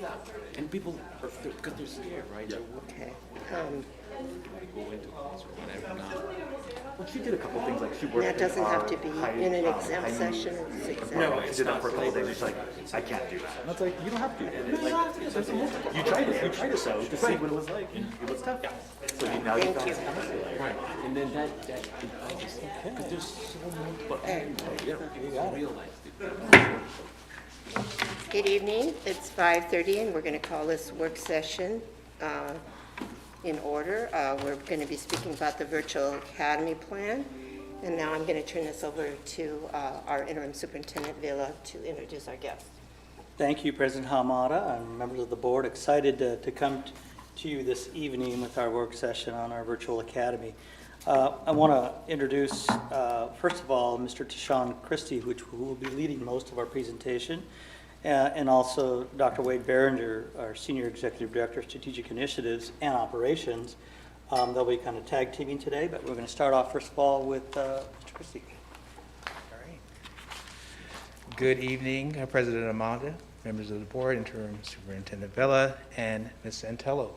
Yeah, and people are, because they're scared, right? Yeah. Okay. Go into class or whatever now. Well, she did a couple things, like she worked That doesn't have to be in an high exempt needs session. It's exempt. No, she did that for a couple of days. She's like, I can't do that. And it's like, you don't have to. You tried it so to see what it was like, and it was tough. So now you Thank you. Right, and then that because there's so much, but yeah, realize it. Good evening. It's 5:30, and we're going to call this work session in order. We're going to be speaking about the Virtual Academy Plan. And now I'm going to turn this over to our Interim Superintendent Villa to introduce our guest. Thank you, President Hamada, and members of the board. Excited to come to you this evening with our work session on our Virtual Academy. I want to introduce, first of all, Mr. Tashawn Christie, who will be leading most of our presentation, and also Dr. Wade Behringer, our Senior Executive Director of Strategic Initiatives and Operations. They'll be kind of tag teaming today, but we're going to start off, first of all, with Mr. Christie. All right. Good evening, President Amanda, members of the board, Interim Superintendent Villa, and Ms. Santello.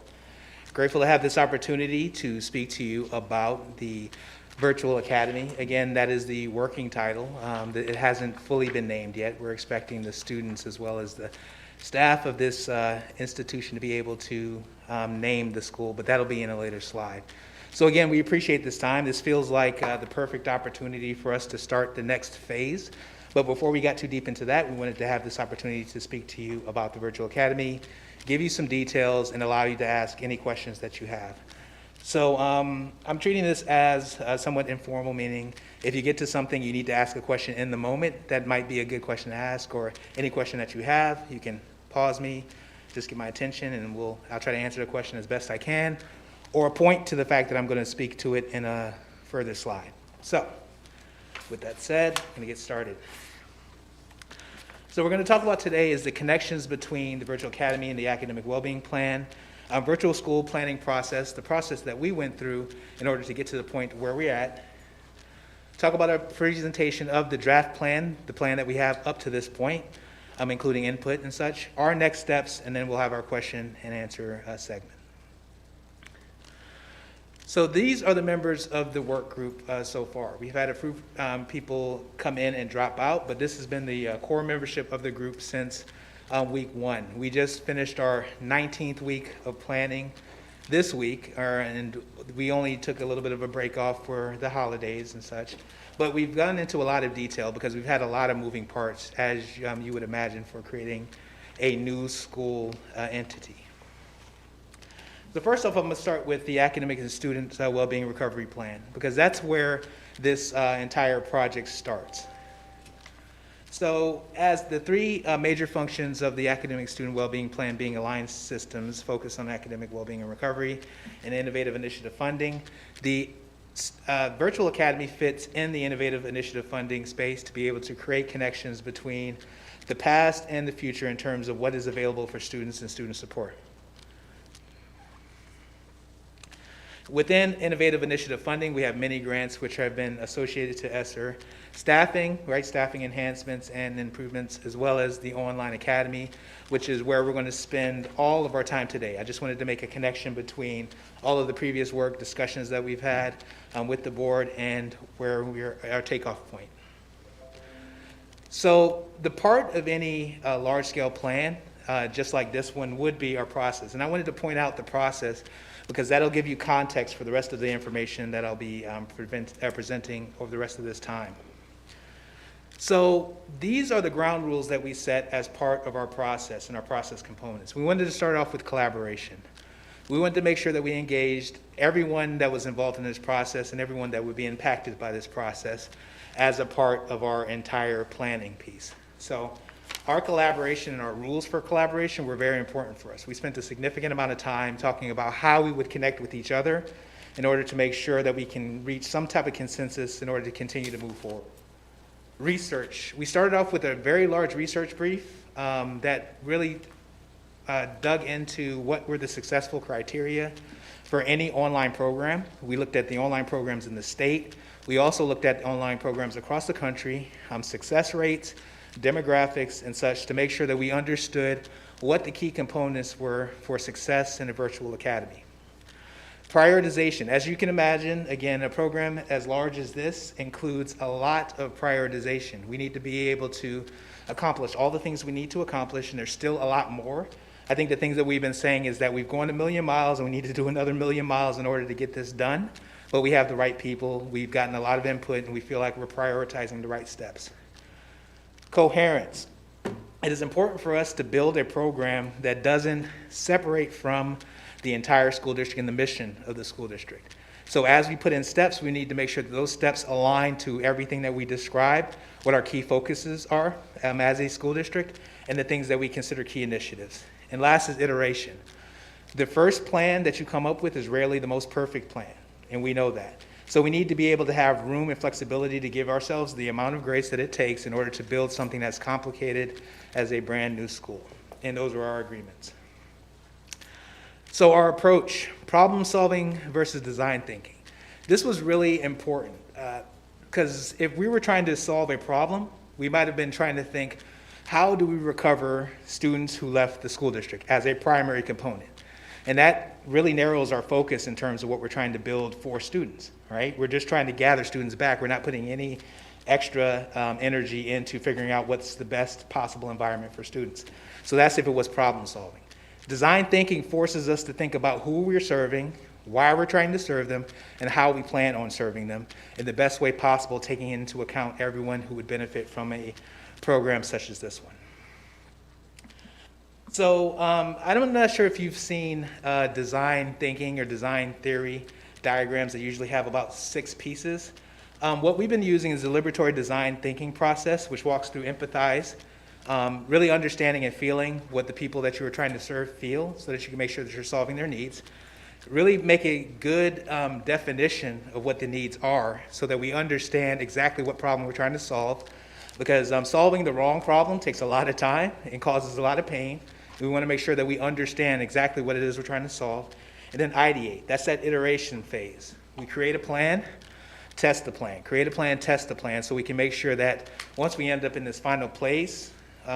Grateful to have this opportunity to speak to you about the Virtual Academy. Again, that is the working title. It hasn't fully been named yet. We're expecting the students as well as the staff of this institution to be able to name the school, but that'll be in a later slide. So again, we appreciate this time. This feels like the perfect opportunity for us to start the next phase. But before we got too deep into that, we wanted to have this opportunity to speak to you about the Virtual Academy, give you some details, and allow you to ask any questions that you have. So I'm treating this as somewhat informal, meaning if you get to something you need to ask a question in the moment, that might be a good question to ask, or any question that you have, you can pause me, just get my attention, and I'll try to answer the question as best I can, or point to the fact that I'm going to speak to it in a further slide. So with that said, I'm going to get started. So we're going to talk about today is the connections between the Virtual Academy and the Academic Wellbeing Plan, virtual school planning process, the process that we went through in order to get to the point where we're at. Talk about our presentation of the draft plan, the plan that we have up to this point, including input and such, our next steps, and then we'll have our question and answer segment. So these are the members of the work group so far. We've had a few people come in and drop out, but this has been the core membership of the group since week 1. We just finished our 19th week of planning this week, and we only took a little bit of a break off for the holidays and such. But we've gone into a lot of detail because we've had a lot of moving parts, as you would imagine, for creating a new school entity. So first off, I'm going to start with the Academic and Student Wellbeing Recovery Plan, because that's where this entire project starts. So as the three major functions of the Academic Student Wellbeing Plan being aligned systems focused on academic wellbeing and recovery and innovative initiative funding, the Virtual Academy fits in the innovative initiative funding space to be able to create connections between the past and the future in terms of what is available for students and student support. Within innovative initiative funding, we have many grants which have been associated to ESSER. Staffing, right, staffing enhancements and improvements, as well as the online academy, which is where we're going to spend all of our time today. I just wanted to make a connection between all of the previous work discussions that we've had with the board and where we're our takeoff point. So the part of any large-scale plan, just like this one, would be our process. And I wanted to point out the process because that'll give you context for the rest of the information that I'll be presenting over the rest of this time. So these are the ground rules that we set as part of our process and our process components. We wanted to start off with collaboration. We wanted to make sure that we engaged everyone that was involved in this process and everyone that would be impacted by this process as a part of our entire planning piece. So our collaboration and our rules for collaboration were very important for us. We spent a significant amount of time talking about how we would connect with each other in order to make sure that we can reach some type of consensus in order to continue to move forward. Research. We started off with a very large research brief that really dug into what were the successful criteria for any online program. We looked at the online programs in the state. We also looked at online programs across the country, success rates, demographics, and such to make sure that we understood what the key components were for success in a virtual academy. Prioritization. As you can imagine, again, a program as large as this includes a lot of prioritization. We need to be able to accomplish all the things we need to accomplish, and there's still a lot more. I think the things that we've been saying is that we've gone a million miles and we need to do another million miles in order to get this done, but we have the right people, we've gotten a lot of input, and we feel like we're prioritizing the right steps. Coherence. It is important for us to build a program that doesn't separate from the entire school district and the mission of the school district. So as we put in steps, we need to make sure that those steps align to everything that we described, what our key focuses are as a school district, and the things that we consider key initiatives. And last is iteration. The first plan that you come up with is rarely the most perfect plan, and we know that. So we need to be able to have room and flexibility to give ourselves the amount of grace that it takes in order to build something that's complicated as a brand new school. And those are our agreements. So our approach, problem solving versus design thinking. This was really important because if we were trying to solve a problem, we might have been trying to think, how do we recover students who left the school district as a primary component? And that really narrows our focus in terms of what we're trying to build for students, right? We're just trying to gather students back. We're not putting any extra energy into figuring out what's the best possible environment for students. So that's if it was problem solving. Design thinking forces us to think about who we're serving, why we're trying to serve them, and how we plan on serving them in the best way possible, taking into account everyone who would benefit from a program such as this one. So I'm not sure if you've seen design thinking or design theory diagrams that usually have about 6 pieces. What we've been using is the liberatory design thinking process, which walks through empathize, really understanding and feeling what the people that you are trying to serve feel so that you can make sure that you're solving their needs. Really make a good definition of what the needs are so that we understand exactly what problem we're trying to solve, because solving the wrong problem takes a lot of time and causes a lot of pain. We want to make sure that we understand exactly what it is we're trying to solve. And then ideate. That's that iteration phase. We create a plan, test the plan. Create a plan, test the plan, so we can make sure that once we end up in this final place,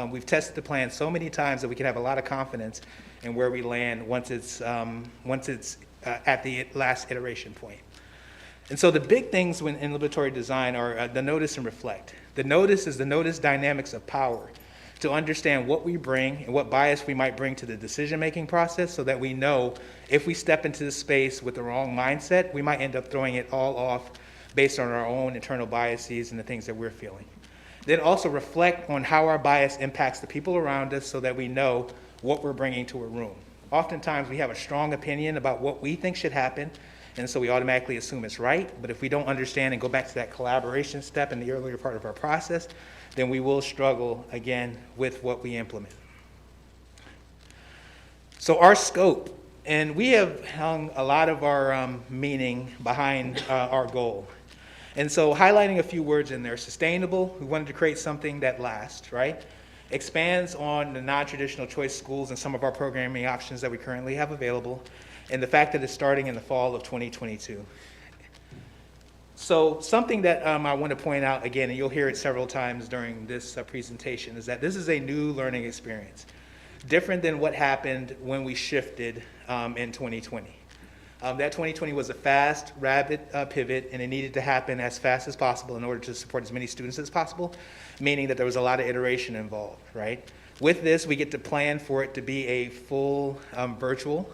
we've tested the plan so many times that we can have a lot of confidence in where we land once it's at the last iteration point. And so the big things in liberatory design are the notice and reflect. The notice is the notice dynamics of power, to understand what we bring and what bias we might bring to the decision-making process so that we know if we step into the space with the wrong mindset, we might end up throwing it all off based on our own internal biases and the things that we're feeling. Then also reflect on how our bias impacts the people around us so that we know what we're bringing to a room. Oftentimes we have a strong opinion about what we think should happen, and so we automatically assume it's right, but if we don't understand and go back to that collaboration step in the earlier part of our process, then we will struggle again with what we implement. So our scope, and we have hung a lot of our meaning behind our goal. And so highlighting a few words in there: sustainable, we wanted to create something that lasts, right? Expands on the non-traditional choice schools and some of our programming options that we currently have available, and the fact that it's starting in the fall of 2022. So something that I want to point out again, and you'll hear it several times during this presentation, is that this is a new learning experience, different than what happened when we shifted in 2020. That 2020 was a fast, rapid pivot, and it needed to happen as fast as possible in order to support as many students as possible, meaning that there was a lot of iteration involved, right? With this, we get to plan for it to be a full virtual,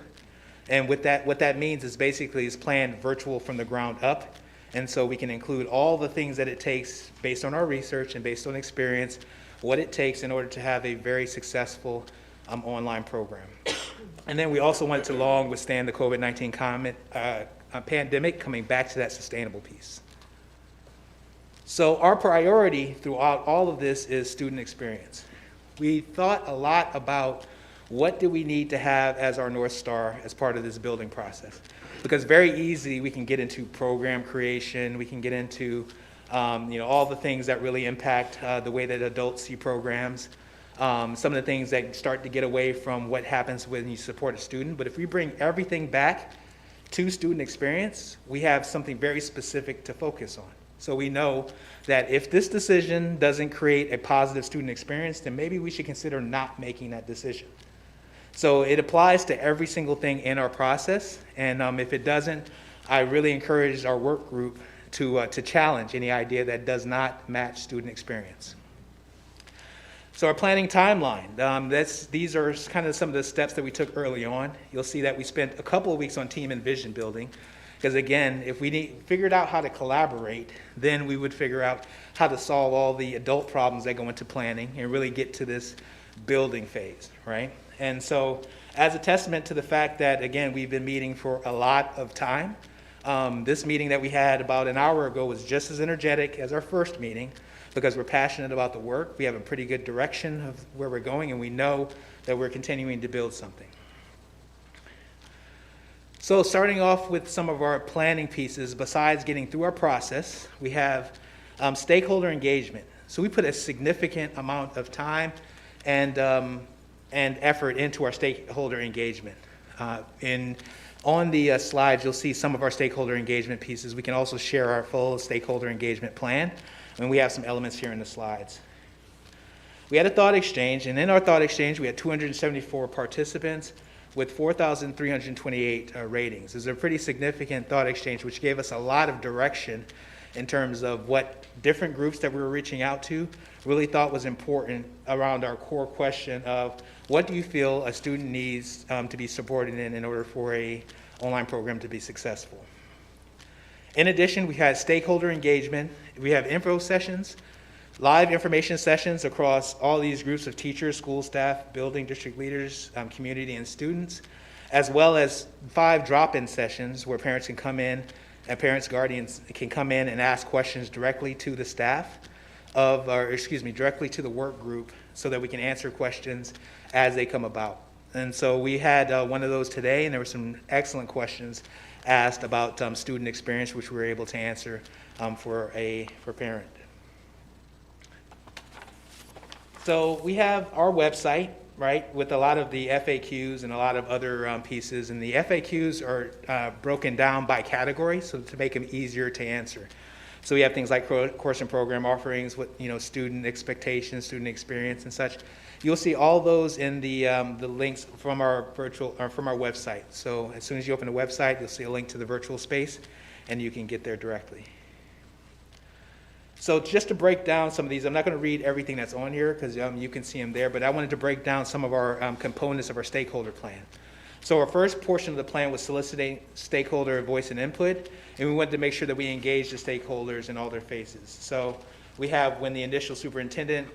and with that, what that means is basically is planned virtual from the ground up. And so we can include all the things that it takes based on our research and based on experience, what it takes in order to have a very successful online program. And then we also wanted to long withstand the COVID-19 pandemic, coming back to that sustainable piece. So our priority throughout all of this is student experience. We thought a lot about what do we need to have as our North Star as part of this building process. Because very easily we can get into program creation, we can get into all the things that really impact the way that adults see programs, some of the things that start to get away from what happens when you support a student. But if we bring everything back to student experience, we have something very specific to focus on. So we know that if this decision doesn't create a positive student experience, then maybe we should consider not making that decision. So it applies to every single thing in our process, and if it doesn't, I really encourage our work group to challenge any idea that does not match student experience. So our planning timeline, these are kind of some of the steps that we took early on. You'll see that we spent a couple of weeks on team and vision building, because again, if we figured out how to collaborate, then we would figure out how to solve all the adult problems that go into planning and really get to this building phase, right? And so as a testament to the fact that, again, we've been meeting for a lot of time, this meeting that we had about an hour ago was just as energetic as our first meeting, because we're passionate about the work. We have a pretty good direction of where we're going, and we know that we're continuing to build something. So starting off with some of our planning pieces, besides getting through our process, we have stakeholder engagement. So we put a significant amount of time and effort into our stakeholder engagement. On the slides, you'll see some of our stakeholder engagement pieces. We can also share our full stakeholder engagement plan, and we have some elements here in the slides. We had a thought exchange, and in our thought exchange, we had 274 participants with 4,328 ratings. It was a pretty significant thought exchange, which gave us a lot of direction in terms of what different groups that we were reaching out to really thought was important around our core question of what do you feel a student needs to be supported in order for a online program to be successful. In addition, we had stakeholder engagement. We have info sessions, live information sessions across all these groups of teachers, school staff, building district leaders, community, and students, as well as 5 drop-in sessions where parents can come in and guardians can come in and ask questions directly to the staff directly to the work group so that we can answer questions as they come about. And so we had one of those today, and there were some excellent questions asked about student experience, which we were able to answer for parent. So we have our website, right, with a lot of the FAQs and a lot of other pieces, and the FAQs are broken down by category, so to make them easier to answer. So we have things like course and program offerings, with student expectations, student experience, and such. You'll see all those in the links from our from our website. So as soon as you open the website, you'll see a link to the virtual space, and you can get there directly. So just to break down some of these, I'm not going to read everything that's on here because you can see them there, but I wanted to break down some of our components of our stakeholder plan. So our first portion of the plan was soliciting stakeholder voice and input, and we wanted to make sure that we engage the stakeholders in all their phases. So we have when the initial superintendent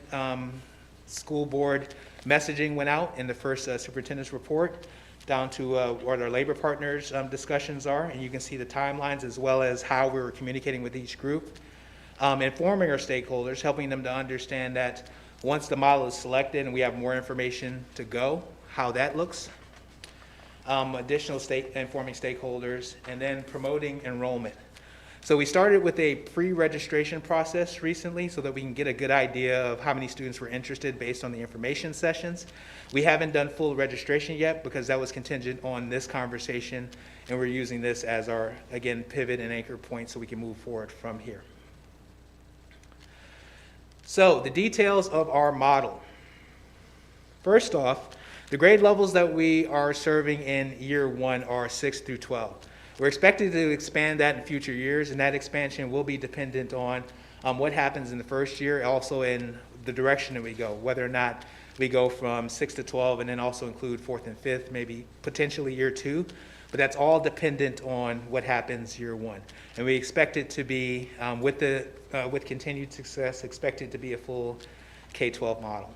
school board messaging went out in the first superintendent's report, down to what our labor partners discussions are, and you can see the timelines as well as how we were communicating with each group. Informing our stakeholders, helping them to understand that once the model is selected and we have more information to go, how that looks. Additional informing stakeholders, and then promoting enrollment. So we started with a pre-registration process recently so that we can get a good idea of how many students were interested based on the information sessions. We haven't done full registration yet because that was contingent on this conversation, and we're using this as our, again, pivot and anchor point so we can move forward from here. So the details of our model. First off, the grade levels that we are serving in year 1 are 6 through 12. We're expected to expand that in future years, and that expansion will be dependent on what happens in the first year, also in the direction that we go, whether or not we go from 6 to 12 and then also include 4th and 5th, maybe potentially year 2, but that's all dependent on what happens year 1. And we expect it to be, with continued success, expected to be a full K-12 model.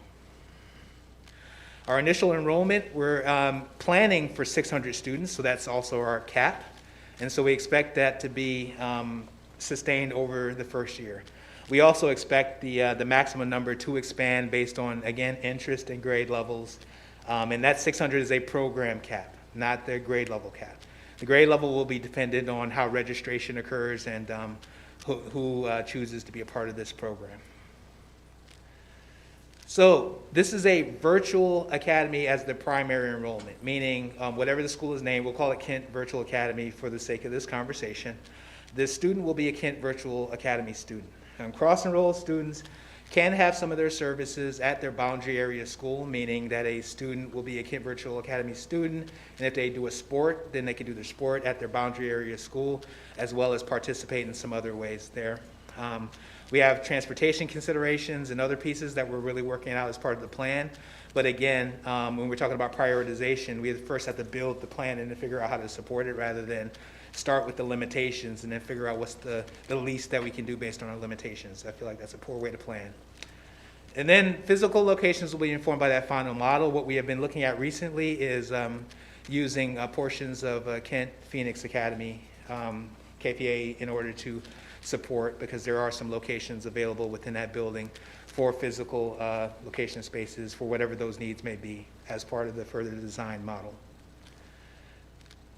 Our initial enrollment, we're planning for 600 students, so that's also our cap. And so we expect that to be sustained over the first year. We also expect the maximum number to expand based on, again, interest and grade levels. And that 600 is a program cap, not the grade level cap. The grade level will be dependent on how registration occurs and who chooses to be a part of this program. So this is a virtual academy as the primary enrollment, meaning whatever the school is named, we'll call it Kent Virtual Academy for the sake of this conversation. this student will be a Kent Virtual Academy student. Cross-enrolled students can have some of their services at their boundary area school, meaning that a student will be a Kent Virtual Academy student, and if they do a sport, then they can do their sport at their boundary area school, as well as participate in some other ways there. We have transportation considerations and other pieces that we're really working out as part of the plan. But again, when we're talking about prioritization, we first have to build the plan and then figure out how to support it rather than start with the limitations and then figure out what's the least that we can do based on our limitations. I feel like that's a poor way to plan. And then physical locations will be informed by that final model. What we have been looking at recently is using portions of Kent Phoenix Academy, KPA, in order to support, because there are some locations available within that building for physical location spaces for whatever those needs may be as part of the further design model.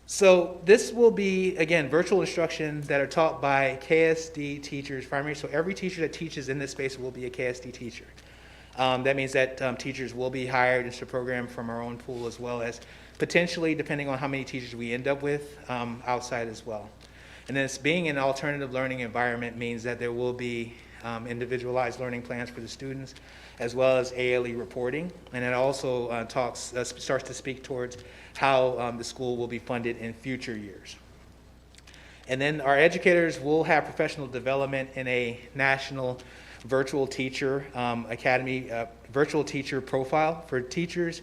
So this will be, again, virtual instruction that are taught by KSD teachers primarily. So every teacher that teaches in this space will be a KSD teacher. That means that teachers will be hired into the program from our own pool, as well as potentially, depending on how many teachers we end up with, outside as well. And then being an alternative learning environment means that there will be individualized learning plans for the students, as well as ALE reporting. And it also starts to speak towards how the school will be funded in future years. And then our educators will have professional development in a national virtual teacher academy, virtual teacher profile for teachers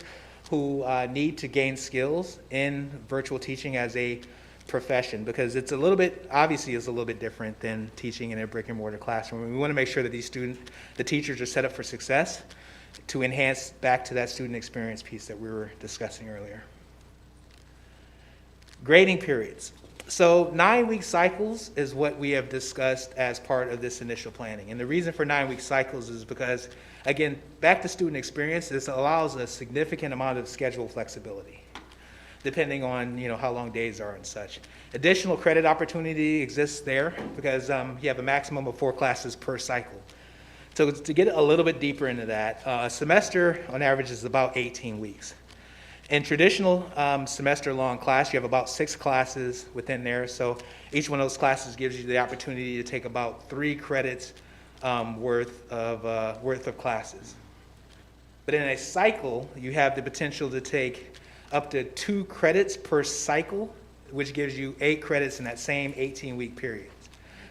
who need to gain skills in virtual teaching as a profession, because it's a little bit, obviously it's a little bit different than teaching in a brick and mortar classroom. We want to make sure that the teachers are set up for success to enhance back to that student experience piece that we were discussing earlier. Grading periods. So 9-week cycles is what we have discussed as part of this initial planning. And the reason for 9-week cycles is because, again, back to student experience, this allows a significant amount of schedule flexibility, depending on how long days are and such. Additional credit opportunity exists there because you have a maximum of 4 classes per cycle. So to get a little bit deeper into that, a semester on average is about 18 weeks. In traditional semester-long class, you have about 6 classes within there. So each one of those classes gives you the opportunity to take about 3 credits worth of classes. But in a cycle, you have the potential to take up to 2 credits per cycle, which gives you 8 credits in that same 18-week period.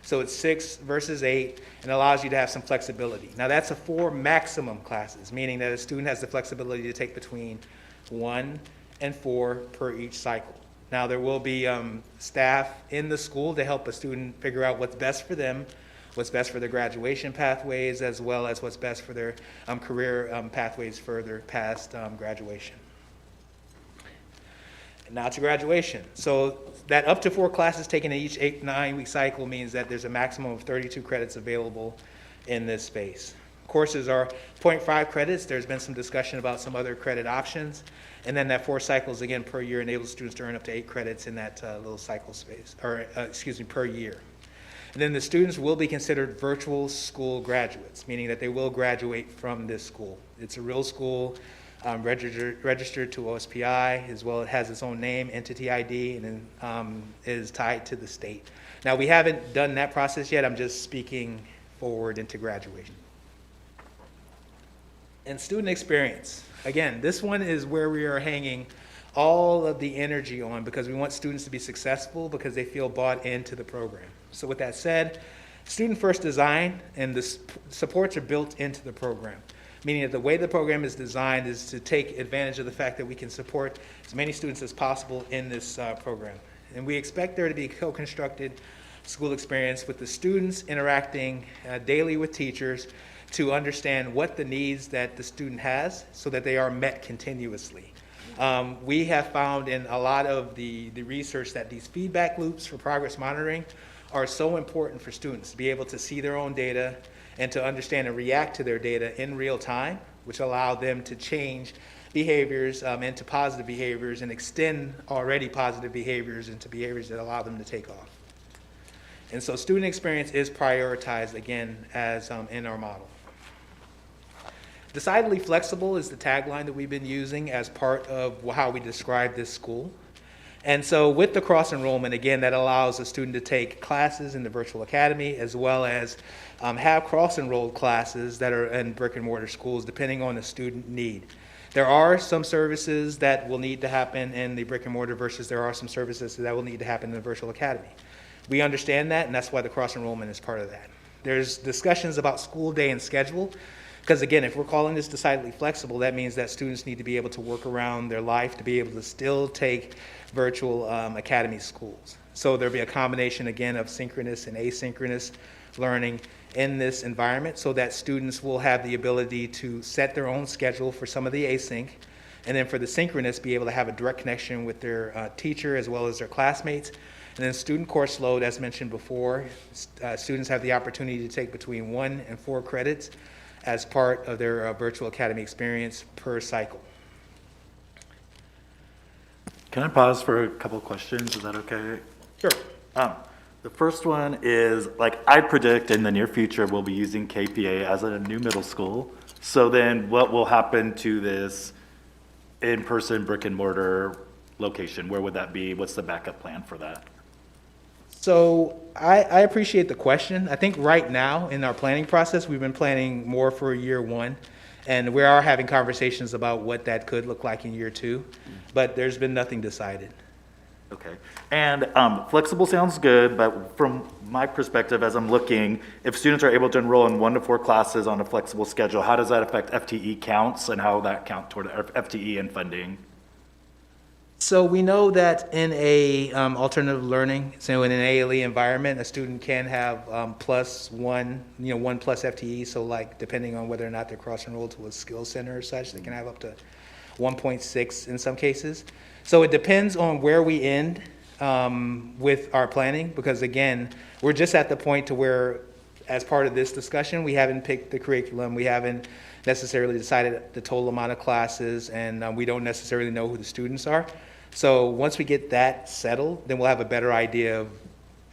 So it's 6 versus 8 and allows you to have some flexibility. Now that's 4 maximum classes, meaning that a student has the flexibility to take between 1 and 4 per each cycle. Now there will be staff in the school to help a student figure out what's best for them, what's best for their graduation pathways, as well as what's best for their career pathways further past graduation. Now to graduation. So that up to 4 classes taken in each 9-week cycle means that there's a maximum of 32 credits available in this space. Courses are 0.5 credits. There's been some discussion about some other credit options. And then that 4 cycles, again, per year enables students to earn up to 8 credits in that little cycle space, or per year. And then the students will be considered virtual school graduates, meaning that they will graduate from this school. It's a real school, registered to OSPI, as well. It has its own name, entity ID, and then is tied to the state. Now, we haven't done that process yet. I'm just speaking forward into graduation. And student experience. Again, this one is where we are hanging all of the energy on, because we want students to be successful because they feel bought into the program. So with that said, student first design and the supports are built into the program, meaning that the way the program is designed is to take advantage of the fact that we can support as many students as possible in this program. And we expect there to be a co-constructed school experience with the students interacting daily with teachers to understand what the needs that the student has so that they are met continuously. We have found in a lot of the research that these feedback loops for progress monitoring are so important for students to be able to see their own data and to understand and react to their data in real time, which allow them to change behaviors into positive behaviors and extend already positive behaviors into behaviors that allow them to take off. And so student experience is prioritized, again, as in our model. Decidedly flexible is the tagline that we've been using as part of how we describe this school. And so with the cross enrollment, again, that allows a student to take classes in the virtual academy as well as have cross enrolled classes that are in brick and mortar schools depending on the student need. There are some services that will need to happen in the brick and mortar versus there are some services that will need to happen in the virtual academy. We understand that, and that's why the cross enrollment is part of that. There's discussions about school day and schedule, because again, if we're calling this decidedly flexible, that means that students need to be able to work around their life to be able to still take virtual academy schools. So there'll be a combination again of synchronous and asynchronous learning in this environment so that students will have the ability to set their own schedule for some of the async, and then for the synchronous be able to have a direct connection with their teacher as well as their classmates. And then student course load, as mentioned before, students have the opportunity to take between 1 and 4 credits as part of their virtual academy experience per cycle. Can I pause for a couple of questions? Is that okay? Sure. The first one is, like, I predict in the near future we'll be using KPA as a new middle school. So then what will happen to this in-person brick and mortar location? Where would that be? What's the backup plan for that? So I appreciate the question. I think right now in our planning process, we've been planning more for year 1. And we are having conversations about what that could look like in year 2, but there's been nothing decided. Okay. And flexible sounds good, but from my perspective, as I'm looking, if students are able to enroll in 1 to 4 classes on a flexible schedule, how does that affect FTE counts and how that count toward FTE and funding? So we know that in a alternative learning, so in an ALE environment, a student can have +1, 1 plus FTE. So like depending on whether or not they're cross-enrolled to a skill center or such, they can have up to 1.6 in some cases. So it depends on where we end with our planning, because again, we're just at the point to where, as part of this discussion, we haven't picked the curriculum, we haven't necessarily decided the total amount of classes, and we don't necessarily know who the students are. So once we get that settled, then we'll have a better idea of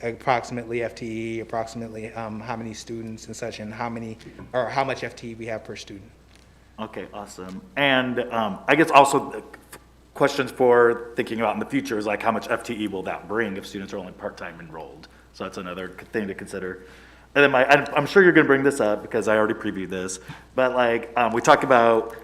approximately FTE, approximately how many students and such, and how much FTE we have per student. Okay, awesome. And I guess also questions for thinking about in the future is like how much FTE will that bring if students are only part-time enrolled? So that's another thing to consider. And then I'm sure you're going to bring this up because I already previewed this, but like we talked about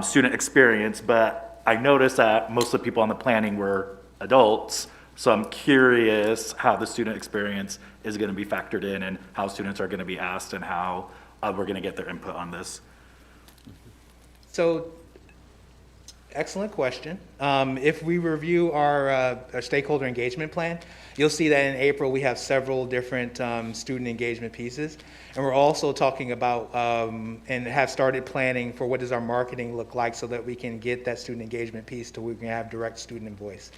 student experience, but I noticed that most of the people on the planning were adults. So I'm curious how the student experience is going to be factored in and how students are going to be asked and how we're going to get their input on this. So, excellent question. If we review our stakeholder engagement plan, you'll see that in April we have several different student engagement pieces. And we're also talking about and have started planning for what does our marketing look like so that we can get that student engagement piece to where we can have direct student voice.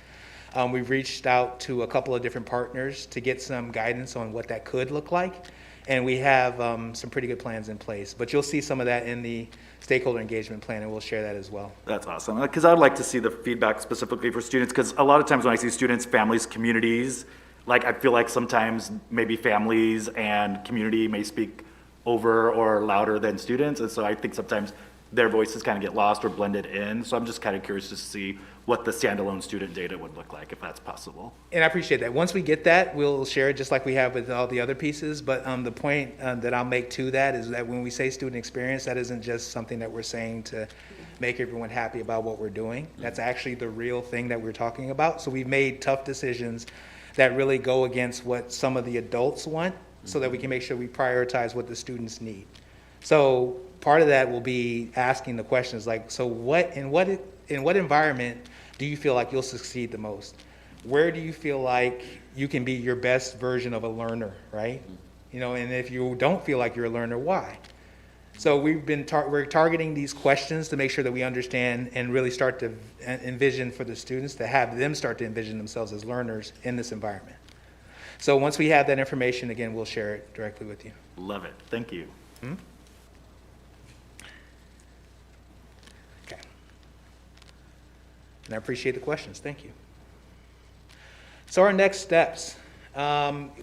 We've reached out to a couple of different partners to get some guidance on what that could look like. And we have some pretty good plans in place. But you'll see some of that in the stakeholder engagement plan, and we'll share that as well. That's awesome. Because I'd like to see the feedback specifically for students, because a lot of times when I see students, families, communities, like I feel like sometimes maybe families and community may speak over or louder than students. And so I think sometimes their voices kind of get lost or blended in. So I'm just kind of curious to see what the standalone student data would look like, if that's possible. And I appreciate that. Once we get that, we'll share it just like we have with all the other pieces. But the point that I'll make to that is that when we say student experience, that isn't just something that we're saying to make everyone happy about what we're doing. That's actually the real thing that we're talking about. So we've made tough decisions that really go against what some of the adults want so that we can make sure we prioritize what the students need. So part of that will be asking the questions like, so in what environment do you feel like you'll succeed the most? Where do you feel like you can be your best version of a learner, right? And if you don't feel like you're a learner, why? So we're targeting these questions to make sure that we understand and really start to envision for the students, to have them start to envision themselves as learners in this environment. So once we have that information, again, we'll share it directly with you. Love it. Thank you. Okay. And I appreciate the questions. Thank you. So our next steps.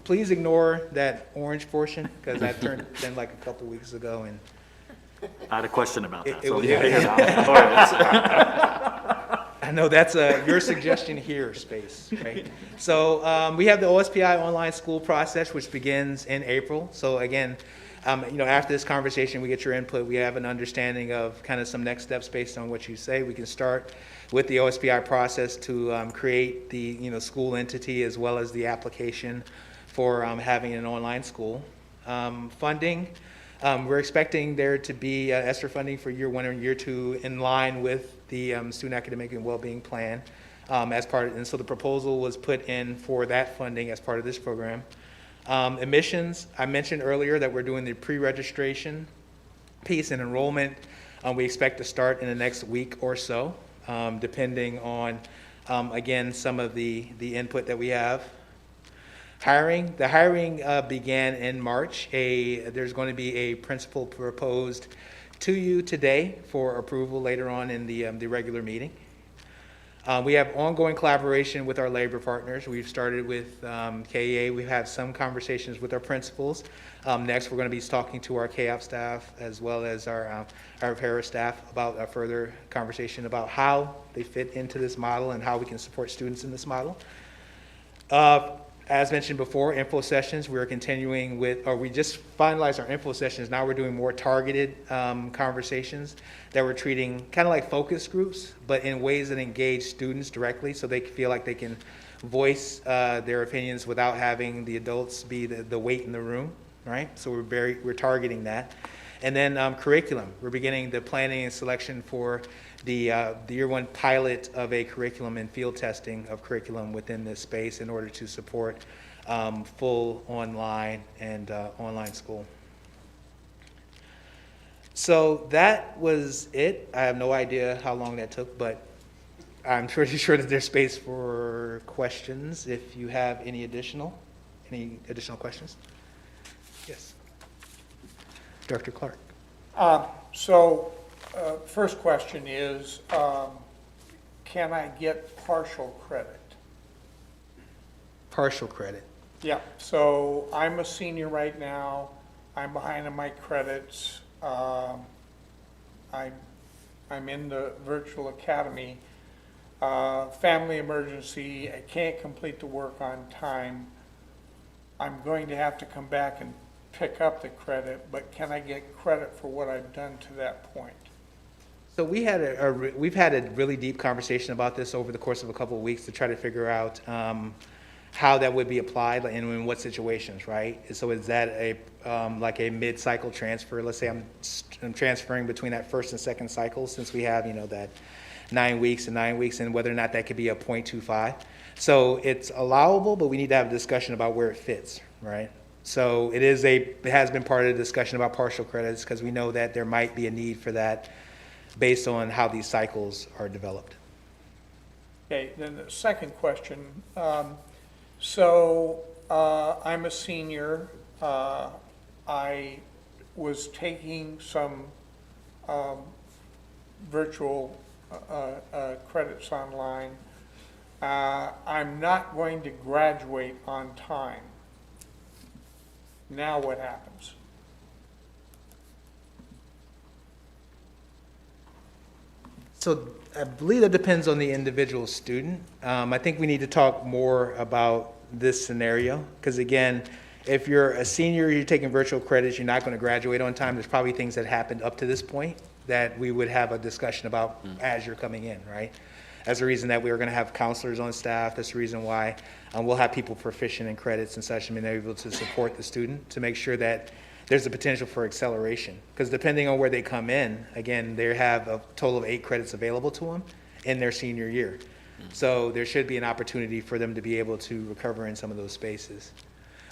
Please ignore that orange portion because that turned in like a couple weeks ago, and I had a question about that. It So was- yeah. All right. I know that's your suggestion here, space, right? So we have the OSPI online school process, which begins in April. So again, after this conversation, we get your input, we have an understanding of kind of some next steps based on what you say. We can start with the OSPI process to create the, school entity as well as the application for having an online school. Funding, we're expecting there to be ESSER funding for year 1 and year 2 in line with the Student Academic and Wellbeing Plan as part of, and so the proposal was put in for that funding as part of this program. Admissions, I mentioned earlier that we're doing the pre-registration piece and enrollment. We expect to start in the next week or so, depending on, again, some of the input that we have. Hiring, the hiring began in March. There's going to be a principal proposed to you today for approval later on in the regular meeting. We have ongoing collaboration with our labor partners. We've started with KEA. We've had some conversations with our principals. Next, we're going to be talking to our KOP staff as well as our para staff about a further conversation about how they fit into this model and how we can support students in this model. As mentioned before, info sessions, we're continuing with, or we just finalized our info sessions. Now we're doing more targeted conversations that we're treating kind of like focus groups, but in ways that engage students directly so they feel like they can voice their opinions without having the adults be the weight in the room, right? So we're targeting that. And then curriculum, we're beginning the planning and selection for the year 1 pilot of a curriculum and field testing of curriculum within this space in order to support full online and online school. So that was it. I have no idea how long that took, but I'm pretty sure that there's space for questions if you have any additional questions. Yes. Dr. Clark. First question is, can I get partial credit? Partial credit. Yeah, so I'm a senior right now. I'm behind on my credits. I'm in the virtual academy. Family emergency, I can't complete the work on time. I'm going to have to come back and pick up the credit, but can I get credit for what I've done to that point? So we've had a really deep conversation about this over the course of a couple of weeks to try to figure out how that would be applied and in what situations, right? So is that like a mid-cycle transfer? Let's say I'm transferring between that first and second cycle, since we have that 9 weeks and 9 weeks, and whether or not that could be a 0.25. So it's allowable, but we need to have a discussion about where it fits, right? So it has been part of the discussion about partial credits because we know that there might be a need for that based on how these cycles are developed. Okay, then the second question. I'm a senior. I was taking some virtual credits online. I'm not going to graduate on time. Now what happens? So I believe that depends on the individual student. I think we need to talk more about this scenario because, again, if you're a senior, you're taking virtual credits, you're not going to graduate on time. There's probably things that happened up to this point that we would have a discussion about as you're coming in, right? That's the reason that we are going to have counselors on staff. That's the reason why we'll have people proficient in credits and such and being able to support the student to make sure that there's a potential for acceleration. Because depending on where they come in, again, they have a total of 8 credits available to them in their senior year. So there should be an opportunity for them to be able to recover in some of those spaces.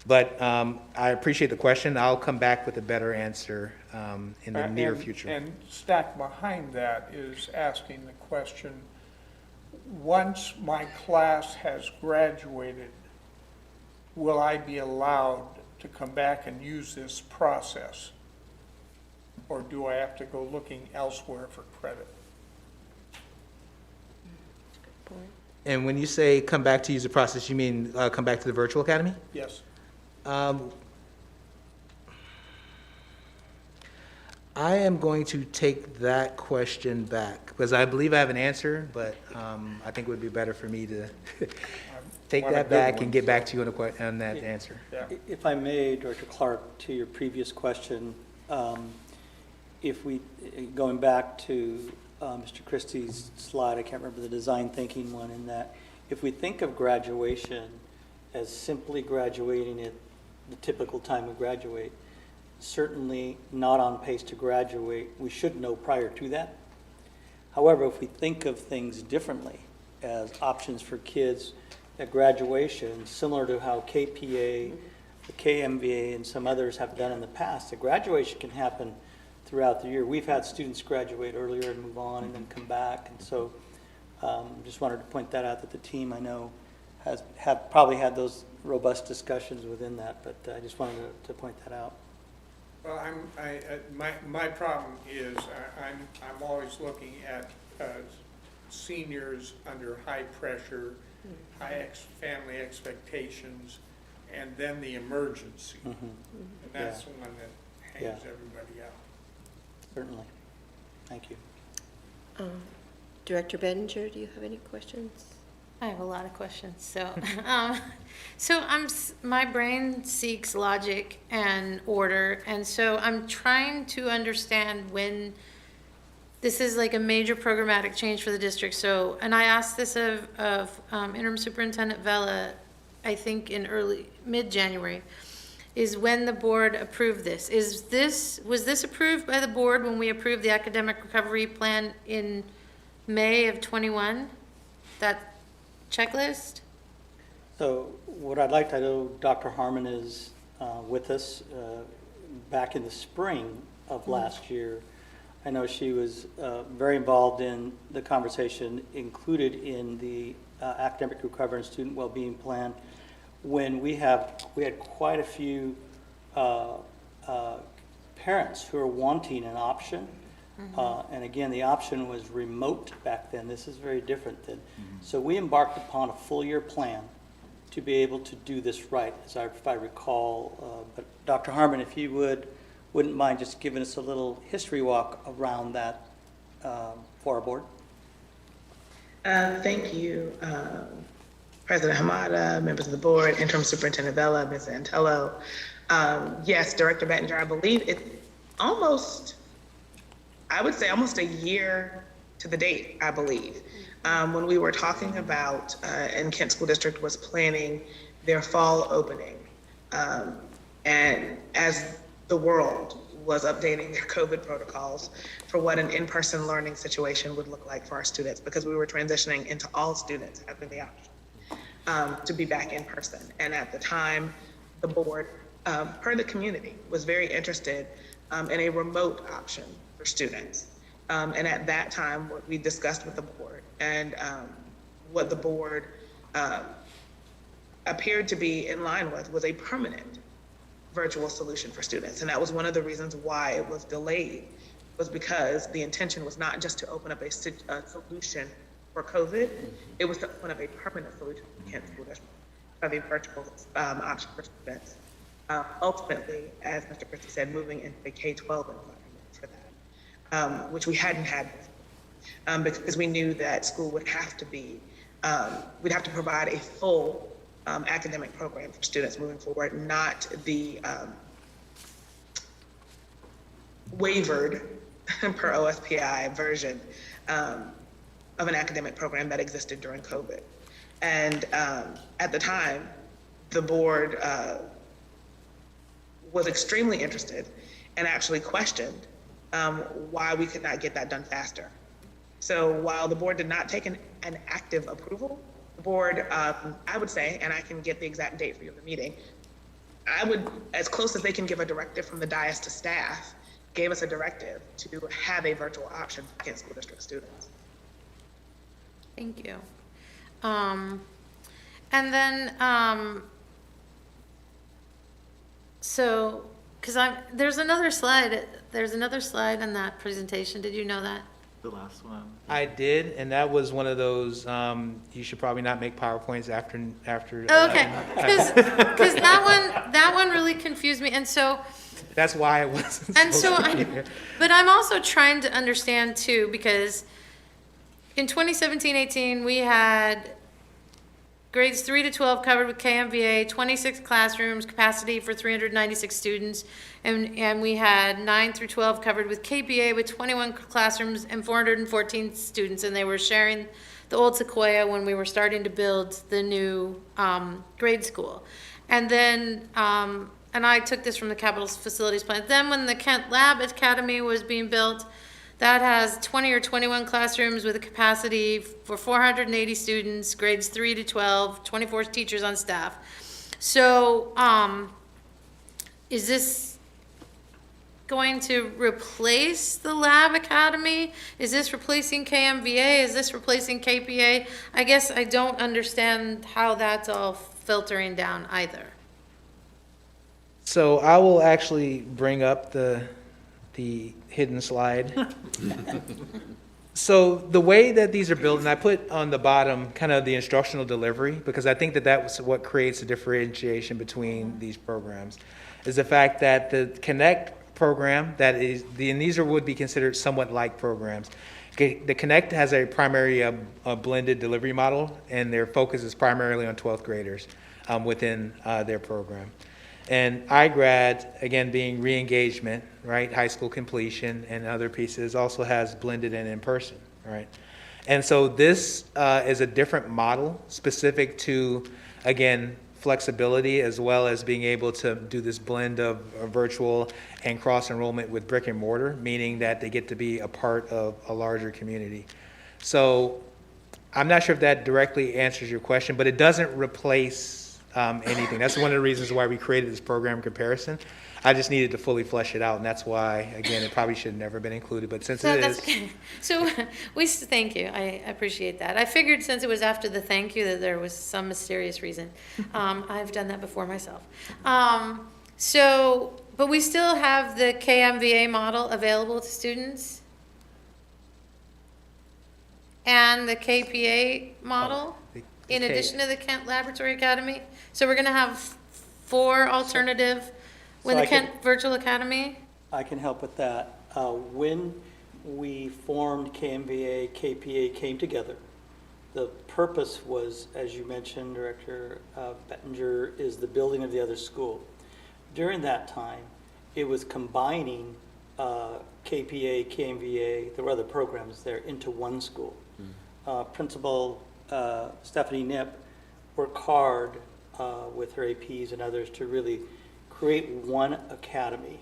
But I appreciate the question. I'll come back with a better answer in the near future. And stacked behind that is asking the question, once my class has graduated, will I be allowed to come back and use this process? Or do I have to go looking elsewhere for credit? And when you say come back to use the process, you mean come back to the virtual academy? Yes. I am going to take that question back, because I believe I have an answer, but I think it would be better for me to take Want a that good back one, and get so- back to you on that answer. Yeah. If I may, Director Clark, to your previous question, if we, going back to Mr. Christie's slide, I can't remember the design thinking one, in that if we think of graduation as simply graduating at the typical time we graduate, certainly not on pace to graduate, we should know prior to that. However, if we think of things differently as options for kids at graduation, similar to how KPA, the KMVA, and some others have done in the past, the graduation can happen throughout the year. We've had students graduate earlier and move on and then come back, and so just wanted to point that out, that the team, I know, have probably had those robust discussions within that, but I just wanted to point that out. Well, my problem is I'm always looking at seniors under high pressure, family expectations, and then the emergency. And that's the one that hangs everybody out. Certainly. Thank you. Director Bettinger, do you have any questions? I have a lot of questions. So, my brain seeks logic and order, and so I'm trying to understand when this is like a major programmatic change for the district. So, and I asked this of Interim Superintendent Vela, I think in mid-January, is when the board approved this. Was this approved by the board when we approved the academic recovery plan in May of 21? That checklist? So what I'd like to know, Dr. Harmon is with us back in the spring of last year. I know she was very involved in the conversation included in the academic recovery and student well-being plan, when we had quite a few parents who are wanting an option. And again, the option was remote back then. This is very different than. So we embarked upon a full year plan to be able to do this right, if I recall. But Dr. Harmon, if you wouldn't mind just giving us a little history walk around that for our board. Thank you, President Hamada, members of the board, Interim Superintendent Vela, Ms. Antello. Yes, Director Bettinger, I believe it's almost a year to the date, I believe, when we were talking about, and Kent School District was planning their fall opening. And as the world was updating their COVID protocols for what an in-person learning situation would look like for our students, because we were transitioning into all students having the option to be back in person. And at the time, the board, per the community, was very interested in a remote option for students. And at that time, what we discussed with the board and what the board appeared to be in line with was a permanent virtual solution for students. And that was one of the reasons why it was delayed, was because the intention was not just to open up a solution for COVID, it was to open up a permanent solution for Kent School District of a virtual option for students. Ultimately, as Mr. Christie said, moving into a K-12 environment for that, which we hadn't had before, because we knew that school would have to be, we'd have to provide a full academic program for students moving forward, not the wavered per OSPI version of an academic program that existed during COVID. And at the time, the board was extremely interested and actually questioned why we could not get that done faster. So while the board did not take an active approval, the board, I would say, and I can get the exact date for you in the meeting, I would, as close as they can give a directive from the dais to staff, gave us a directive to have a virtual option for Kent School District students. Thank you. And then, so, because there's another slide in that presentation. Did you know that? The last one. I did, and that was one of those, you should probably not make PowerPoints after. Okay, because that one really confused me. And so That's why it wasn't. And so, supposed to be there. but I'm also trying to understand too, because in 2017-18, we had grades 3 to 12 covered with KMVA, 26 classrooms, capacity for 396 students, and we had 9 through 12 covered with KPA with 21 classrooms and 414 students, and they were sharing the old Sequoia when we were starting to build the new grade school. And then, and I took this from the capital facilities plan. Then when the Kent Lab Academy was being built, that has 20 or 21 classrooms with a capacity for 480 students, grades 3 to 12, 24 teachers on staff. So, is this going to replace the Lab Academy? Is this replacing KMVA? Is this replacing KPA? I guess I don't understand how that's all filtering down either. So I will actually bring up the hidden slide. So the way that these are built, and I put on the bottom kind of the instructional delivery, because I think that that's what creates a differentiation between these programs, is the fact that the Connect program, that is, and these would be considered somewhat like programs. Okay, the Connect has a primary a blended delivery model, and their focus is primarily on 12th graders within their program. And iGrad, again, being re-engagement, right, high school completion and other pieces, also has blended and in-person, right? And so this is a different model specific to, again, flexibility as well as being able to do this blend of virtual and cross-enrollment with brick and mortar, meaning that they get to be a part of a larger community. So I'm not sure if that directly answers your question, but it doesn't replace anything. That's one of the reasons why we created this program comparison. I just needed to fully flesh it out, and that's why, again, it probably should have never been included, but since So it that's is. okay. So thank you. I appreciate that. I figured since it was after the thank you that there was some mysterious reason. I've done that before myself. But we still have the KMVA model available to students? And the KPA model? In addition to the Kent Laboratory Academy? So we're gonna have 4 alternative with So the I can- Kent Virtual Academy? I can help with that. When we formed KMVA, KPA came together, the purpose was, as you mentioned, Director Bettinger, is the building of the other school. During that time, it was combining KPA, KMVA, there were other programs there, into one school. Principal Stephanie Knipp worked hard with her APs and others to really create one academy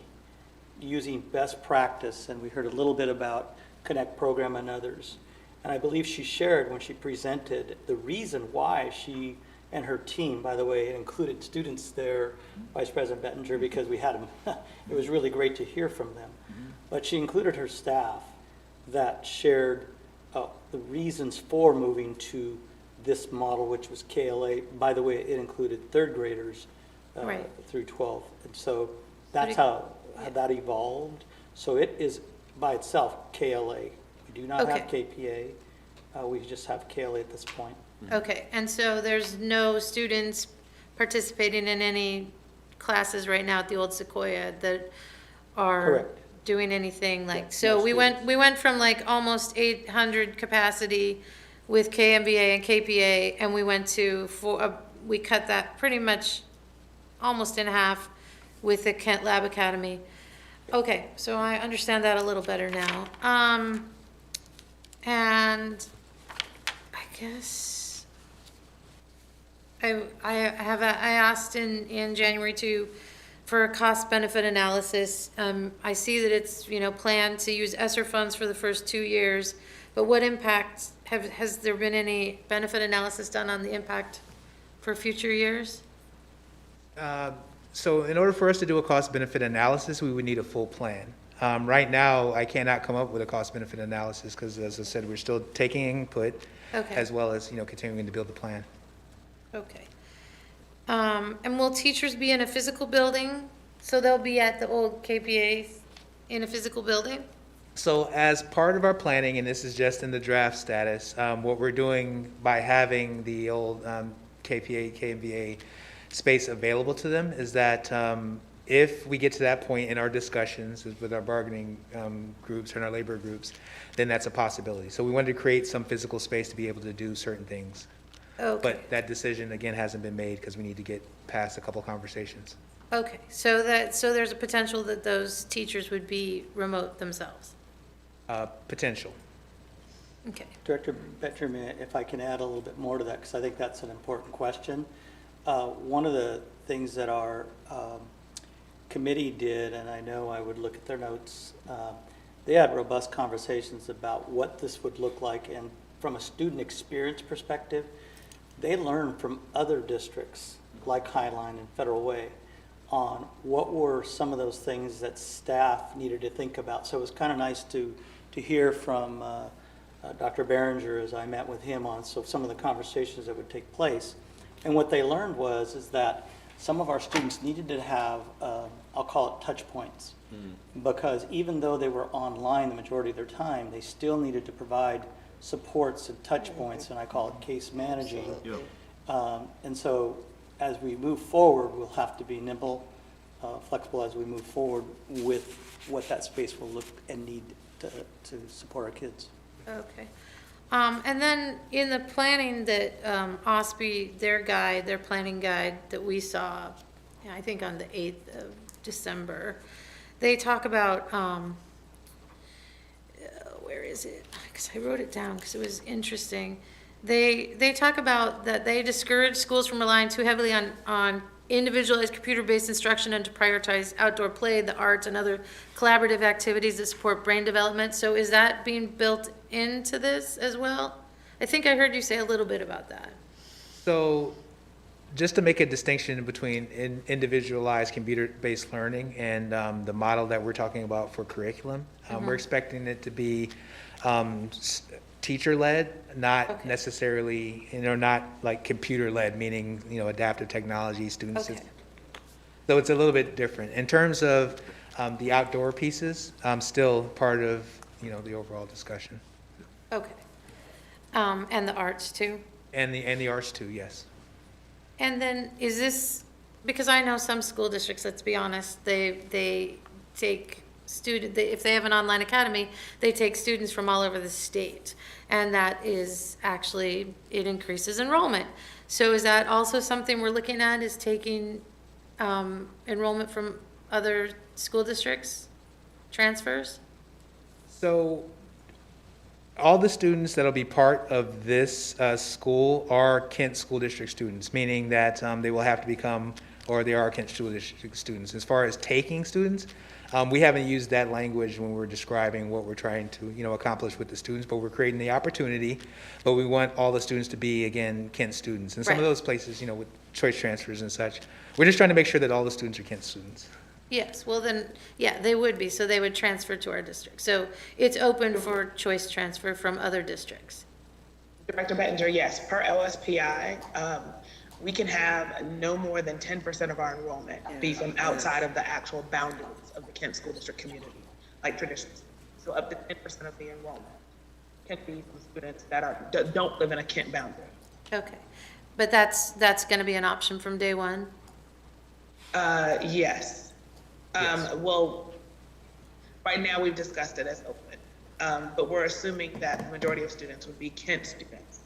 using best practice, and we heard a little bit about Connect program and others. And I believe she shared when she presented the reason why she and her team, by the way, it included students there, Vice President Bettinger, because we had them. It was really great to hear from them. But she included her staff that shared the reasons for moving to this model, which was KLA. By the way, it included third graders Right. through 12. And so that's how that evolved. So it is by itself KLA. We do not have KPA. We just have KLA at this point. Okay, and so there's no students participating in any classes right now at the Old Sequoia that are Correct. doing anything like, Yeah, so no we went from like almost 800 capacity with KMBA and KPA, and we went to, we cut that pretty much almost in half with the Kent Lab Academy. Okay, so I understand that a little better now. And I guess I asked in January for a cost benefit analysis. I see that it's, planned to use ESSER funds for the first 2 years, but what impact, has there been any benefit analysis done on the impact for future years? So in order for us to do a cost-benefit analysis, we would need a full plan. Right now, I cannot come up with a cost-benefit analysis because, as I said, we're still taking input Okay. as well as, continuing to build the plan. Okay. And will teachers be in a physical building? So they'll be at the old KPA in a physical building? So as part of our planning, and this is just in the draft status, what we're doing by having the old KPA, KMVA space available to them is that If we get to that point in our discussions with our bargaining groups and our labor groups, then that's a possibility. So we wanted to create some physical space to be able to do certain things. Okay, But that decision, again, hasn't been made because we need to get past a couple conversations. okay, so there's a potential that those teachers would be remote themselves? Potential. Okay. Director Bettner, if I can add a little bit more to that, because I think that's an important question. One of the things that our committee did, and I know I would look at their notes, they had robust conversations about what this would look like, and from a student experience perspective, they learned from other districts like Highline and Federal Way on what were some of those things that staff needed to think about. So it was kind of nice to hear from Dr. Behringer as I met with him on some of the conversations that would take place. And what they learned is that some of our students needed to have, I'll call it touch points. Because even though they were online the majority of their time, they still needed to provide supports and touch points, and I call it case managing. And so as we move forward, we'll have to be nimble, flexible as we move forward with what that space will look and need to support our kids. Okay. And then in the planning that OSBE, their planning guide that we saw, I think on the 8th of December, they talk about, where is it? Because I wrote it down because it was interesting. They talk about that they discourage schools from relying too heavily on individualized computer-based instruction and to prioritize outdoor play, the arts, and other collaborative activities that support brain development. So is that being built into this as well? I think I heard you say a little bit about that. So just to make a distinction between individualized computer-based learning and the model that we're talking about for curriculum, we're expecting it to be teacher-led, not necessarily, not like computer-led, meaning, adaptive technology, students. Okay. So it's a little bit different. In terms of the outdoor pieces, still part of, the overall discussion. Okay. And the arts too? And the arts too, yes. And then is this, because I know some school districts, let's be honest, they take if they have an online academy, they take students from all over the state. And that is actually, it increases enrollment. So is that also something we're looking at, is taking enrollment from other school districts, transfers? So all the students that'll be part of this school are Kent School District students, meaning that they will have to become, or they are Kent School District students. As far as taking students, we haven't used that language when we're describing what we're trying to, accomplish with the students, but we're creating the opportunity, but we want all the students to be, again, Kent students. And some of those places, with choice transfers and such, we're just trying to make sure that all the students are Kent students. Yes, well then, yeah, they would be, so they would transfer to our district. So it's open for choice transfer from other districts. Director Bettinger, yes, per LSPI, we can have no more than 10% of our enrollment be from outside of the actual boundaries of the Kent School District community, like traditions. So up to 10% of the enrollment can be from students that don't live in a Kent boundary. Okay, but that's going to be an option from day one? Yes. Well, right now we've discussed it as open, but we're assuming that the majority of students would be Kent students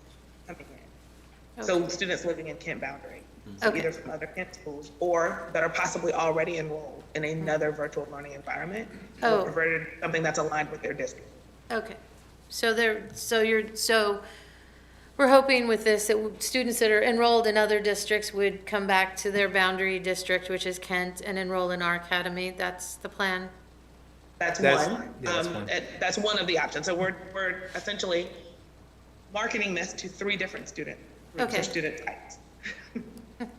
coming in. Okay. So students living in Kent boundary, so either from other Kent schools or that are possibly already enrolled in another virtual learning environment, or preferred something that's aligned with their district. Okay, so we're hoping with this that students that are enrolled in other districts would come back to their boundary district, which is Kent, and enroll in our academy. That's the plan. That's one. That's one of the options. So we're essentially marketing this to 3 different student groups or student types.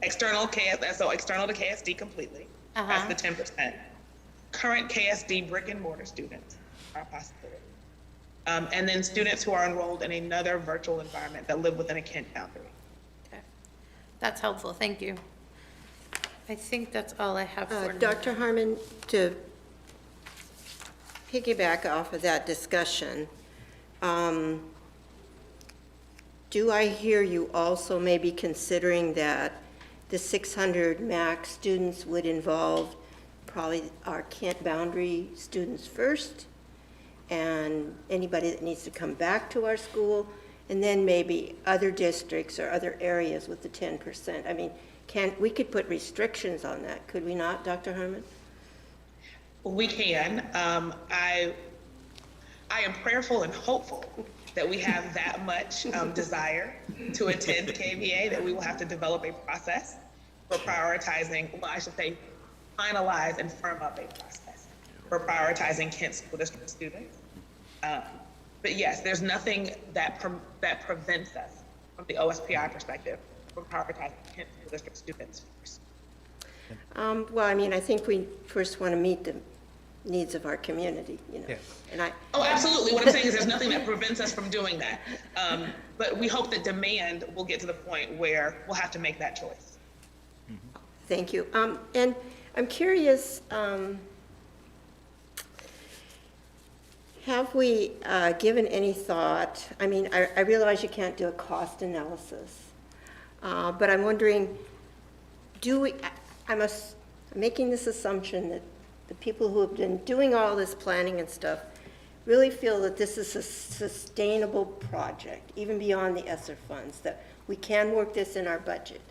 External to KSD completely. That's the 10%. Current KSD brick and mortar students are a possibility. And then students who are enrolled in another virtual environment that live within a Kent boundary. Okay, that's helpful. Thank you. I think that's all I have for now. Dr. Harmon, to piggyback off of that discussion, do I hear you also maybe considering that the 600 max students would involve probably our Kent boundary students first, and anybody that needs to come back to our school, and then maybe other districts or other areas with the 10%. I mean, we could put restrictions on that, could we not, Dr. Herman? We can. I am prayerful and hopeful that we have that much desire to attend KVA, that we will have to develop a process for prioritizing, well, I should say, finalize and firm up a process for prioritizing Kent School District students. But yes, there's nothing that prevents us from the OSPI perspective from prioritizing Kent School District students first. Well, I mean, I think we first want to meet the needs of our community, you know. Yeah. And Oh, absolutely. What I'm saying is there's nothing that prevents us from doing that. But we hope that demand will get to the point where we'll have to make that choice. Thank you. And I'm curious, have we given any thought, I mean, I realize you can't do a cost analysis, but I'm wondering, I'm making this assumption that the people who have been doing all this planning and stuff really feel that this is a sustainable project, even beyond the ESSER funds, that we can work this in our budget.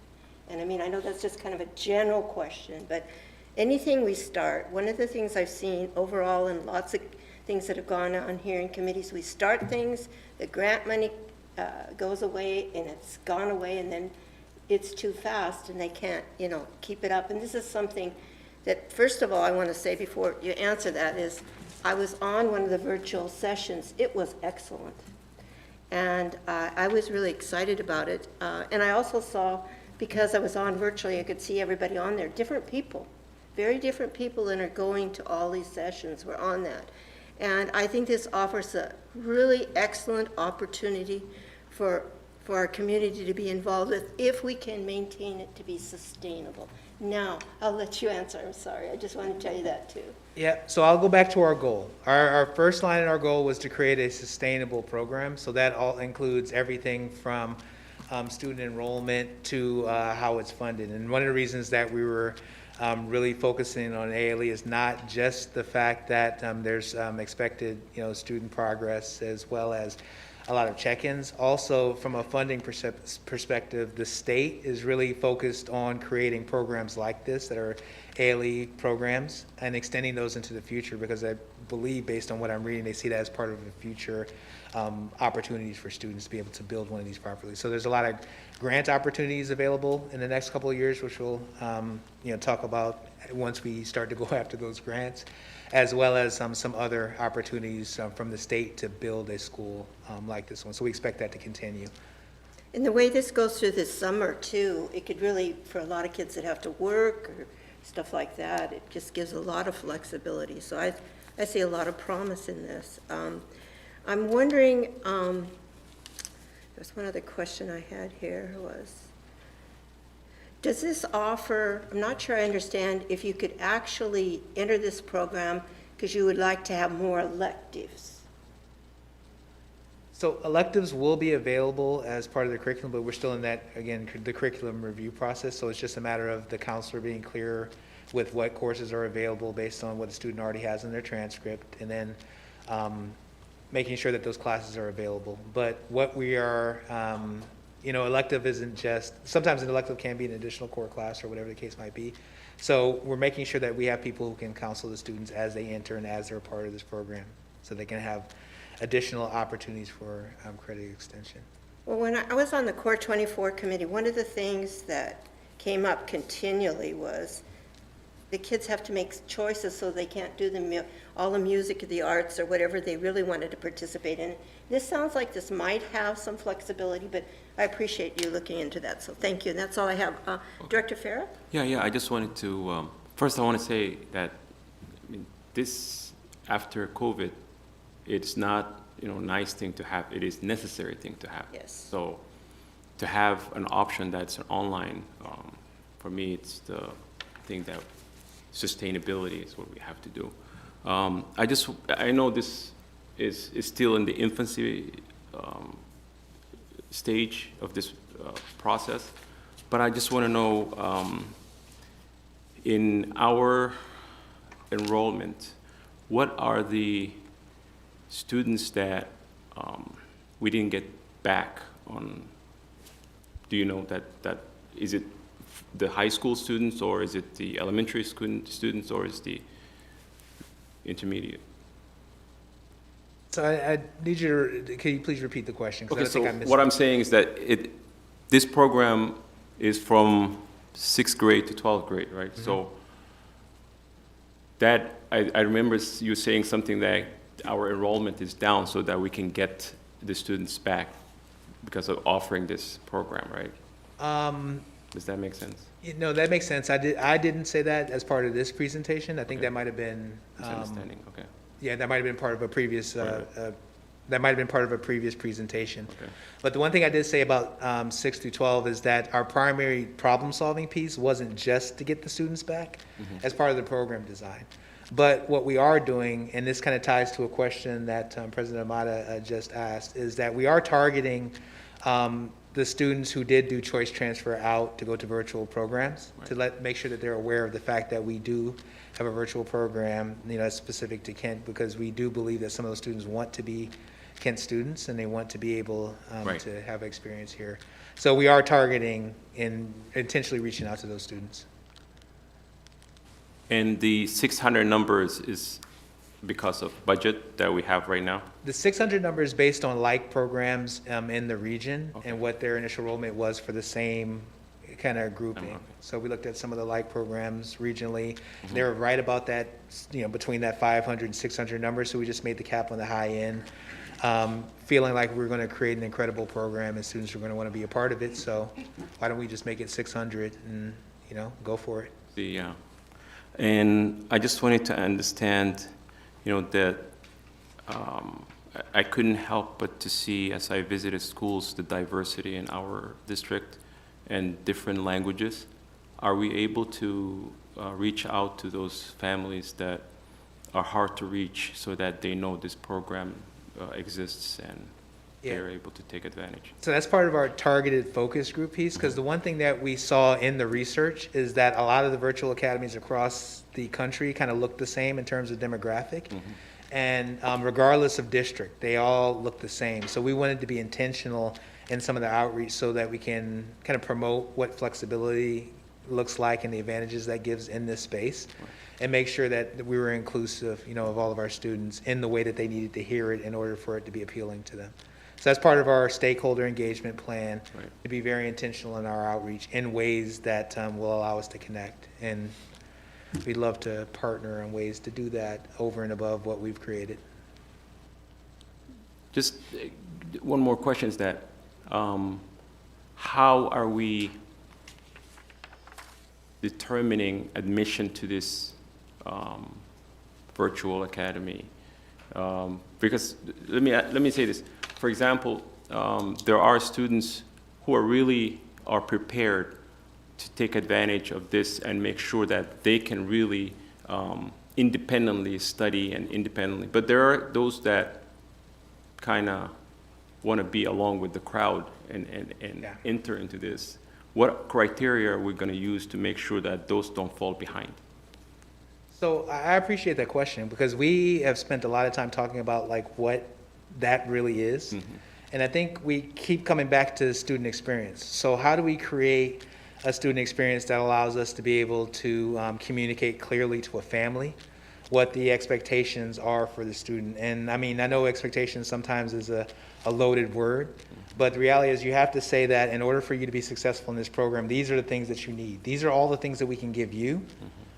And I mean, I know that's just kind of a general question, but anything we start, one of the things I've seen overall in lots of things that have gone on here in committees, we start things, the grant money goes away and it's gone away, and then it's too fast and they can't, you know, keep it up. And this is something that, first of all, I want to say before you answer that is, I was on one of the virtual sessions. It was excellent. And I was really excited about it. And I also saw, because I was on virtually, I could see everybody on there, different people, very different people that are going to all these sessions were on that. And I think this offers a really excellent opportunity for our community to be involved with, if we can maintain it to be sustainable. Now, I'll let you answer. I'm sorry. I just want to tell you that too. Yeah, so I'll go back to our goal. Our first line in our goal was to create a sustainable program. So that all includes everything from student enrollment to how it's funded. And one of the reasons that we were really focusing on ALE is not just the fact that there's expected, you know, student progress, as well as a lot of check-ins. Also, from a funding perspective, the state is really focused on creating programs like this that are ALE programs and extending those into the future, because I believe, based on what I'm reading, they see that as part of the future opportunities for students to be able to build one of these properly. So there's a lot of grant opportunities available in the next couple of years, which we'll talk about once we start to go after those grants, as well as some other opportunities from the state to build a school like this one. So we expect that to continue. And the way this goes through this summer too, it could really, for a lot of kids that have to work or stuff like that, it just gives a lot of flexibility. So I see a lot of promise in this. I'm wondering, there's one other question I had here was, does this offer, I'm not sure I understand if you could actually enter this program because you would like to have more electives. So electives will be available as part of the curriculum, but we're still in that, again, the curriculum review process. So it's just a matter of the counselor being clear with what courses are available based on what the student already has in their transcript, and then making sure that those classes are available. But what we are, elective isn't just, sometimes an elective can be an additional core class or whatever the case might be. So we're making sure that we have people who can counsel the students as they enter and as they're a part of this program, so they can have additional opportunities for credit extension. Well, when I was on the Core 24 committee, one of the things that came up continually was the kids have to make choices, so they can't do all the music, the arts, or whatever they really wanted to participate in. This sounds like this might have some flexibility, but I appreciate you looking into that, so thank you. And that's all I have. Director Farah? Yeah, I just wanted to, first I want to say that this, after COVID, it's not, nice thing to have, it is necessary thing to have. Yes. So to have an option that's online, for me, it's the thing that sustainability is what we have to do. I know this is still in the infancy stage of this process, but I just want to know, in our enrollment, what are the students that we didn't get back on? Do you know that is it the high school students, or is it the elementary students, or is the intermediate? So I need you to, can you please repeat the question? 'Cause Okay, I think so I missed what it. I'm saying is that this program is from 6th grade to 12th grade, right? So that, I remember you saying something that our enrollment is down so that we can get the students back because of offering this program, right? Does that make sense? No, that makes sense. I didn't say that as part of this presentation. I think Okay. that might have been, Misunderstanding, okay. yeah, that might have been part of a previous, Right. that might have been part of a previous presentation. Okay. But the one thing I did say about 6 through 12 is that our primary problem-solving piece wasn't just to get the students back as part of the program design. But what we are doing, and this kind of ties to a question that President Amata just asked, is that we are targeting the students who did do choice transfer out to go to virtual programs, to make sure that they're aware of the fact that we do have a virtual program, that's specific to Kent, because we do believe that some of those students want to be Kent students and they want to be able Right. to have experience here. So we are targeting and intentionally reaching out to those students. And the 600 numbers is because of budget that we have right now? The 600 number is based on like programs in the region Okay. and what their initial enrollment was for the same kind of grouping. Okay. So we looked at some of the like programs regionally. Mm-hmm. They were right about that, between that 500 and 600 number, so we just made the cap on the high end. Feeling like we're going to create an incredible program and students are going to want to be a part of it, so why don't we just make it 600 and, go for it. And I just wanted to understand, that I couldn't help but to see, as I visited schools, the diversity in our district and different languages. Are we able to reach out to those families that are hard to reach so that they know this program exists and they're able to take advantage? So that's part of our targeted focus group piece, because the one thing that we saw in the research is that a lot of the virtual academies across the country kind of look the same in terms of demographic. And regardless of district, they all look the same. So we wanted to be intentional in some of the outreach so that we can kind of promote what flexibility looks like and the advantages that gives in this space, and make sure that we were inclusive, of all of our students in the way that they needed to hear it in order for it to be appealing to them. So that's part of our stakeholder engagement plan, to be very intentional in our outreach in ways that will allow us to connect. And we'd love to partner in ways to do that over and above what we've created. Just one more question is that, how are we determining admission to this virtual academy? Because let me say this. For example, there are students who are prepared to take advantage of this and make sure that they can really independently study and independently. But there are those that kind of want to be along with the crowd and enter into this. What criteria are we going to use to make sure that those don't fall behind? So I appreciate that question, because we have spent a lot of time talking about what that really is. And I think we keep coming back to student experience. So how do we create a student experience that allows us to be able to communicate clearly to a family what the expectations are for the student? And I mean, I know expectations sometimes is a loaded word, but the reality is you have to say that in order for you to be successful in this program, these are the things that you need. These are all the things that we can give you.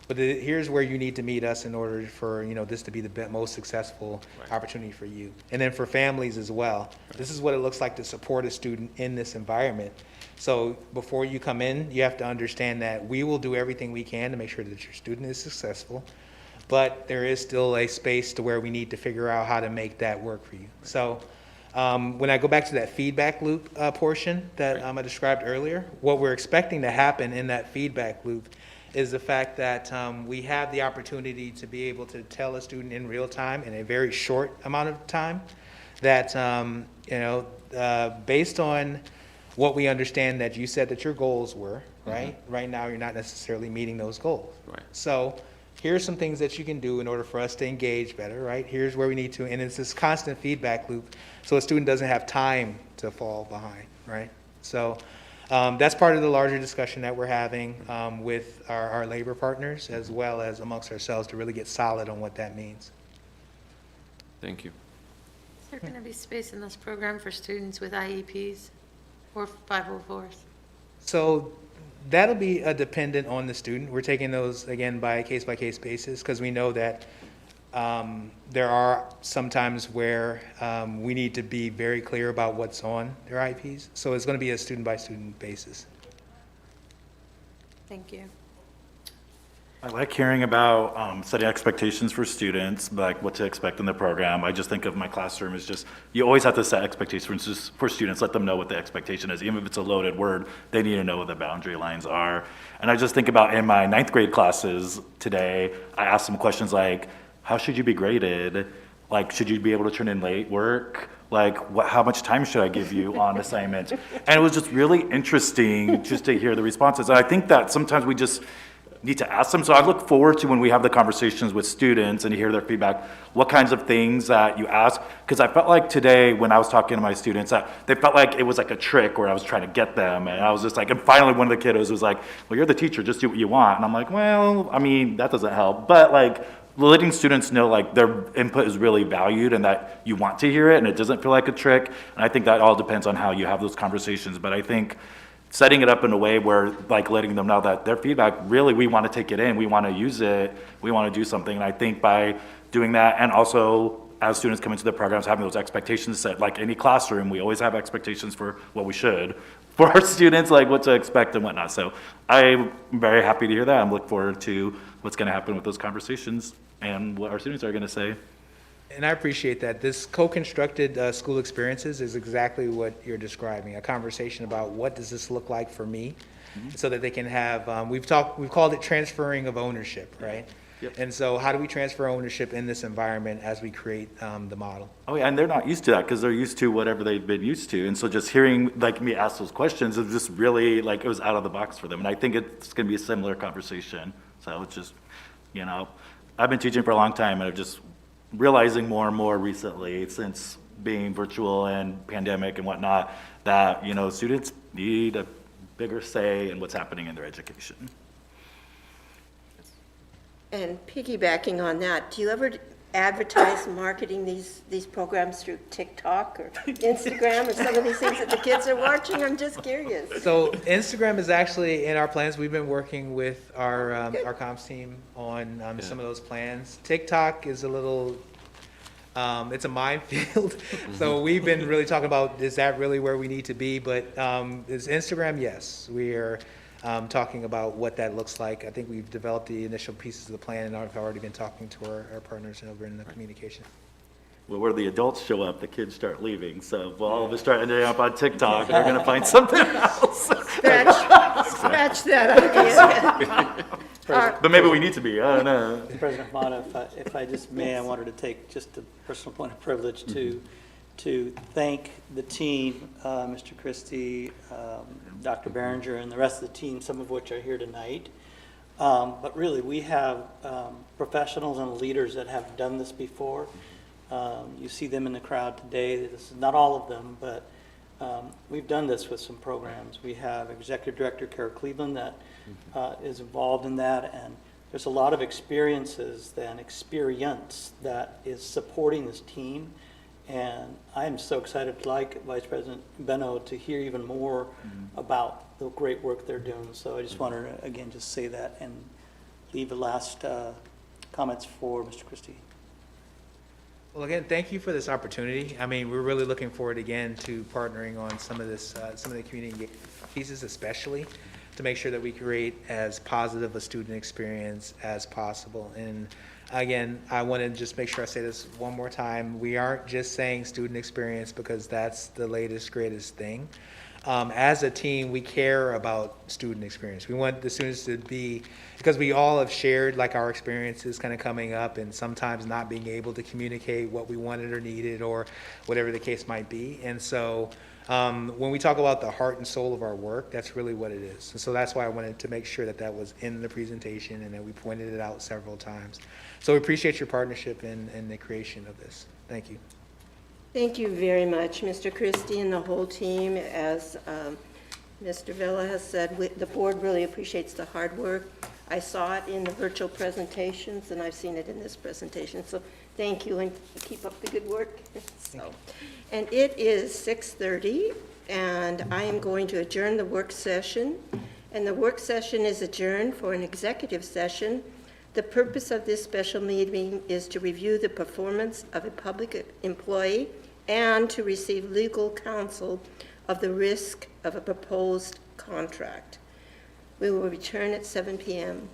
But here's where you need to meet us in order for, this to be the most successful opportunity for you. And then for families as well. This is what it looks like to support a student in this environment. So before you come in, you have to understand that we will do everything we can to make sure that your student is successful. But there is still a space to where we need to figure out how to make that work for you. So when I go back to that feedback loop portion that I described earlier, what we're expecting to happen in that feedback loop is the fact that we have the opportunity to be able to tell a student in real time, in a very short amount of time, that, based on what we understand that you said that your goals were, right? Right now, you're not necessarily meeting those goals. Right. So here's some things that you can do in order for us to engage better, right? Here's where we need to, and it's this constant feedback loop, so a student doesn't have time to fall behind, right? So that's part of the larger discussion that we're having with our labor partners, as well as amongst ourselves, to really get solid on what that means. Thank you. Is there going to be space in this program for students with IEPs or 504s? So that'll be dependent on the student. We're taking those, again, by case basis, because we know that there are some times where we need to be very clear about what's on their IEPs. So it's going to be a student-by-student basis. Thank you. I like hearing about setting expectations for students, like what to expect in the program. I just think of my classroom as just, you always have to set expectations for students, let them know what the expectation is. Even if it's a loaded word, they need to know what the boundary lines are. And I just think about in my 9th grade classes today, I asked them questions like, how should you be graded? Like, should you be able to turn in late work? Like, how much time should I give you on assignments? And it was just really interesting just to hear the responses. And I think that sometimes we just need to ask them. So I look forward to when we have the conversations with students and hear their feedback, what kinds of things that you ask. Because I felt like today when I was talking to my students, that they felt like it was like a trick where I was trying to get them. And I was just like, and finally one of the kiddos was like, well, you're the teacher, just do what you want. And I'm like, well, I mean, that doesn't help. But like, letting students know like their input is really valued and that you want to hear it and it doesn't feel like a trick. And I think that all depends on how you have those conversations. But I think setting it up in a way where like letting them know that their feedback, really, we want to take it in, we want to use it, we want to do something. And I think by doing that, and also as students come into the programs, having those expectations set, like any classroom, we always have expectations for what we should for our students, like what to expect and whatnot. So I'm very happy to hear that. I'm looking forward to what's going to happen with those conversations and what our students are going to say. And I appreciate that. This co-constructed school experiences is exactly what you're describing, a conversation about what does this look like for me, so that they can have, we've called it transferring of ownership, right? Yep. And so how do we transfer ownership in this environment as we create the model? Oh yeah, and they're not used to that because they're used to whatever they've been used to. And so just hearing like me ask those questions is just really like, it was out of the box for them. And I think it's going to be a similar conversation. So it's just, you know, I've been teaching for a long time and I'm just realizing more and more recently, since being virtual and pandemic and whatnot, that, you know, students need a bigger say in what's happening in their education. And piggybacking on that, do you ever advertise marketing these programs through TikTok or Instagram or some of these things that the kids are watching? I'm just curious. So Instagram is actually in our plans. We've been working with our comms team on some of those plans. TikTok is a little, it's a minefield. So we've been really talking about, is that really where we need to be? But is Instagram, yes. We are talking about what that looks like. I think we've developed the initial pieces of the plan and I've already been talking to our partners over in the communication. Well, where the adults show up, the kids start leaving. So if all of us start ending up on TikTok, they're going to find something else. Scratch that idea. But maybe we need to be, I don't know. President Hamada, if I just may, I wanted to take just a personal point of privilege to thank the team, Mr. Christie, Dr. Behringer, and the rest of the team, some of which are here tonight. But really, we have professionals and leaders that have done this before. You see them in the crowd today. This is not all of them, but we've done this with some programs. We have Executive Director Kara Cleveland that is involved in that, and there's a lot of experience that is supporting this team. And I am so excited, like Vice President Benno, to hear even more about the great work they're doing. So I just wanted to, again, just say that and leave the last comments for Mr. Christie. Well, again, thank you for this opportunity. I mean, we're really looking forward again to partnering on some of this, some of the community pieces, especially to make sure that we create as positive a student experience as possible. And again, I want to just make sure I say this one more time. We aren't just saying student experience because that's the latest, greatest thing. as a team, we care about student experience. We want the students to be, because we all have shared like our experiences kind of coming up and sometimes not being able to communicate what we wanted or needed or whatever the case might be. And so when we talk about the heart and soul of our work, that's really what it is. And so that's why I wanted to make sure that that was in the presentation and that we pointed it out several times. So we appreciate your partnership in the creation of this. Thank you. Thank you very much, Mr. Christie and the whole team. As Mr. Villa has said, the board really appreciates the hard work. I saw it in the virtual presentations, and I've seen it in this presentation. So thank you, and keep up the good work. And it is 6:30, and I am going to adjourn the work session. And the work session is adjourned for an executive session. The purpose of this special meeting is to review the performance of a public employee and to receive legal counsel of the risk of a proposed contract. We will return at 7 p.m.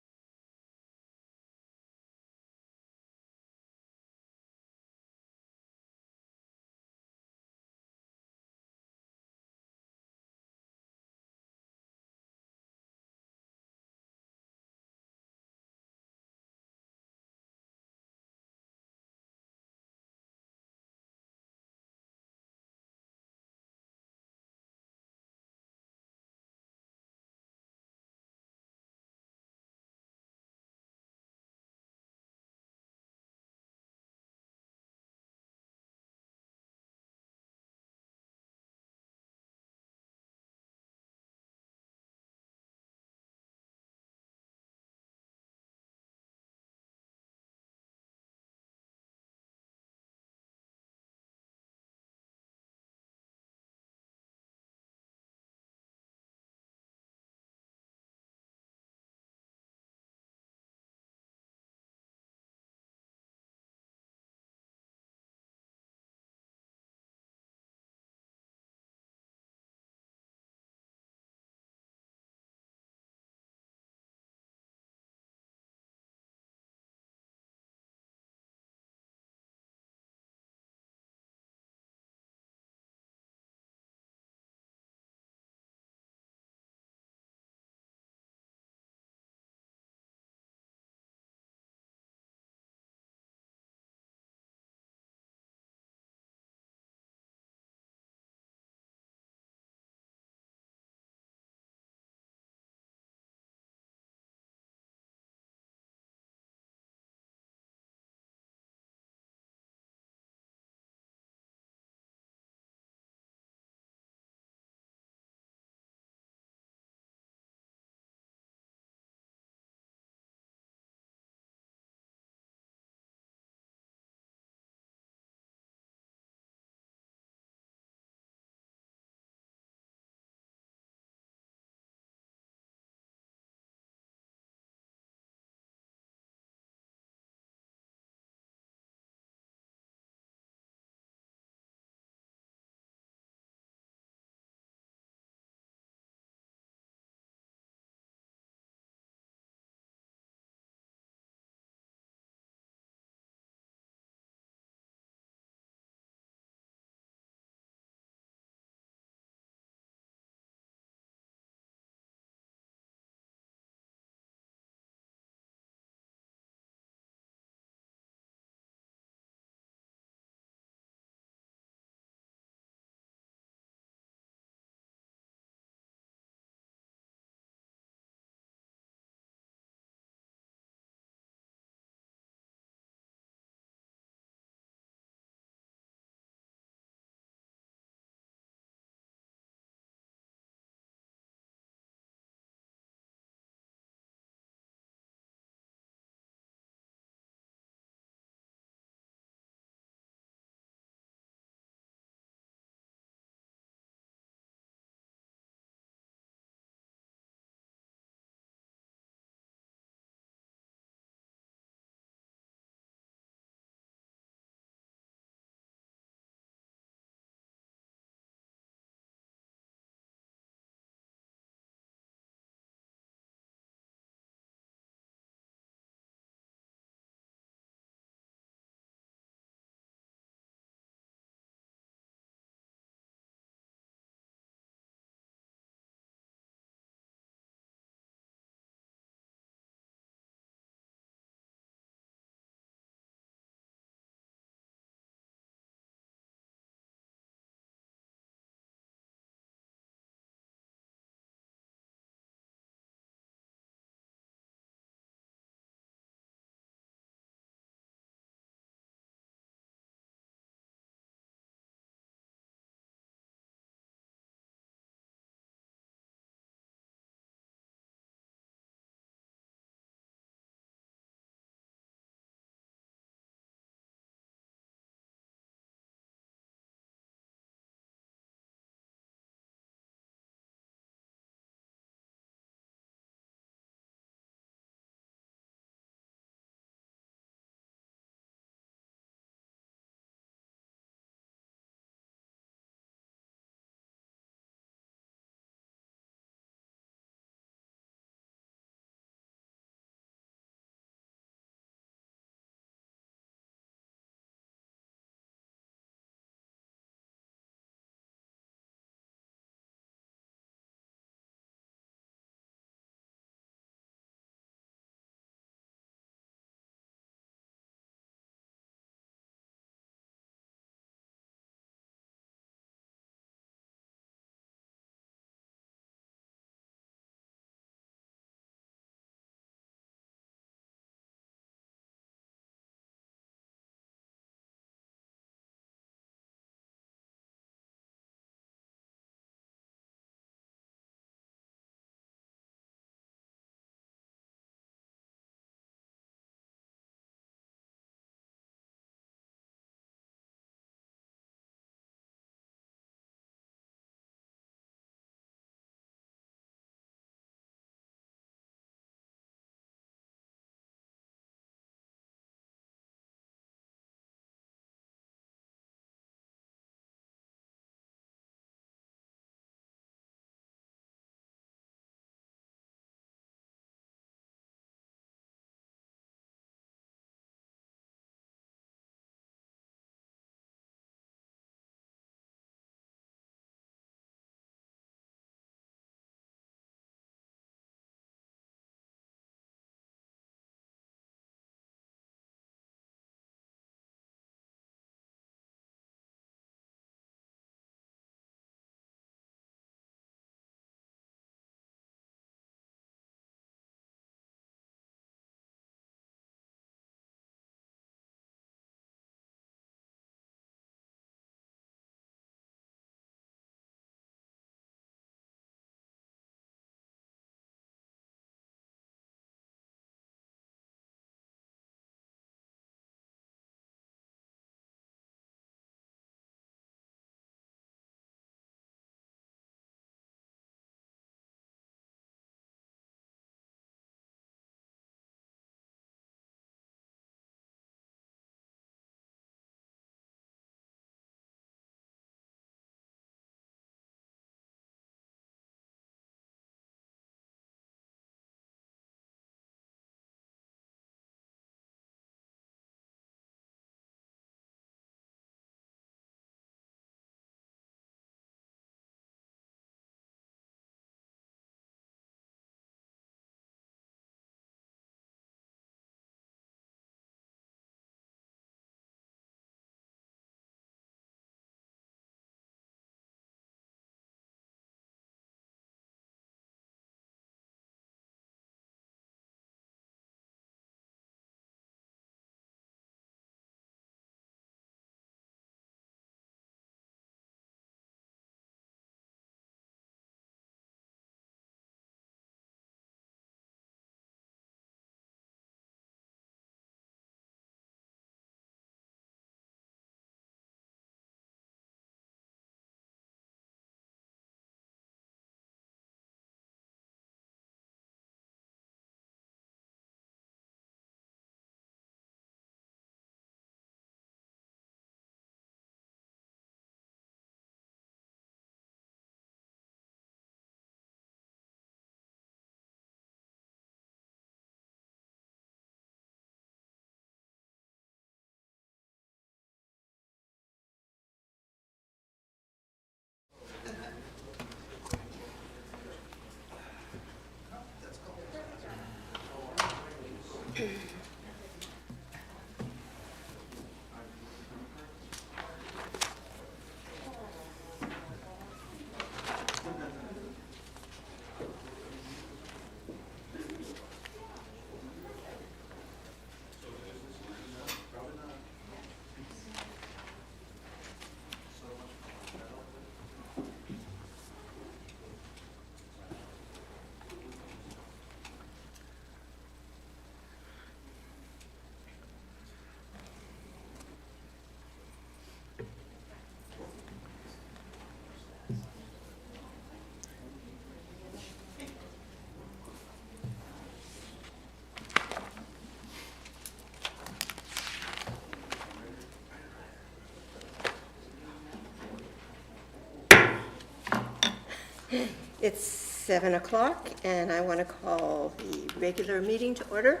It's 7 o'clock, and I want to call the regular meeting to order.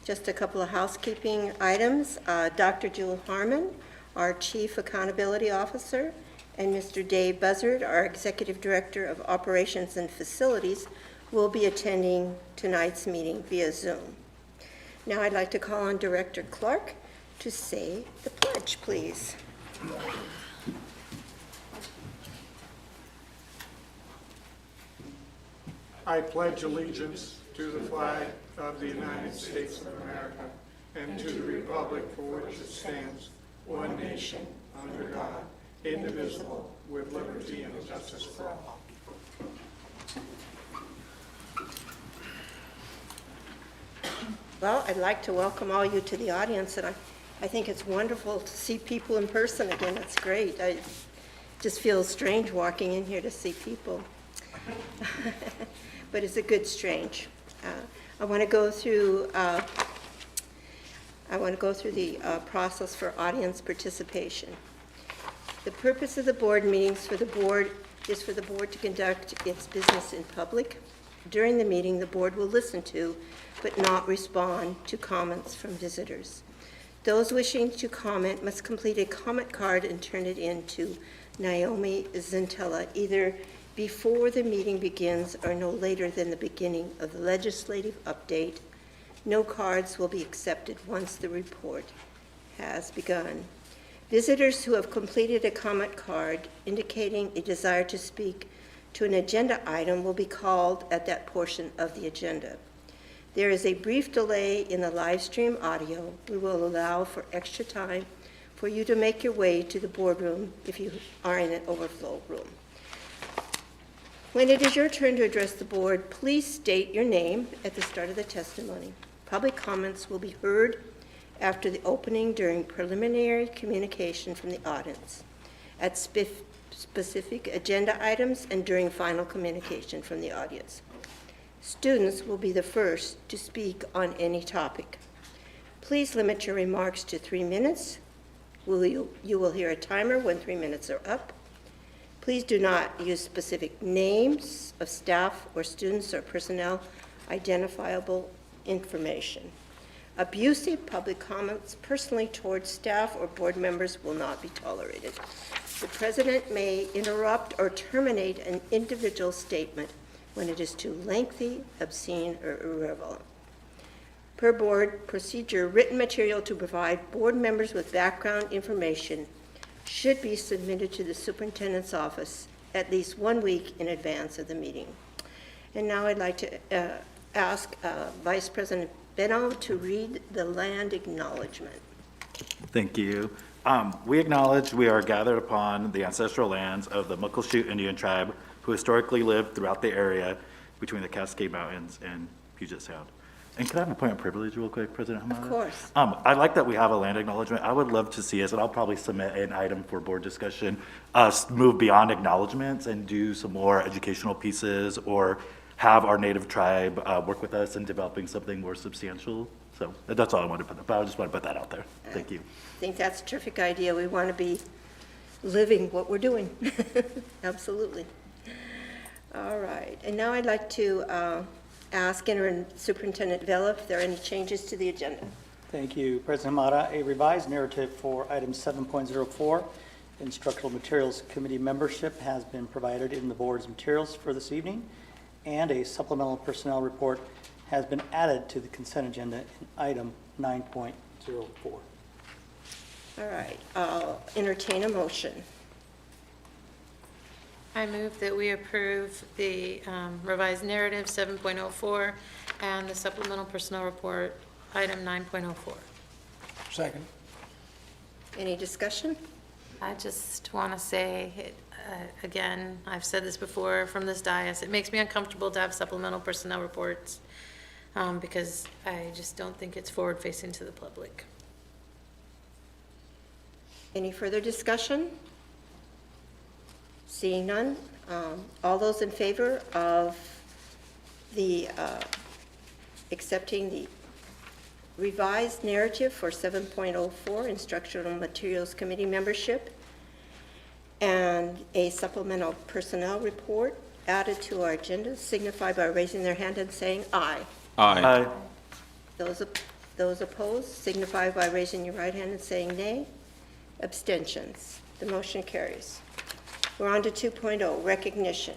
Just a couple of housekeeping items. Dr. Jewel Harmon, our Chief Accountability Officer, and Mr. Dave Buzzard, our Executive Director of Operations and Facilities, will be attending tonight's meeting via Zoom. Now I'd like to call on Director Clark to say the pledge, please. I pledge allegiance to the flag of the United States of America and to the republic for which it stands, one nation, under God, indivisible, with liberty and justice for all. Well, I'd like to welcome all you to the audience, and I think it's wonderful to see people in person again. It's great. I just feel strange walking in here to see people. But it's a good strange. I want to go through the process for audience participation. The purpose of the board meetings is for the board to conduct its business in public. During the meeting, the board will listen to, but not respond to comments from visitors. Those wishing to comment must complete a comment card and turn it in to Naomi Zentella, either before the meeting begins or no later than the beginning of the legislative update. No cards will be accepted once the report has begun. Visitors who have completed a comment card indicating a desire to speak to an agenda item will be called at that portion of the agenda. There is a brief delay in the live stream audio. We will allow for extra time for you to make your way to the boardroom if you are in an overflow room. When it is your turn to address the board, please state your name at the start of the testimony. Public comments will be heard after the opening during preliminary communication from the audience, at specific agenda items, and during final communication from the audience. Students will be the first to speak on any topic. Please limit your remarks to 3 minutes. You will hear a timer when 3 minutes are up. Please do not use specific names of staff or students or personnel identifiable information. Abusive public comments personally towards staff or board members will not be tolerated. The president may interrupt or terminate an individual statement when it is too lengthy, obscene, or irrelevant. Per board procedure, written material to provide board members with background information should be submitted to the superintendent's office at least 1 week in advance of the meeting. And now I'd like to ask Vice President Benno to read the land acknowledgement. Thank you. We acknowledge we are gathered upon the ancestral lands of the Muckleshoot Indian tribe who historically lived throughout the area between the Cascade Mountains and Puget Sound. And can I have a point of privilege real quick, President Hamada? Of course. I like that we have a land acknowledgement. I would love to see us, and I'll probably submit an item for board discussion, us move beyond acknowledgements and do some more educational pieces or have our native tribe work with us in developing something more substantial. So that's all I wanted to put up. I just want to put that out there. Thank you. I think that's a terrific idea. We want to be living what we're doing. Absolutely. All right. And now I'd like to ask Interim Superintendent Vela if there are any changes to the agenda. Thank you, President Hamada. A revised narrative for item 7.04, Instructional Materials Committee membership, has been provided in the board's materials for this evening, and a supplemental personnel report has been added to the consent agenda in item 9.04. All right, I'll entertain a motion. I move that we approve the revised narrative 7.04 and the supplemental personnel report, item 9.04. Second. Any discussion? I just want to say, again, I've said this before from this dais, it makes me uncomfortable to have supplemental personnel reports because I just don't think it's forward-facing to the public. Any further discussion? Seeing none, all those in favor of the accepting the revised narrative for 7.04 Instructional Materials Committee membership and a supplemental personnel report added to our agenda signify by raising their hand and saying aye. Aye. Those opposed signify by raising your right hand and saying nay. Abstentions. The motion carries. We're on to 2.0, recognition.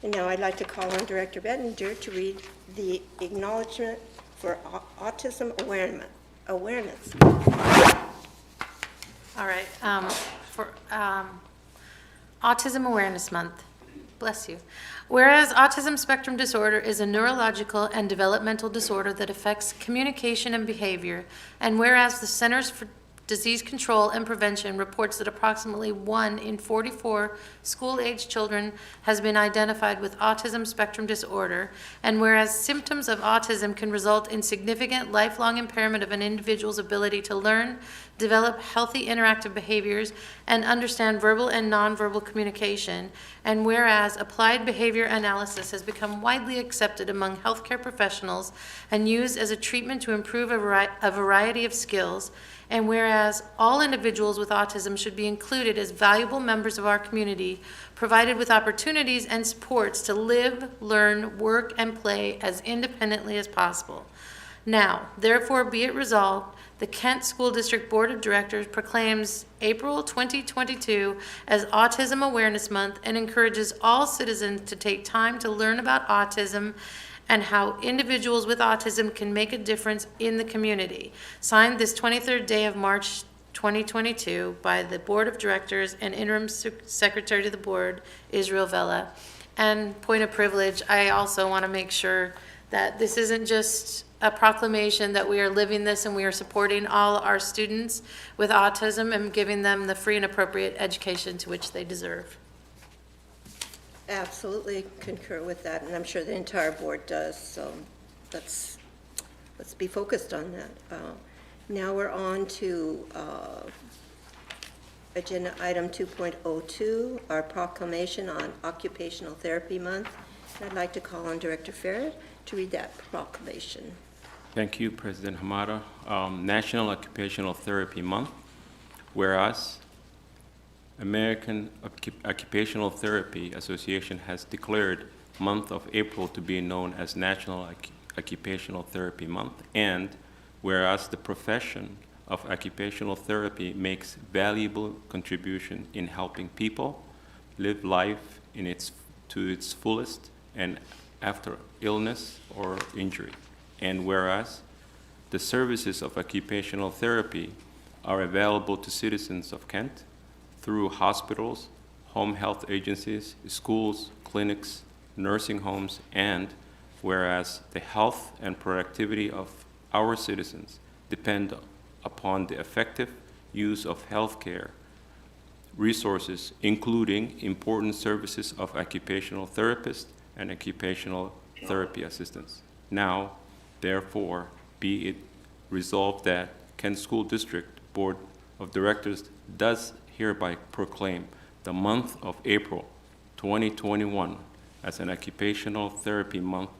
And now I'd like to call on Director Bettinger to read the acknowledgement for autism awareness. All right, for Autism Awareness Month, bless you. Whereas autism spectrum disorder is a neurological and developmental disorder that affects communication and behavior, and whereas the Centers for Disease Control and Prevention reports that approximately 1 in 44 school-aged children has been identified with autism spectrum disorder, and whereas symptoms of autism can result in significant lifelong impairment of an individual's ability to learn, develop healthy interactive behaviors, and understand verbal and nonverbal communication, and whereas applied behavior analysis has become widely accepted among healthcare professionals and used as a treatment to improve a variety of skills, and whereas all individuals with autism should be included as valuable members of our community, provided with opportunities and supports to live, learn, work, and play as independently as possible. Now, therefore, be it resolved, the Kent School District Board of Directors proclaims April 2022 as Autism Awareness Month and encourages all citizens to take time to learn about autism and how individuals with autism can make a difference in the community. Signed this 23rd day of March 2022 by the Board of Directors and Interim Secretary to the Board, Israel Vela. And point of privilege, I also want to make sure that this isn't just a proclamation that we are living this and we are supporting all our students with autism and giving them the free and appropriate education to which they deserve. Absolutely concur with that, and I'm sure the entire board does, so let's be focused on that. Now we're on to agenda item 2.02, our proclamation on Occupational Therapy Month. And I'd like to call on Director Farrett to read that proclamation. Thank you, President Hamada. National Occupational Therapy Month, whereas American Occupational Therapy Association has declared month of April to be known as National Occupational Therapy Month, and whereas the profession of occupational therapy makes valuable contribution in helping people live life to its fullest and after illness or injury, and whereas the services of occupational therapy are available to citizens of Kent through hospitals, home health agencies, schools, clinics, nursing homes, and whereas the health and productivity of our citizens depend upon the effective use of healthcare resources, including important services of occupational therapists and occupational therapy assistants. Now, therefore, be it resolved that Kent School District Board of Directors does hereby proclaim the month of April 2021 as an Occupational Therapy Month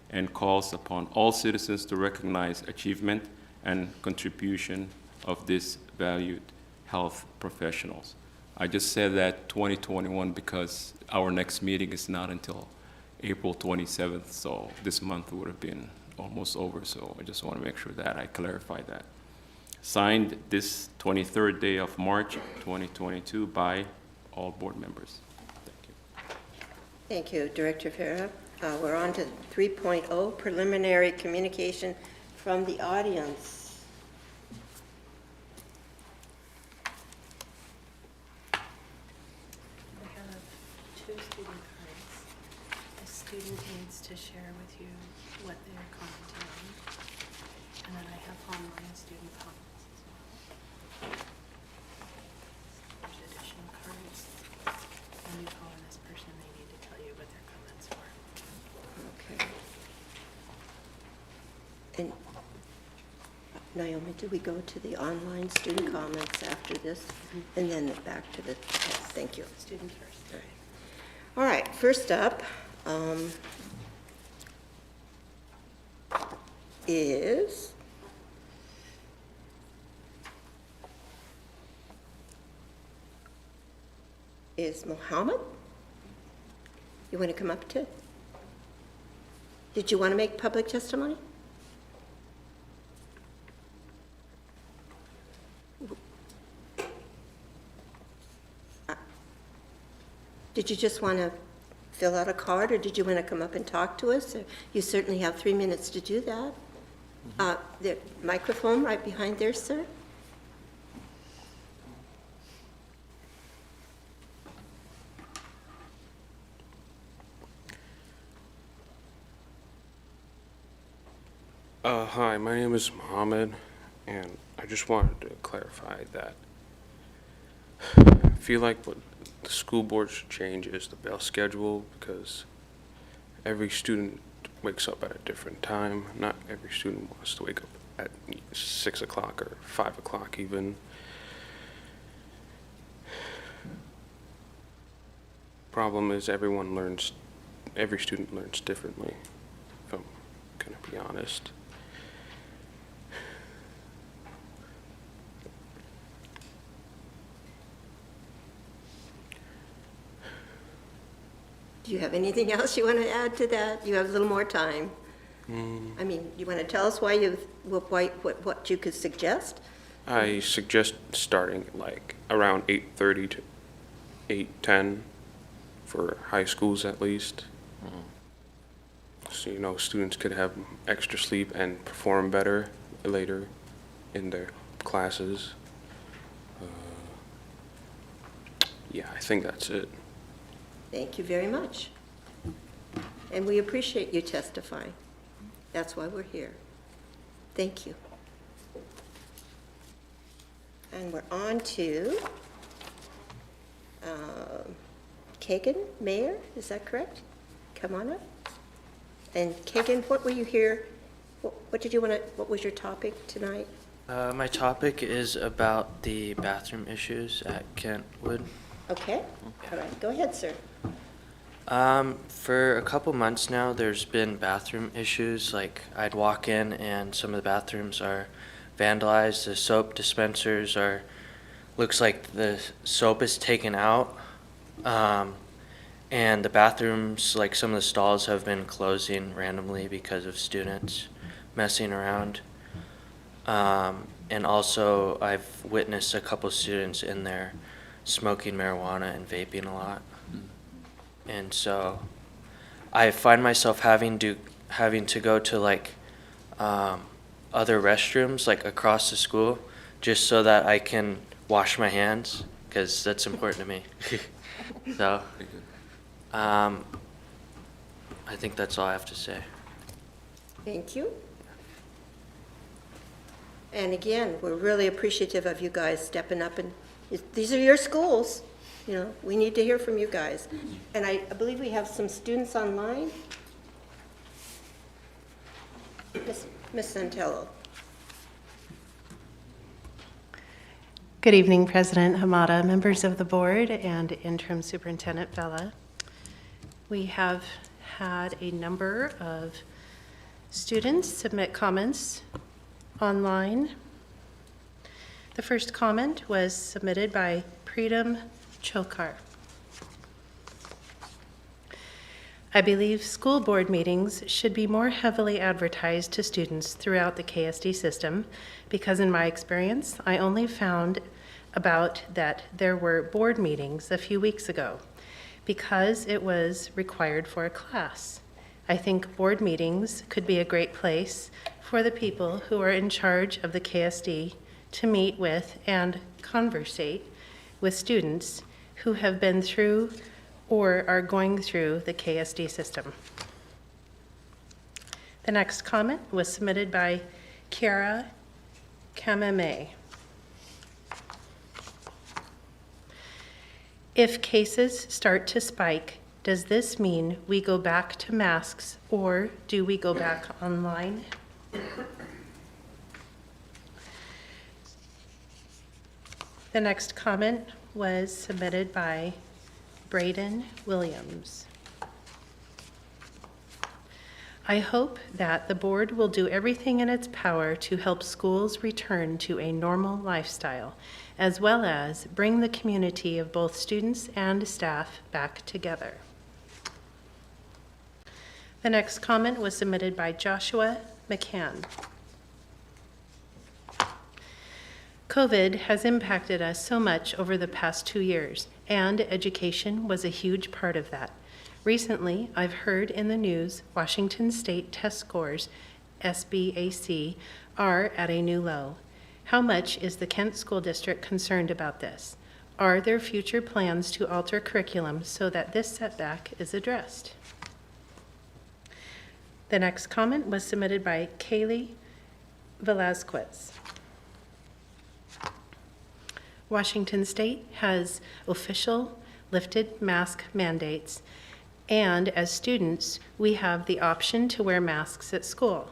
and calls upon all citizens to recognize achievement and contribution of these valued health professionals. I just said that 2021 because our next meeting is not until April 27th, so this month would have been almost over, so I just want to make sure that I clarify that. Signed this 23rd day of March 2022 by all board members. Thank you. Thank you, Director Farrett. We're on to 3.0, preliminary communication from the audience. I have 2 student cards. A student needs to share with you what they're commenting on. And then I have online student comments as well. There's additional cards. When you call on this person, they need to tell you what their comments were. Okay. And Naomi, do we go to the online student comments after this? And then back to the test? Thank you. Student first. All right, first up is Mohammed. You want to come up to? Did you want to make public testimony? Did you just want to fill out a card, or did you want to come up and talk to us? You certainly have 3 minutes to do that. The microphone right behind there, sir. Hi, my name is Mohammed, and I just wanted to clarify that I feel like what the school board should change is the bell schedule, because every student wakes up at a different time. Not every student wants to wake up at 6 o'clock or 5 o'clock even. Problem is every student learns differently, if I'm gonna be honest. Do you have anything else you want to add to that? You have a little more time. I mean, you want to tell us what you could suggest? I suggest starting like around 8:30 to 8:10 for high schools at least. So, students could have extra sleep and perform better later in their classes. Yeah, I think that's it. Thank you very much. And we appreciate you testifying. That's why we're here. Thank you. And we're on to Kagan, Mayor, is that correct? Come on up. And Kagan, what were you here, what was your topic tonight? My topic is about the bathroom issues at Kentwood. Okay, all right, go ahead, sir. For a couple months now, there's been bathroom issues. Like, I'd walk in and some of the bathrooms are vandalized. The soap dispensers looks like the soap is taken out. And the bathrooms, like some of the stalls have been closing randomly because of students messing around. And also, I've witnessed a couple students in there smoking marijuana and vaping a lot. And so I find myself having to go to like other restrooms like across the school just so that I can wash my hands, because that's important to me. So I think that's all I have to say. Thank you. And again, we're really appreciative of you guys stepping up, and these are your schools. We need to hear from you guys. And I believe we have some students online. Ms. Santello. Good evening, President Hamada, members of the board, and Interim Superintendent Bella. We have had a number of students submit comments online. The first comment was submitted by Preetam Chokar. I believe school board meetings should be more heavily advertised to students throughout the KSD system, because in my experience, I only found about that there were board meetings a few weeks ago because it was required for a class. I think board meetings could be a great place for the people who are in charge of the KSD to meet with and conversate with students who have been through or are going through the KSD system. The next comment was submitted by Kiara Kamame. If cases start to spike, does this mean we go back to masks or do we go back online? The next comment was submitted by Braden Williams. I hope that the board will do everything in its power to help schools return to a normal lifestyle, as well as bring the community of both students and staff back together. The next comment was submitted by Joshua McCann. COVID has impacted us so much over the past 2 years, and education was a huge part of that. Recently, I've heard in the news Washington State test scores, SBAC, are at a new low. How much is the Kent School District concerned about this? Are there future plans to alter curriculum so that this setback is addressed? The next comment was submitted by Kaylee Velazquez. Washington State has official lifted mask mandates, and as students, we have the option to wear masks at school.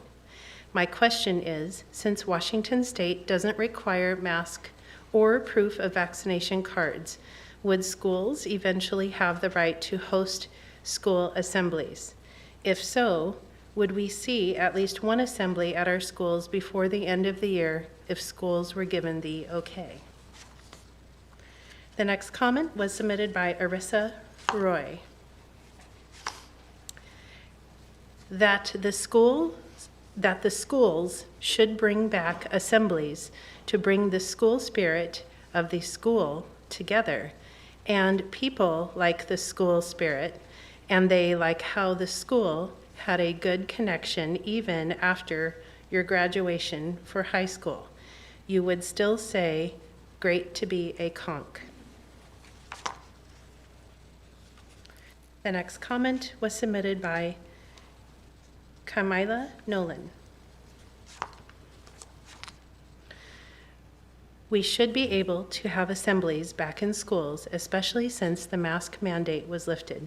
My question is, since Washington State doesn't require mask or proof of vaccination cards, would schools eventually have the right to host school assemblies? If so, would we see at least one assembly at our schools before the end of the year if schools were given the okay? The next comment was submitted by Arissa Roy. That the schools should bring back assemblies to bring the school spirit of the school together, and people like the school spirit, and they like how the school had a good connection even after your graduation for high school. You would still say, great to be a conch. The next comment was submitted by Kamila Nolan. We should be able to have assemblies back in schools, especially since the mask mandate was lifted.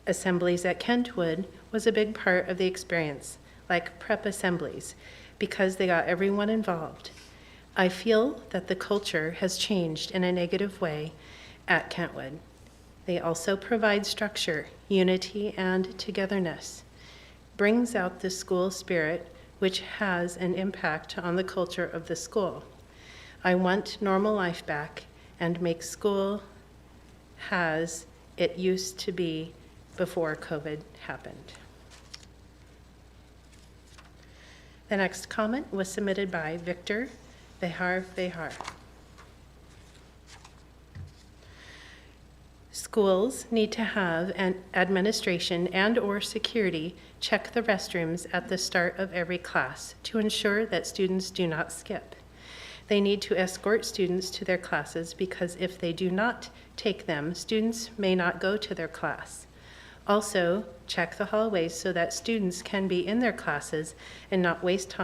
Assemblies at Kentwood was a big part of the experience, like prep assemblies, because they got everyone involved. I feel that the culture has changed in a negative way at Kentwood. They also provide structure, unity, and togetherness. Brings out the school spirit, which has an impact on the culture of the school. I want normal life back and make school as it used to be before COVID happened. The next comment was submitted by Victor Behar. Schools need to have an administration and/or security check the restrooms at the start of every class to ensure that students do not skip. They need to escort students to their classes because if they do not take them, students may not go to their class. Also, check the hallways so that students can be in their classes and not waste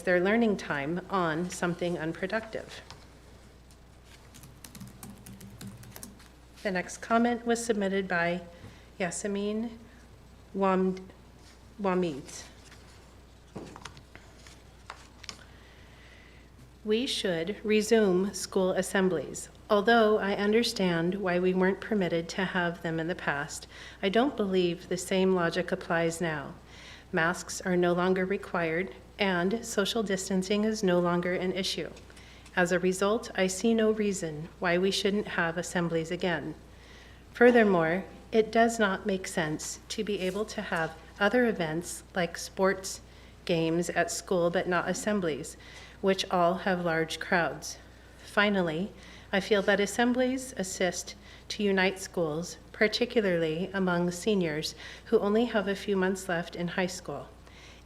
their learning time on something unproductive. The next comment was submitted by Yasemin Wamid. We should resume school assemblies. Although I understand why we weren't permitted to have them in the past, I don't believe the same logic applies now. Masks are no longer required, and social distancing is no longer an issue. As a result, I see no reason why we shouldn't have assemblies again. Furthermore, it does not make sense to be able to have other events like sports, games at school, but not assemblies, which all have large crowds. Finally, I feel that assemblies assist to unite schools, particularly among seniors who only have a few months left in high school.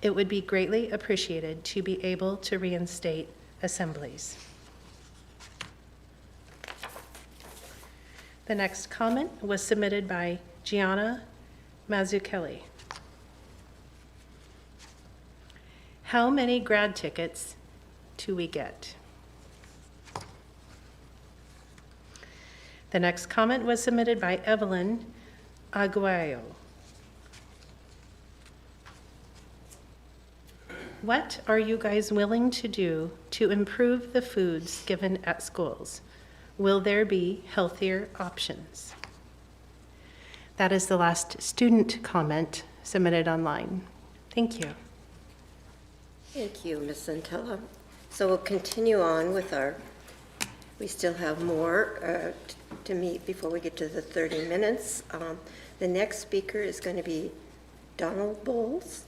It would be greatly appreciated to be able to reinstate assemblies. The next comment was submitted by Gianna Mazzucchelli. How many grad tickets do we get? The next comment was submitted by Evelyn Aguayo. What are you guys willing to do to improve the foods given at schools? Will there be healthier options? That is the last student comment submitted online. Thank you. Thank you, Ms. Santello. So we'll continue on with we still have more to meet before we get to the 30 minutes. The next speaker is going to be Donald Bowles.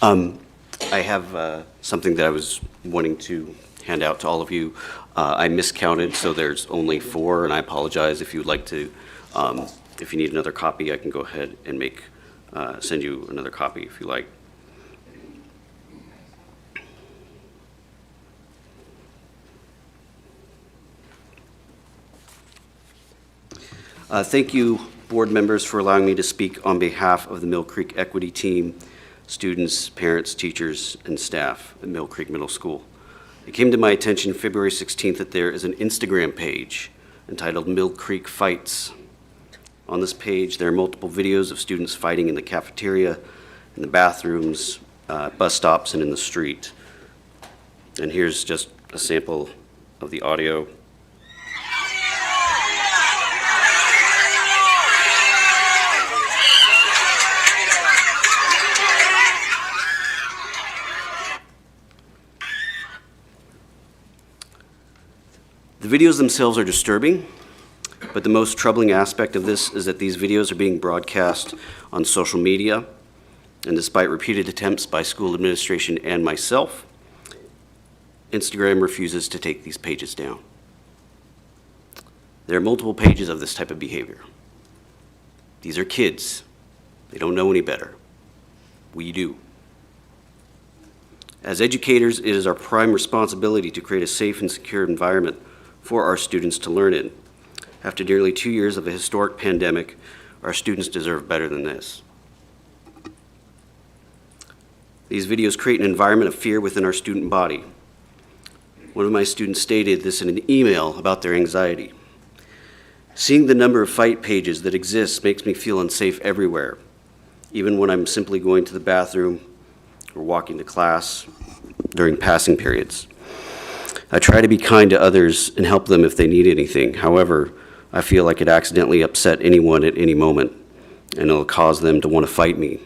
I have something that I was wanting to hand out to all of you. I miscounted, so there's only 4, and I apologize. If you'd like to, if you need another copy, I can go ahead and send you another copy if you like. Thank you, board members, for allowing me to speak on behalf of the Mill Creek Equity Team, students, parents, teachers, and staff at Mill Creek Middle School. It came to my attention February 16th that there is an Instagram page entitled Mill Creek Fights. On this page, there are multiple videos of students fighting in the cafeteria, in the bathrooms, bus stops, and in the street. And here's just a sample of the audio. The videos themselves are disturbing, but the most troubling aspect of this is that these videos are being broadcast on social media, and despite repeated attempts by school administration and myself, Instagram refuses to take these pages down. There are multiple pages of this type of behavior. These are kids. They don't know any better. We do. As educators, it is our prime responsibility to create a safe and secure environment for our students to learn in. After nearly 2 years of a historic pandemic, our students deserve better than this. These videos create an environment of fear within our student body. One of my students stated this in an email about their anxiety. Seeing the number of fight pages that exist makes me feel unsafe everywhere, even when I'm simply going to the bathroom or walking to class during passing periods. I try to be kind to others and help them if they need anything. However, I feel I could accidentally upset anyone at any moment, and it'll cause them to want to fight me.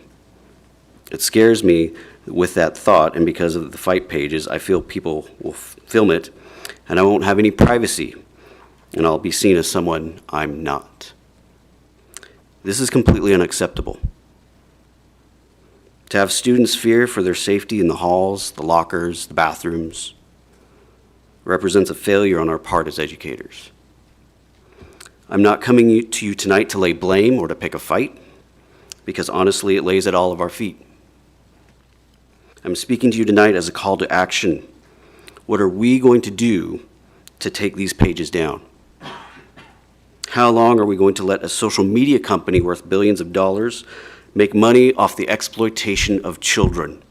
It scares me with that thought, and because of the fight pages, I feel people will film it, and I won't have any privacy, and I'll be seen as someone I'm not. This is completely unacceptable. To have students fear for their safety in the halls, the lockers, the bathrooms, represents a failure on our part as educators. I'm not coming to you tonight to lay blame or to pick a fight, because honestly, it lays at all of our feet. I'm speaking to you tonight as a call to action. What are we going to do to take these pages down? How long are we going to let a social media company worth billions of dollars make money off the exploitation of children?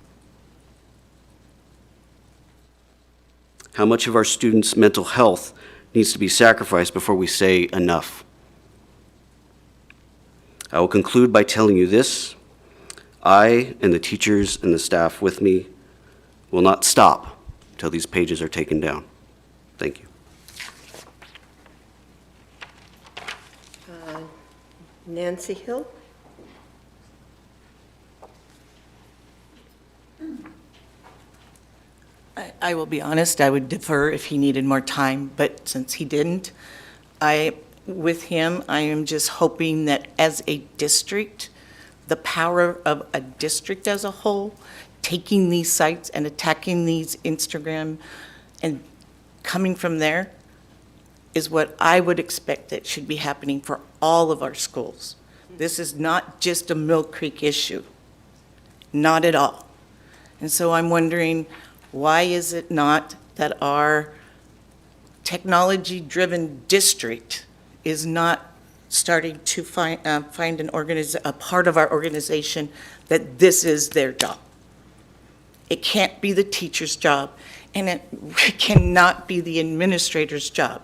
How much of our students' mental health needs to be sacrificed before we say enough? I will conclude by telling you this. I and the teachers and the staff with me will not stop until these pages are taken down. Thank you. Nancy Hill? I will be honest, I would defer if he needed more time, but since he didn't, with him, I am just hoping that as a district, the power of a district as a whole taking these sites and attacking these Instagram and coming from there is what I would expect that should be happening for all of our schools. This is not just a Mill Creek issue, not at all. And so I'm wondering, why is it not that our technology-driven district is not starting to find a part of our organization that this is their job? It can't be the teacher's job, and it cannot be the administrator's job.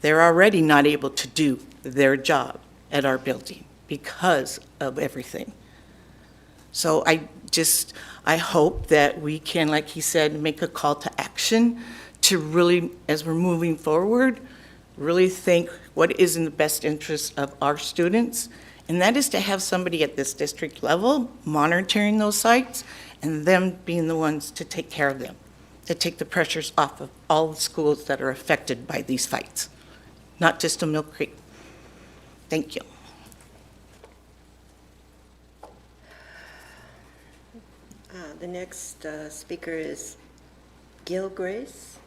They're already not able to do their job at our building because of everything. So I hope that we can, like he said, make a call to action to really, as we're moving forward, really think what is in the best interest of our students. And that is to have somebody at this district level monitoring those sites and them being the ones to take care of them, to take the pressures off of all the schools that are affected by these fights, not just a Mill Creek. Thank you. The next speaker is Gil Grace.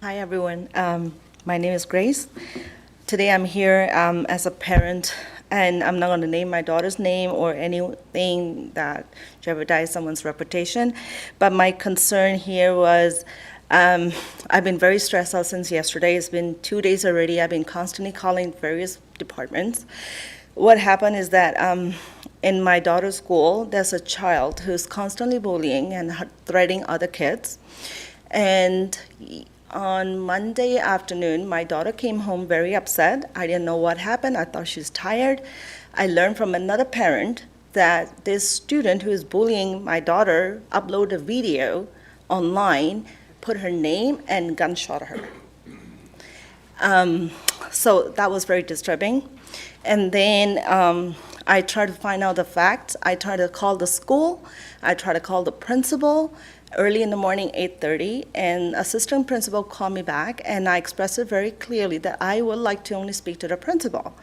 Hi, everyone. My name is Grace. Today I'm here as a parent, and I'm not going to name my daughter's name or anything that jeopardizes someone's reputation, but my concern here was I've been very stressed out since yesterday. It's been 2 days already. I've been constantly calling various departments. What happened is that in my daughter's school, there's a child who's constantly bullying and threatening other kids. And on Monday afternoon, my daughter came home very upset. I didn't know what happened. I thought she was tired. I learned from another parent that this student who is bullying my daughter uploaded a video online, put her name, and gunshot her. So that was very disturbing. And then I tried to find out the facts. I tried to call the school. I tried to call the principal. Early in the morning, 8:30, and assistant principal called me back, and I expressed it very clearly that I would like to only speak to the principal.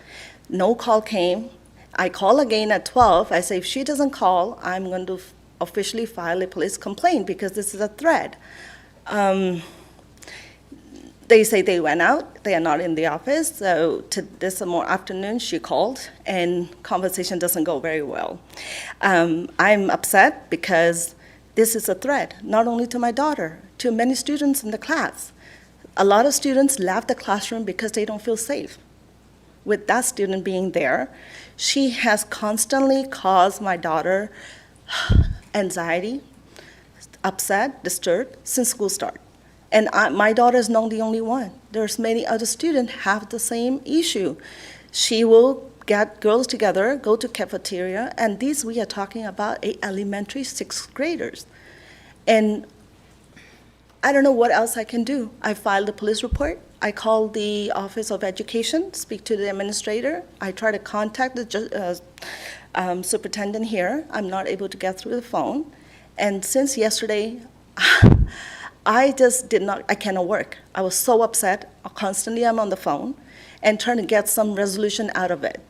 No call came. I call again at 12. I say, if she doesn't call, I'm going to officially file a police complaint because this is a threat. They say they went out. They are not in the office. So this afternoon, she called, and conversation doesn't go very well. I'm upset because this is a threat, not only to my daughter, to many students in the class. A lot of students left the classroom because they don't feel safe. With that student being there, she has constantly caused my daughter anxiety, upset, disturbed since school start. And my daughter is not the only one. There's many other students have the same issue. She will get girls together, go to cafeteria, and these we are talking about elementary 6th graders. And I don't know what else I can do. I filed a police report. I called the Office of Education, speak to the administrator. I try to contact the superintendent here. I'm not able to get through the phone. And since yesterday, I cannot work. I was so upset. Constantly I'm on the phone and trying to get some resolution out of it.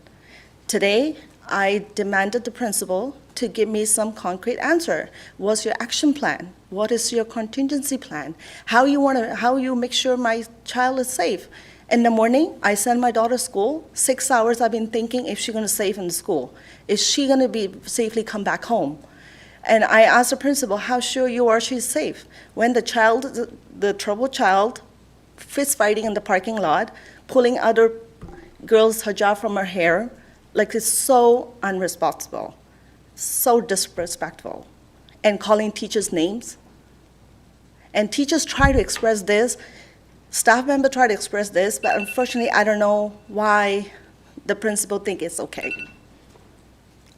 Today, I demanded the principal to give me some concrete answer. What's your action plan? What is your contingency plan? How you make sure my child is safe? In the morning, I send my daughter to school. 6 hours I've been thinking if she's gonna safe in school. Is she gonna be safely come back home? And I asked the principal, how sure you are she's safe? When the troubled child, fist fighting in the parking lot, pulling other girls' hijab from her hair, like it's so unresponsible, so disrespectful, and calling teachers names. And teachers try to express this, staff member try to express this, but unfortunately, I don't know why the principal think it's okay.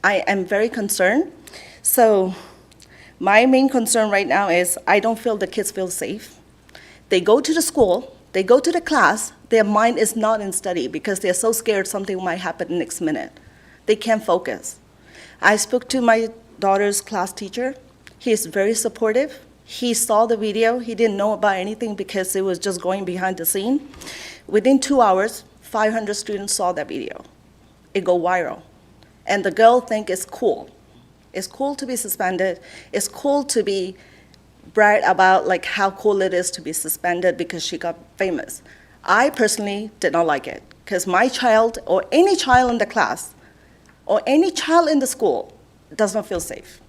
I am very concerned. So my main concern right now is I don't feel the kids feel safe. They go to the school, they go to the class, their mind is not in study because they're so scared something might happen next minute. They can't focus. I spoke to my daughter's class teacher. He is very supportive. He saw the video. He didn't know about anything because it was just going behind the scene. Within 2 hours, 500 students saw that video. It go viral. And the girl think it's cool. It's cool to be suspended. It's cool to be brag about like how cool it is to be suspended because she got famous. I personally did not like it because my child or any child in the class or any child in the school does not feel safe.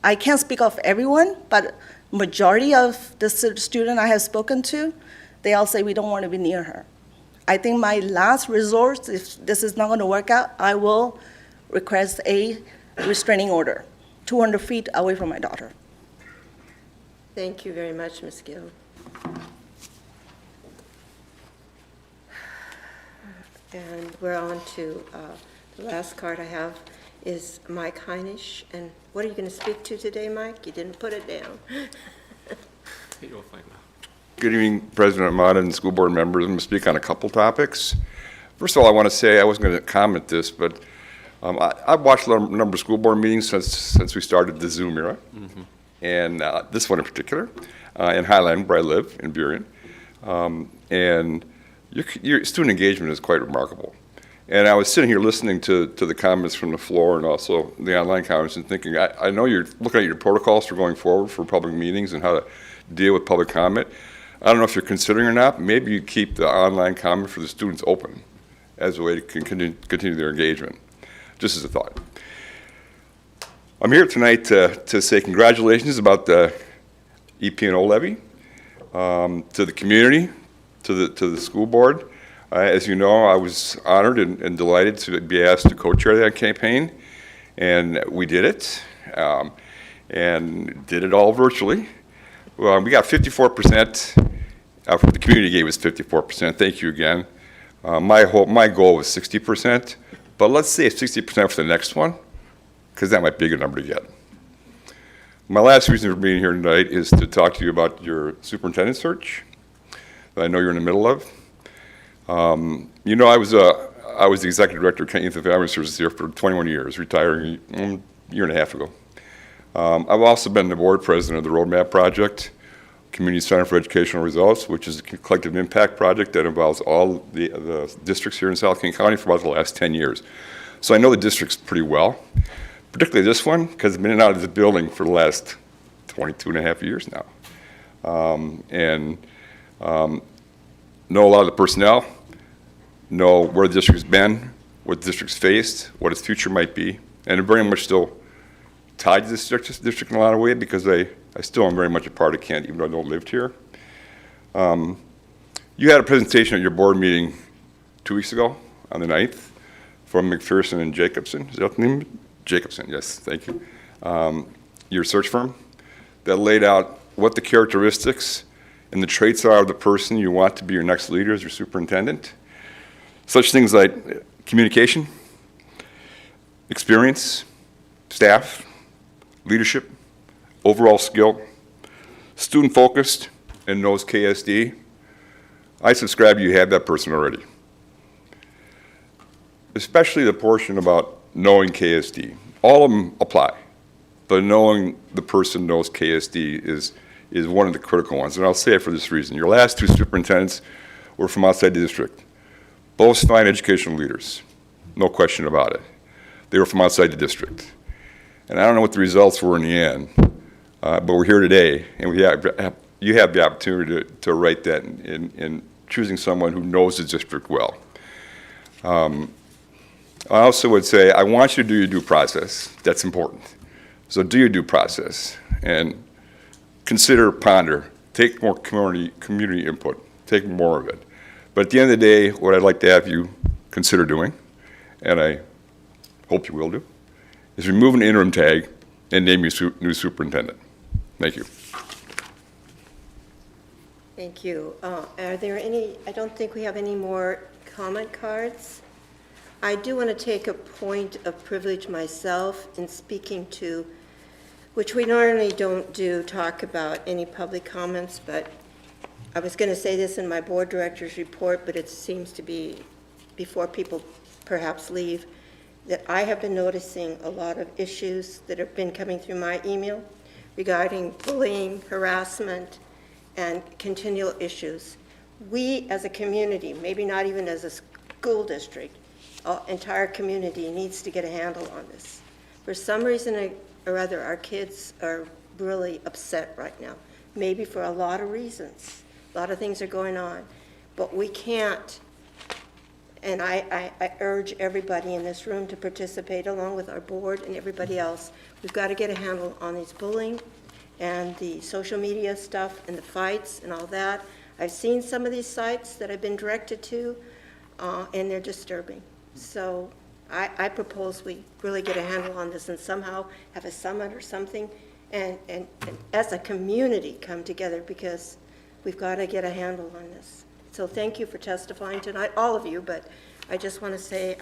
I can't speak of everyone, but majority of the student I have spoken to, they all say we don't want to be near her. I think my last resort, if this is not going to work out, I will request a restraining order, 200 feet away from my daughter. Thank you very much, Ms. Gill. And we're on to the last card I have is Mike Heinisch. And what are you going to speak to today, Mike? You didn't put it down. You'll find out. Good evening, President Ahmad and school board members. I'm going to speak on a couple topics. First of all, I want to say, I wasn't going to comment this, but I've watched a number of school board meetings since we started the Zoom era, and this one in particular, in Highland, where I live, in Burien. And your student engagement is quite remarkable. And I was sitting here listening to the comments from the floor and also the online comments and thinking, I know you're looking at your protocols for going forward for public meetings and how to deal with public comment. I don't know if you're considering or not, maybe you keep the online comment for the students open as a way to continue their engagement, just as a thought. I'm here tonight to say congratulations about the EP&O levy to the community, to the school board. As you know, I was honored and delighted to be asked to co-chair that campaign, and we did it, and did it all virtually. Well, we got 54%. The community gave us 54%. Thank you again. My goal was 60%, but let's say it's 60% for the next one, because that might be a good number to get. My last reason for being here tonight is to talk to you about your superintendent search that I know you're in the middle of. You know, I was the executive director of Kent Youth and Family Services here for 21 years, retiring a year and a half ago. I've also been the board president of the Roadmap Project, Community Center for Educational Results, which is a collective impact project that involves all the districts here in South King County for about the last 10 years. So I know the districts pretty well, particularly this one, because I've been in and out of the building for the last 22 and a half years now. Know a lot of the personnel, know where the district's been, what the district's faced, what its future might be, and I'm very much still tied to this district in a lot of ways because I still am very much a part of Kent, even though I don't live here. You had a presentation at your board meeting 2 weeks ago on the 9th from McPherson and Jacobson. Is that the name? Jacobson, yes, thank you. Your search firm that laid out what the characteristics and the traits are of the person you want to be your next leader as your superintendent. Such things like communication, experience, staff, leadership, overall skill, student-focused, and knows KSD. I subscribe you have that person already. Especially the portion about knowing KSD. All of them apply, but knowing the person knows KSD is one of the critical ones, and I'll say it for this reason. Your last two superintendents were from outside the district. Both fine educational leaders, no question about it. They were from outside the district. And I don't know what the results were in the end, but we're here today, and you have the opportunity to write that in choosing someone who knows the district well. I also would say, I want you to do your due process. That's important. So do your due process, and ponder, take more community input, take more of it. But at the end of the day, what I'd like to have you consider doing, and I hope you will do, is remove an interim tag and name your new superintendent. Thank you. Thank you. Are there any, I don't think we have any more comment cards. I do want to take a point of privilege myself in speaking to, which we normally don't do, talk about any public comments, but I was going to say this in my board director's report, but it seems to be before people perhaps leave, that I have been noticing a lot of issues that have been coming through my email regarding bullying, harassment, and continual issues. We as a community, maybe not even as a school district, entire community needs to get a handle on this. For some reason or other, our kids are really upset right now, maybe for a lot of reasons. A lot of things are going on, but we can't, and I urge everybody in this room to participate along with our board and everybody else. We've got to get a handle on these bullying and the social media stuff and the fights and all that. I've seen some of these sites that I've been directed to, and they're disturbing. So I propose we really get a handle on this and somehow have a summit or something, and as a community come together, because we've got to get a handle on this. So thank you for testifying tonight, all of you, but I just want to say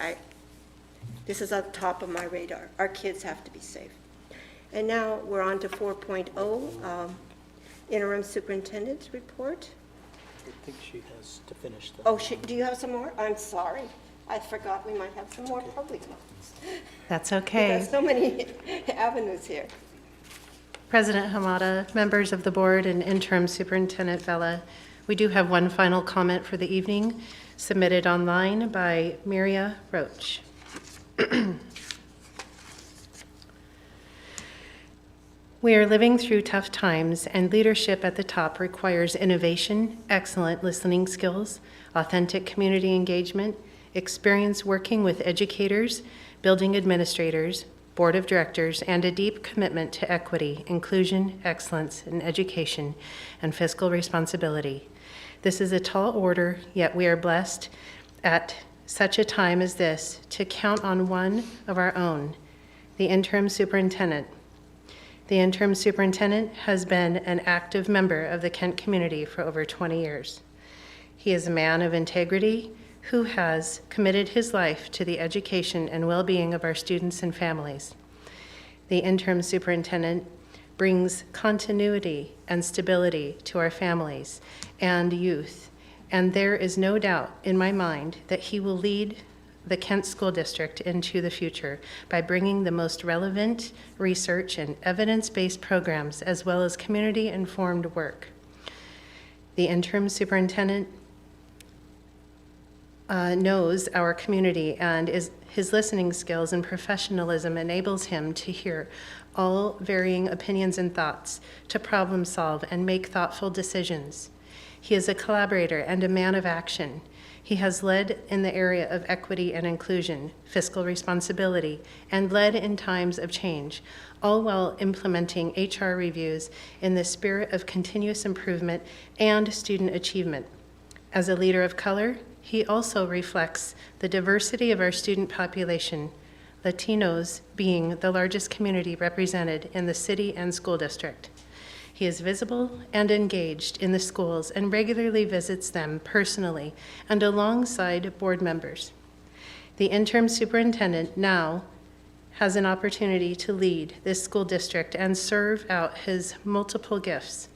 this is at the top of my radar. Our kids have to be safe. And now we're on to 4.0, interim superintendent's report. I think she has to finish the. Oh, do you have some more? I'm sorry. I forgot we might have some more public ones. That's okay. We've got so many avenues here. President Hamada, members of the board, and Interim Superintendent Vela, we do have one final comment for the evening submitted online by Miria Roach. We are living through tough times, and leadership at the top requires innovation, excellent listening skills, authentic community engagement, experience working with educators, building administrators, board of directors, and a deep commitment to equity, inclusion, excellence in education, and fiscal responsibility. This is a tall order, yet we are blessed at such a time as this to count on one of our own, the interim superintendent. The interim superintendent has been an active member of the Kent community for over 20 years. He is a man of integrity who has committed his life to the education and well-being of our students and families. The interim superintendent brings continuity and stability to our families and youth, and there is no doubt in my mind that he will lead the Kent School District into the future by bringing the most relevant research and evidence-based programs as well as community-informed work. The interim superintendent knows our community, and his listening skills and professionalism enables him to hear all varying opinions and thoughts, to problem solve and make thoughtful decisions. He is a collaborator and a man of action. He has led in the area of equity and inclusion, fiscal responsibility, and led in times of change, all while implementing HR reviews in the spirit of continuous improvement and student achievement. As a leader of color, he also reflects the diversity of our student population, Latinos being the largest community represented in the city and school district. He is visible and engaged in the schools and regularly visits them personally and alongside board members. The interim superintendent now has an opportunity to lead this school district and serve out his multiple gifts,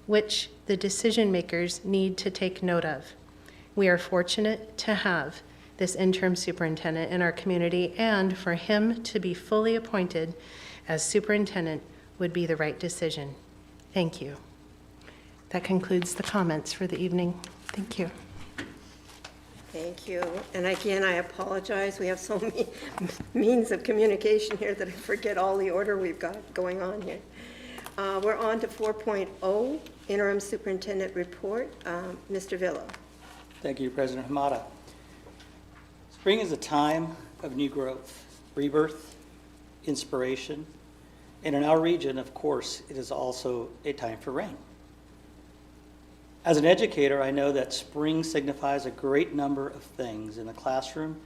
which the decision makers need to take note of. We are fortunate to have this interim superintendent in our community, and for him to be fully appointed as superintendent would be the right decision. Thank you. That concludes the comments for the evening. Thank you. Thank you. And again, I apologize. We have so many means of communication here that I forget all the order we've got going on here. We're on to 4.0, Interim Superintendent Report. Mr. Villo. Thank you, President Hamada. Spring is a time of new growth, rebirth, inspiration, and in our region, of course, it is also a time for rain. As an educator, I know that spring signifies a great number of things in the classroom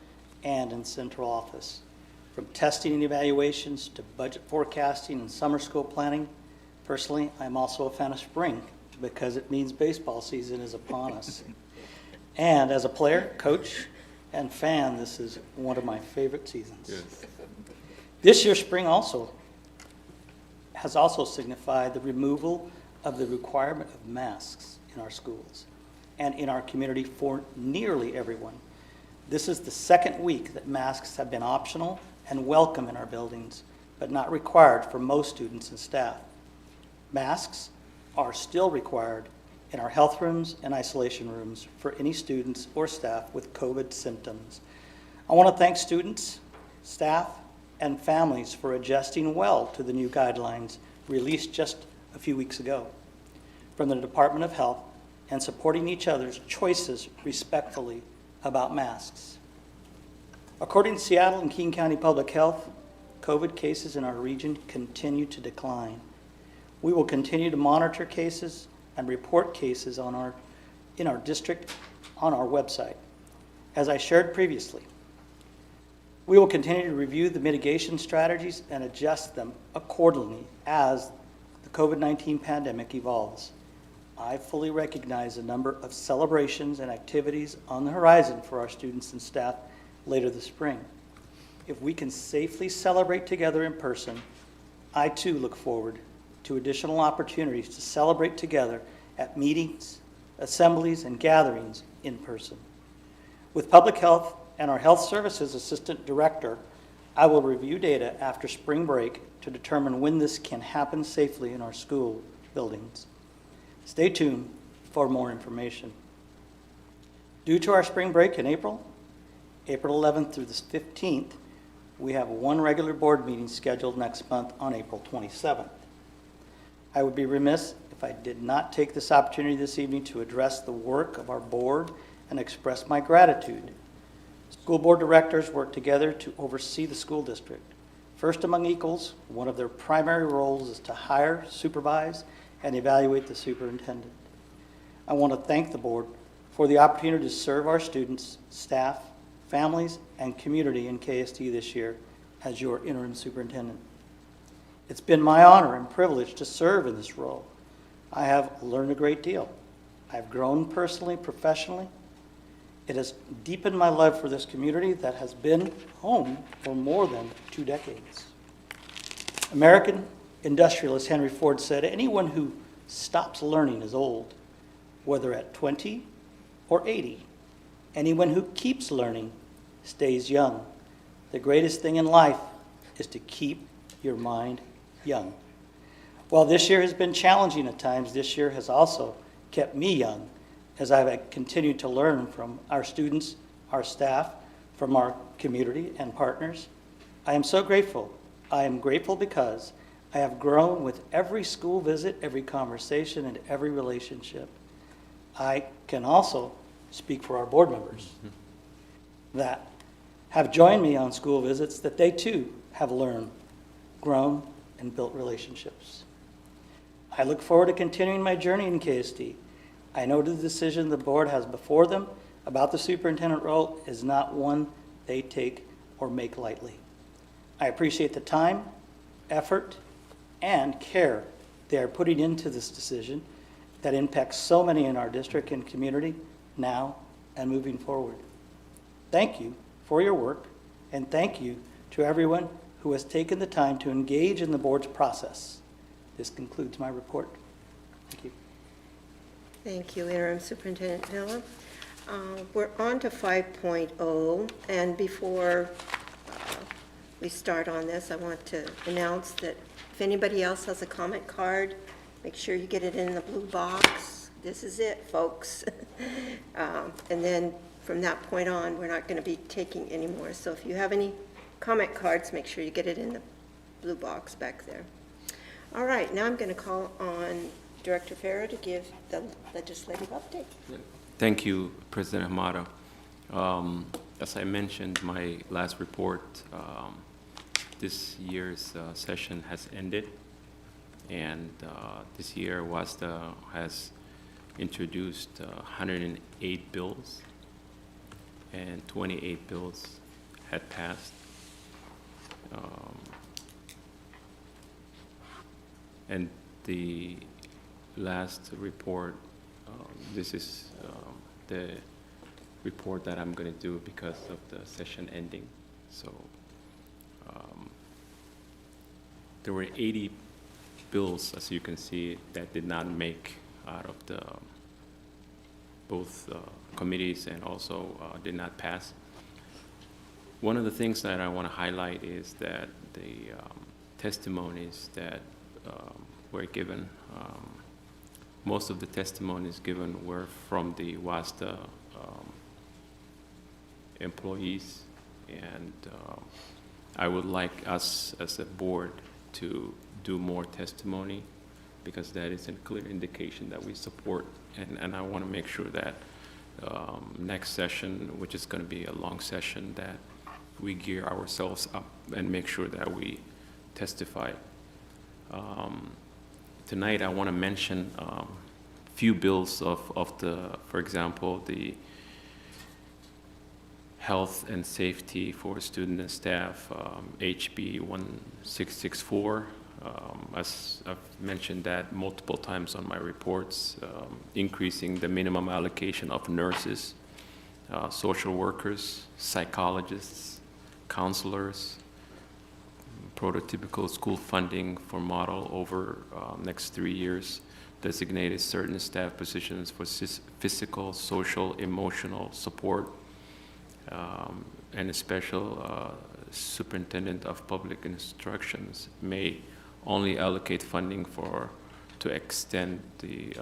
and in central office, from testing and evaluations to budget forecasting and summer school planning. Personally, I'm also a fan of spring because it means baseball season is upon us. And as a player, coach, and fan, this is one of my favorite seasons. Yes. This year's spring has also signified the removal of the requirement of masks in our schools and in our community for nearly everyone. This is the second week that masks have been optional and welcome in our buildings, but not required for most students and staff. Masks are still required in our health rooms and isolation rooms for any students or staff with COVID symptoms. I want to thank students, staff, and families for adjusting well to the new guidelines released just a few weeks ago from the Department of Health and supporting each other's choices respectfully about masks. According to Seattle and King County Public Health, COVID cases in our region continue to decline. We will continue to monitor cases and report cases in our district on our website. As I shared previously, we will continue to review the mitigation strategies and adjust them accordingly as the COVID-19 pandemic evolves. I fully recognize the number of celebrations and activities on the horizon for our students and staff later this spring. If we can safely celebrate together in person, I too look forward to additional opportunities to celebrate together at meetings, assemblies, and gatherings in person. With Public Health and our Health Services Assistant Director, I will review data after spring break to determine when this can happen safely in our school buildings. Stay tuned for more information. Due to our spring break in April 11th through the 15th, we have one regular board meeting scheduled next month on April 27th. I would be remiss if I did not take this opportunity this evening to address the work of our board and express my gratitude. School board directors work together to oversee the school district. First among equals, one of their primary roles is to hire, supervise, and evaluate the superintendent. I want to thank the board for the opportunity to serve our students, staff, families, and community in KSD this year as your interim superintendent. It's been my honor and privilege to serve in this role. I have learned a great deal. I've grown personally, professionally. It has deepened my love for this community that has been home for more than 2 decades. American industrialist Henry Ford said, "Anyone who stops learning is old, whether at 20 or 80. Anyone who keeps learning stays young. The greatest thing in life is to keep your mind young." While this year has been challenging at times, this year has also kept me young as I've continued to learn from our students, our staff, from our community and partners. I am so grateful. I am grateful because I have grown with every school visit, every conversation, and every relationship. I can also speak for our board members that have joined me on school visits, that they too have learned, grown, and built relationships. I look forward to continuing my journey in KSD. I know the decision the board has before them about the superintendent role is not one they take or make lightly. I appreciate the time, effort, and care they are putting into this decision that impacts so many in our district and community now and moving forward. Thank you for your work, and thank you to everyone who has taken the time to engage in the board's process. This concludes my report. Thank you. Thank you, Interim Superintendent Villa. We're on to 5.0, and before we start on this, I want to announce that if anybody else has a comment card, make sure you get it in the blue box. This is it, folks. And then from that point on, we're not going to be taking any more. So if you have any comment cards, make sure you get it in the blue box back there. All right, now I'm going to call on Director Farrow to give the legislative update. Thank you, President Hamada. As I mentioned, my last report, this year's session has ended, and this year has introduced 108 bills, and 28 bills had passed. And the last report, this is the report that I'm going to do because of the session ending. So there were 80 bills, as you can see, that did not make out of the both committees and also did not pass. One of the things that I want to highlight is that the testimonies that were given most of the testimonies given were from the WASDA employees, and I would like us as a board to do more testimony, because that is a clear indication that we support, and I want to make sure that next session, which is going to be a long session, that we gear ourselves up and make sure that we testify. Tonight, I want to mention few bills of the, for example, the health and safety for student and staff, HB 1664. As I've mentioned that multiple times on my reports, increasing the minimum allocation of nurses, social workers, psychologists, counselors, prototypical school funding for model over next 3 years, designated certain staff positions for physical, social, emotional support, and a special superintendent of public instructions may only allocate funding to extend the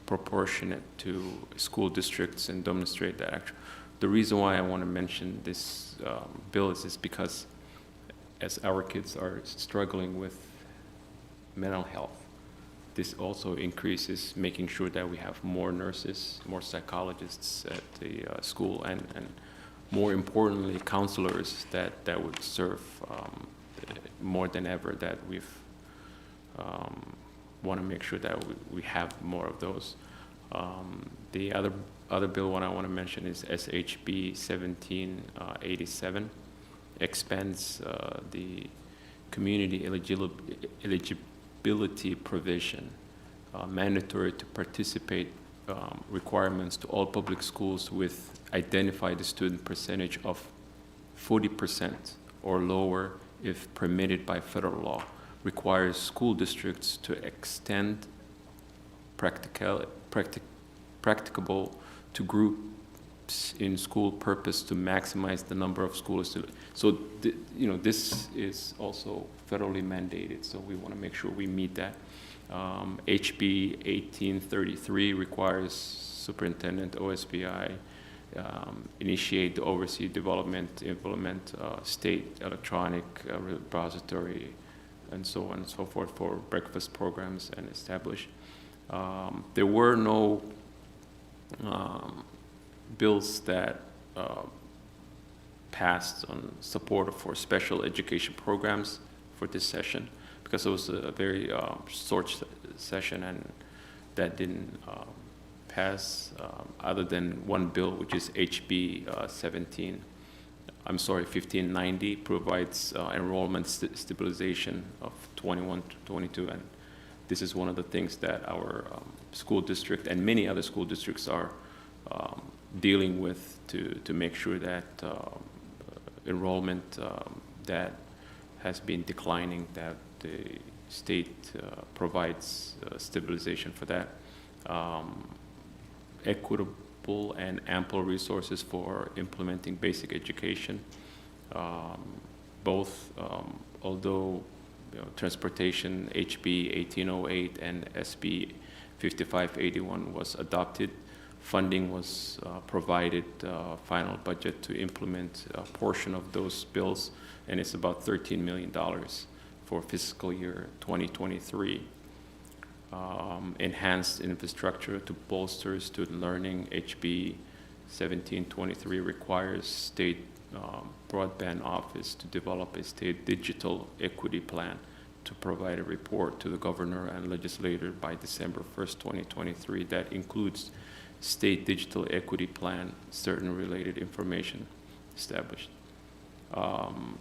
proportionate to school districts and demonstrate that action. The reason why I want to mention this bill is because as our kids are struggling with mental health, this also increases making sure that we have more nurses, more psychologists at the school, and more importantly, counselors that would serve more than ever, that we've want to make sure that we have more of those. The other bill one I want to mention is SHB 1787, expands the community eligibility provision, mandatory to participate requirements to all public schools with identified student percentage of 40% or lower if permitted by federal law, requires school districts to extend practicable to groups in school purpose to maximize the number of school students. So, this is also federally mandated, so we want to make sure we meet that. HB 1833 requires superintendent OSBI initiate the oversee development, implement state electronic repository, and so on and so forth for breakfast programs, and establish. There were no bills that passed on support for special education programs for this session, because it was a very short session, and that didn't pass other than one bill, which is HB 1590, provides enrollment stabilization of 21 to 22, and this is one of the things that our school district and many other school districts are dealing with to make sure that enrollment that has been declining, that the state provides stabilization for that. Equitable and ample resources for implementing basic education. Both, although transportation HB 1808 and SB 5581 was adopted, funding was provided, final budget to implement a portion of those bills, and it's about $13 million for fiscal year 2023. Enhanced infrastructure to bolster student learning. HB 1723 requires state broadband office to develop a state digital equity plan to provide a report to the governor and legislator by December 1st, 2023 that includes state digital equity plan, certain related information established.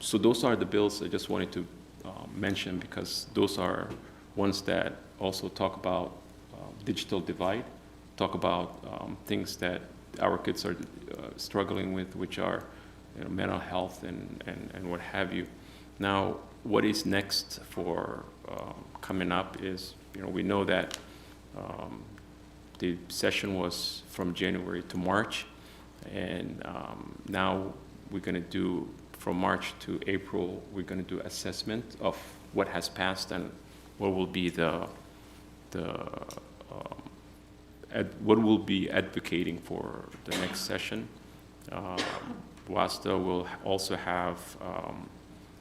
So those are the bills I just wanted to mention, because those are ones that also talk about digital divide, talk about things that our kids are struggling with, which are mental health and what have you. Now, what is next for coming up is, we know that the session was from January to March, and now we're going to do, from March to April, we're going to do assessment of what has passed and what will be the what we'll be advocating for the next session. WASDA will also have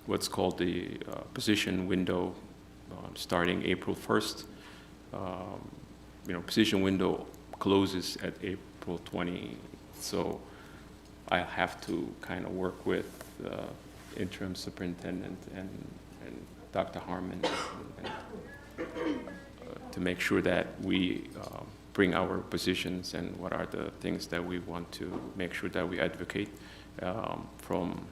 what's called the position window starting April 1st. Position window closes at April 20, so I have to kind of work with interim superintendent and Dr. Harmon to make sure that we bring our positions and what are the things that we want to make sure that we advocate. From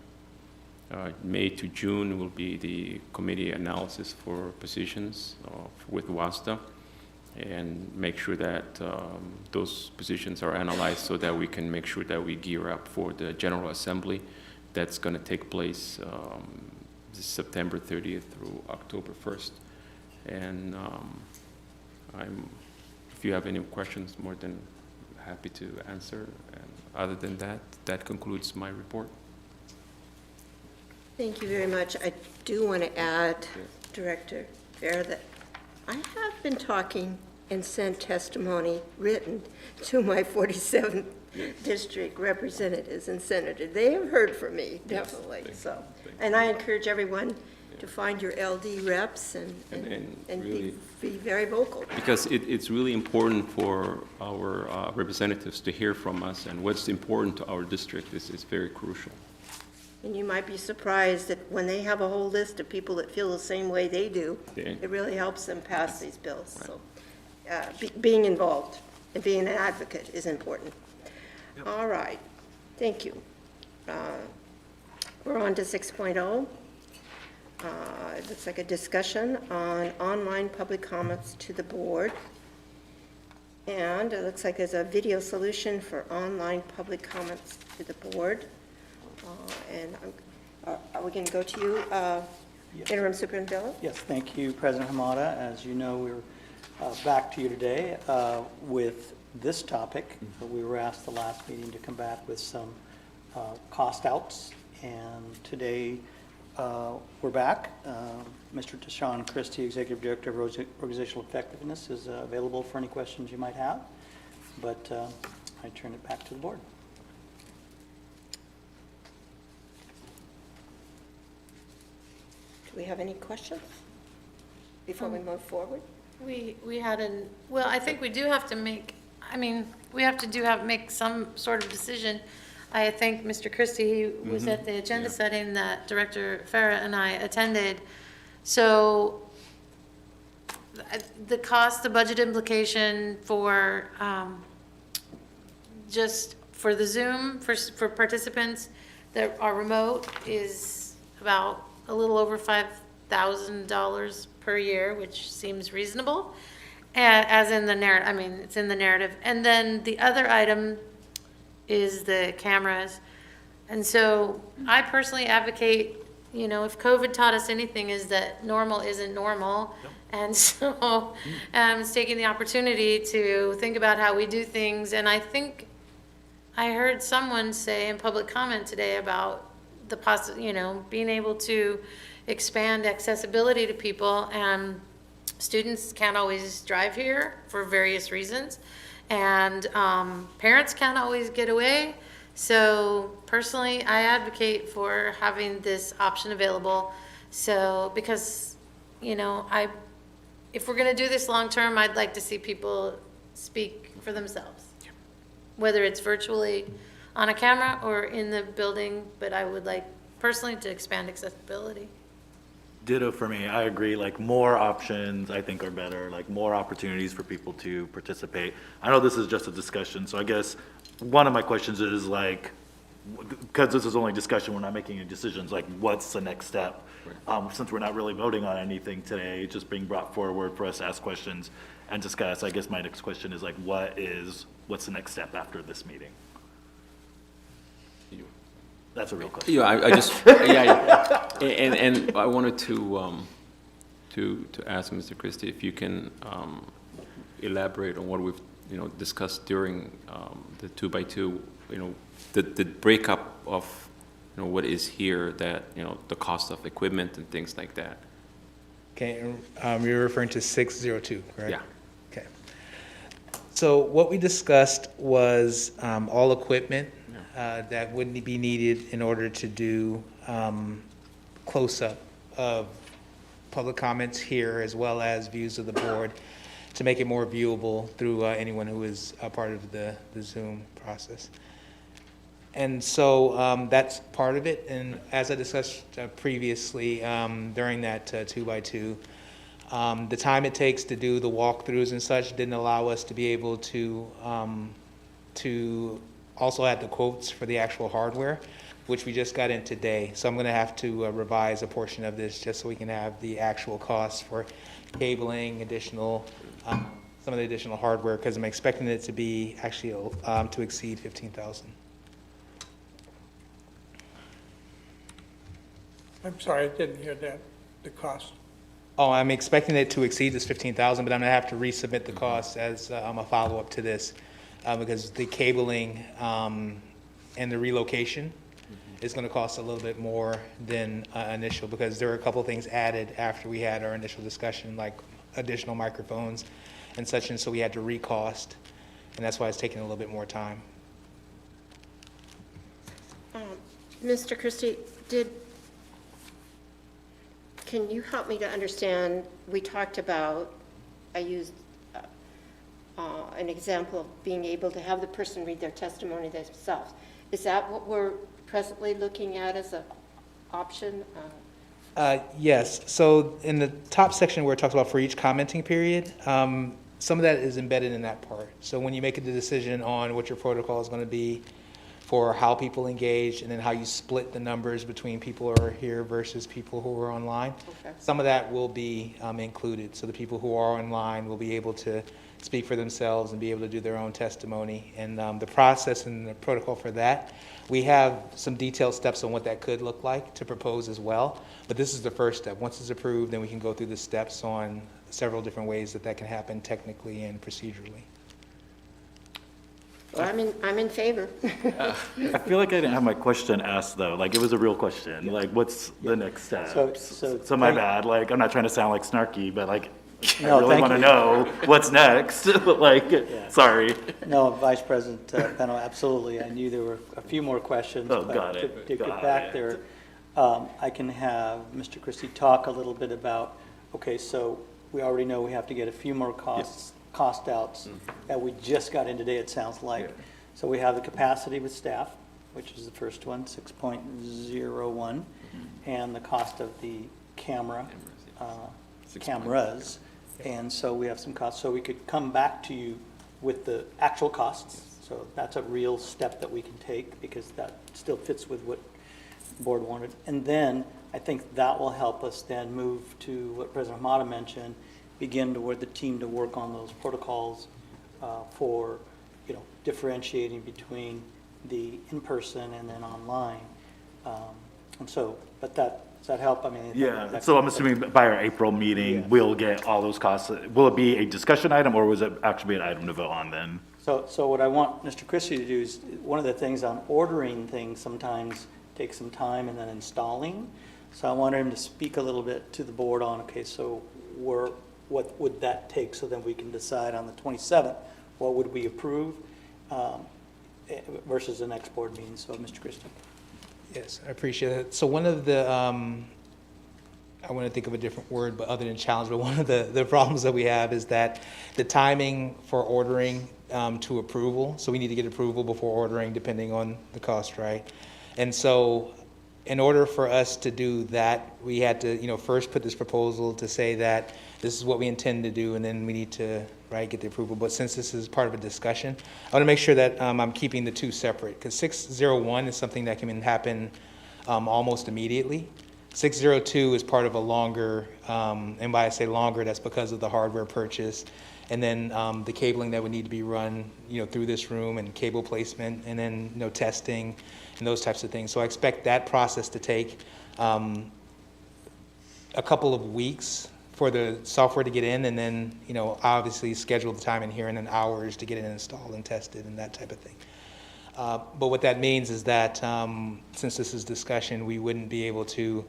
May to June will be the committee analysis for positions with WASDA, and make sure that those positions are analyzed so that we can make sure that we gear up for the General Assembly that's going to take place September 30th through October 1st. And if you have any questions, more than happy to answer. And other than that, that concludes my report. Thank you very much. I do want to add, Director Farah, that I have been talking and sent testimony written to my 47th district representatives and senators. They have heard from me, definitely. So, and I encourage everyone to find your LD reps and really, be very vocal. Because it's really important for our representatives to hear from us, and what's important to our district is very crucial. And you might be surprised that when they have a whole list of people that feel the same way they do, it really helps them pass these bills. Right. So being involved and being an advocate is important. Yep. All right. Thank you. We're on to 6.0. It looks like a discussion on online public comments to the board. And it looks like there's a video solution for online public comments to the board. And are we going to go to you, Yes. Interim Superintendent? Yes, thank you, President Hamada. As you know, we're back to you today with this topic. We were asked the last meeting to come back with some cost outs, and today we're back. Mr. Deshaun Christie, Executive Director of Organizational Effectiveness, is available for any questions you might have, but I turn it back to the board. Do we have any questions before we move forward? We had well, I think we do have to make, we have to make some sort of decision. I think Mr. Christie was at the agenda setting that Director Farah and I attended. So the cost, the budget implication for just for the Zoom, for participants that are remote is about a little over $5,000 per year, which seems reasonable, as in the narrative. It's in the narrative. And then the other item is the cameras. And so I personally advocate, if COVID taught us anything, is that normal isn't normal. Yep. And so it's taking the opportunity to think about how we do things. And I think I heard someone say in public comment today about the being able to expand accessibility to people, and students can't always drive here for various reasons, and parents can't always get away. So personally, I advocate for having this option available. So because, if we're going to do this long term, I'd like to see people speak for themselves, whether it's virtually on a camera or in the building, but I would like personally to expand accessibility. Ditto for me. I agree. Like, more options, I think, are better. Like, more opportunities for people to participate. I know this is just a discussion, so I guess one of my questions is, like, because this is only discussion, we're not making any decisions, like, what's the next step? Since we're not really voting on anything today, it's just being brought forward for us to ask questions and discuss. I guess my next question is, like, what's the next step after this meeting? That's a real question. Yeah, I just, and I wanted to ask Mr. Christie if you can elaborate on what we've, discussed during the 2x2, the breakup of, what is here, that, the cost of equipment and things like that. Okay, you're referring to 602, correct? Yeah. Okay. So what we discussed was all equipment that would be needed in order to do close-up of public comments here, as well as views of the board, to make it more viewable through anyone who is a part of the Zoom process. And so that's part of it. And as I discussed previously during that 2x2, the time it takes to do the walkthroughs and such didn't allow us to be able to also add the quotes for the actual hardware, which we just got in today. So I'm going to have to revise a portion of this just so we can have the actual costs for cabling, additional, some of the additional hardware, because I'm expecting it to be actually to exceed $15,000. I'm sorry, I didn't hear that, the cost. Oh, I'm expecting it to exceed this $15,000, but I'm gonna have to resubmit the costs as a follow-up to this, because the cabling and the relocation is gonna cost a little bit more than initial, because there were a couple of things added after we had our initial discussion, like additional microphones and such, and so we had to recost, and that's why it's taking a little bit more time. Mr. Christie, can you help me to understand, we talked about, I used an example of being able to have the person read their testimony themselves. Is that what we're presently looking at as an option? Yes, so in the top section where it talks about for each commenting period, some of that is embedded in that part. So when you make a decision on what your protocol is going to be for how people engage, and then how you split the numbers between people who are here versus people who are online, Okay. some of that will be included. So the people who are online will be able to speak for themselves and be able to do their own testimony. And the process and the protocol for that, we have some detailed steps on what that could look like to propose as well. But this is the first step. Once it's approved, then we can go through the steps on several different ways that can happen technically and procedurally. Well, I'm in favor. I feel like I didn't have my question asked, though. Like, it was a real question. Like, what's the next step? So my bad. Like, I'm not trying to sound like snarky, but like, I really want to know what's next. Sorry. No, Vice President Peno, absolutely. I knew there were a few more questions. Oh, but got it. To get back there, I can have Mr. Christie talk a little bit about, okay, so we already know we have to get a few more cost outs that we just got in today, it sounds like. So we have the capacity with staff, which is the first one, 6.01, and the cost of the cameras. And so we have some costs. So we could come back to you with the actual costs. So that's a real step that we can take, because that still fits with what the board wanted. And then I think that will help us then move to what President Hamada mentioned, begin to work the team to work on those protocols for, differentiating between the in-person and then online. And so, but does that help? I mean, Yeah, so I'm assuming by our April meeting, we'll get all those costs. Will it be a discussion item, or was it actually an item to vote on then? So what I want Mr. Christie to do is, one of the things on ordering things sometimes takes some time, and then installing. So I wanted him to speak a little bit to the board on, okay, so what would that take, so then we can decide on the 27th, what would we approve versus the next board meeting. So Mr. Christie. Yes, I appreciate it. So one of the, I want to think of a different word, but other than challenge, but one of the problems that we have is that the timing for ordering to approval, so we need to get approval before ordering depending on the cost, right? And so in order for us to do that, we had to, first put this proposal to say that this is what we intend to do, and then we need to, get the approval. But since this is part of a discussion, I want to make sure that I'm keeping the two separate, because 601 is something that can happen almost immediately. 602 is part of a longer, and by I say longer, that's because of the hardware purchase, and then the cabling that would need to be run, through this room, and cable placement, and then, testing, and those types of things. So I expect that process to take a couple of weeks for the software to get in, and then, obviously schedule the time in here, and then hours to get it installed and tested and that type of thing. But what that means is that since this is discussion, we wouldn't be able to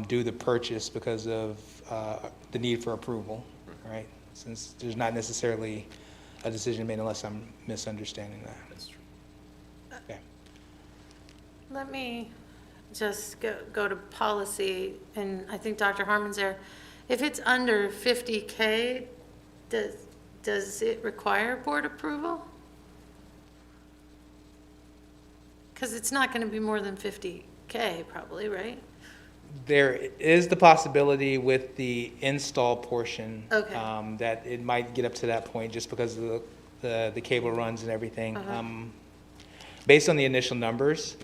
do the purchase because of the need for approval, right? Since there's not necessarily a decision made unless I'm misunderstanding that. That's true. Okay. Let me just go to policy, and I think Dr. Harmon's there. If it's under 50K, does it require board approval? Because it's not going to be more than 50K probably, right? There is the possibility with the install portion. Okay. That it might get up to that point just because of the cable runs and everything. Based on the initial numbers,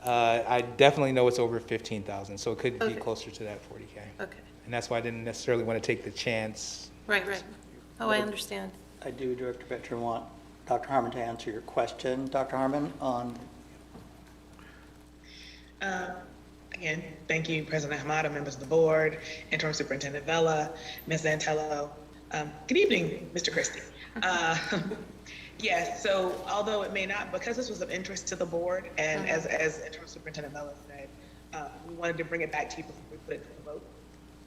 I definitely know it's over 15,000, so it could be Okay. closer to that 40K. Okay, And that's why I didn't necessarily want to take the chance. right. Oh, I understand. I do, Director Vetter, want Dr. Harmon to answer your question, Dr. Harmon, on Again, thank you, President Hamada, members of the board, Interim Superintendent Vela, Ms. Antello. Good evening, Mr. Christie. Yes, so although it may not, because this was of interest to the board, and as Interim Superintendent Vela said, we wanted to bring it back to you before we put it to the vote,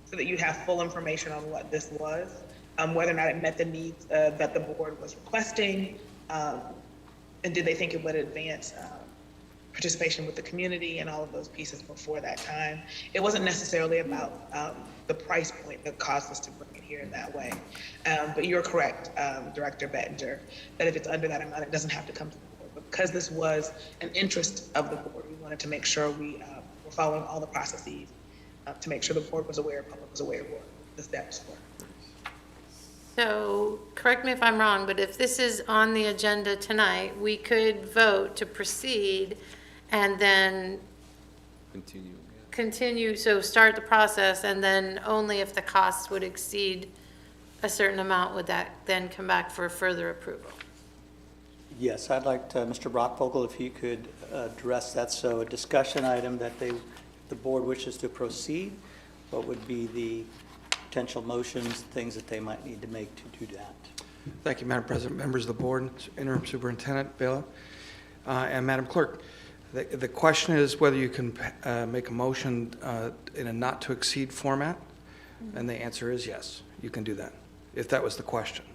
so that you'd have full information on what this was, whether or not it met the needs that the board was requesting, and did they think it would advance participation with the community and all of those pieces before that time. It wasn't necessarily about the price point that caused us to bring it here in that way. But you're correct, Director Bettinger, that if it's under that amount, it doesn't have to come to the board. But because this was an interest of the board, we wanted to make sure we were following all the processes to make sure the board was aware, public was aware of what the steps were. So, correct me if I'm wrong, but if this is on the agenda tonight, we could vote to proceed and then continue, so start the process, and then only if the costs would exceed a certain amount would that then come back for further approval. Yes, I'd like to, Mr. Brockvogel, if you could address that. So a discussion item that the board wishes to proceed, what would be the potential motions, things that they might need to make to do that? Thank you, Madam President, members of the board, Interim Superintendent Vela, and Madam Clerk. The question is whether you can make a motion in a not-to-exceed format, and the answer is yes, you can do that, if that was the question.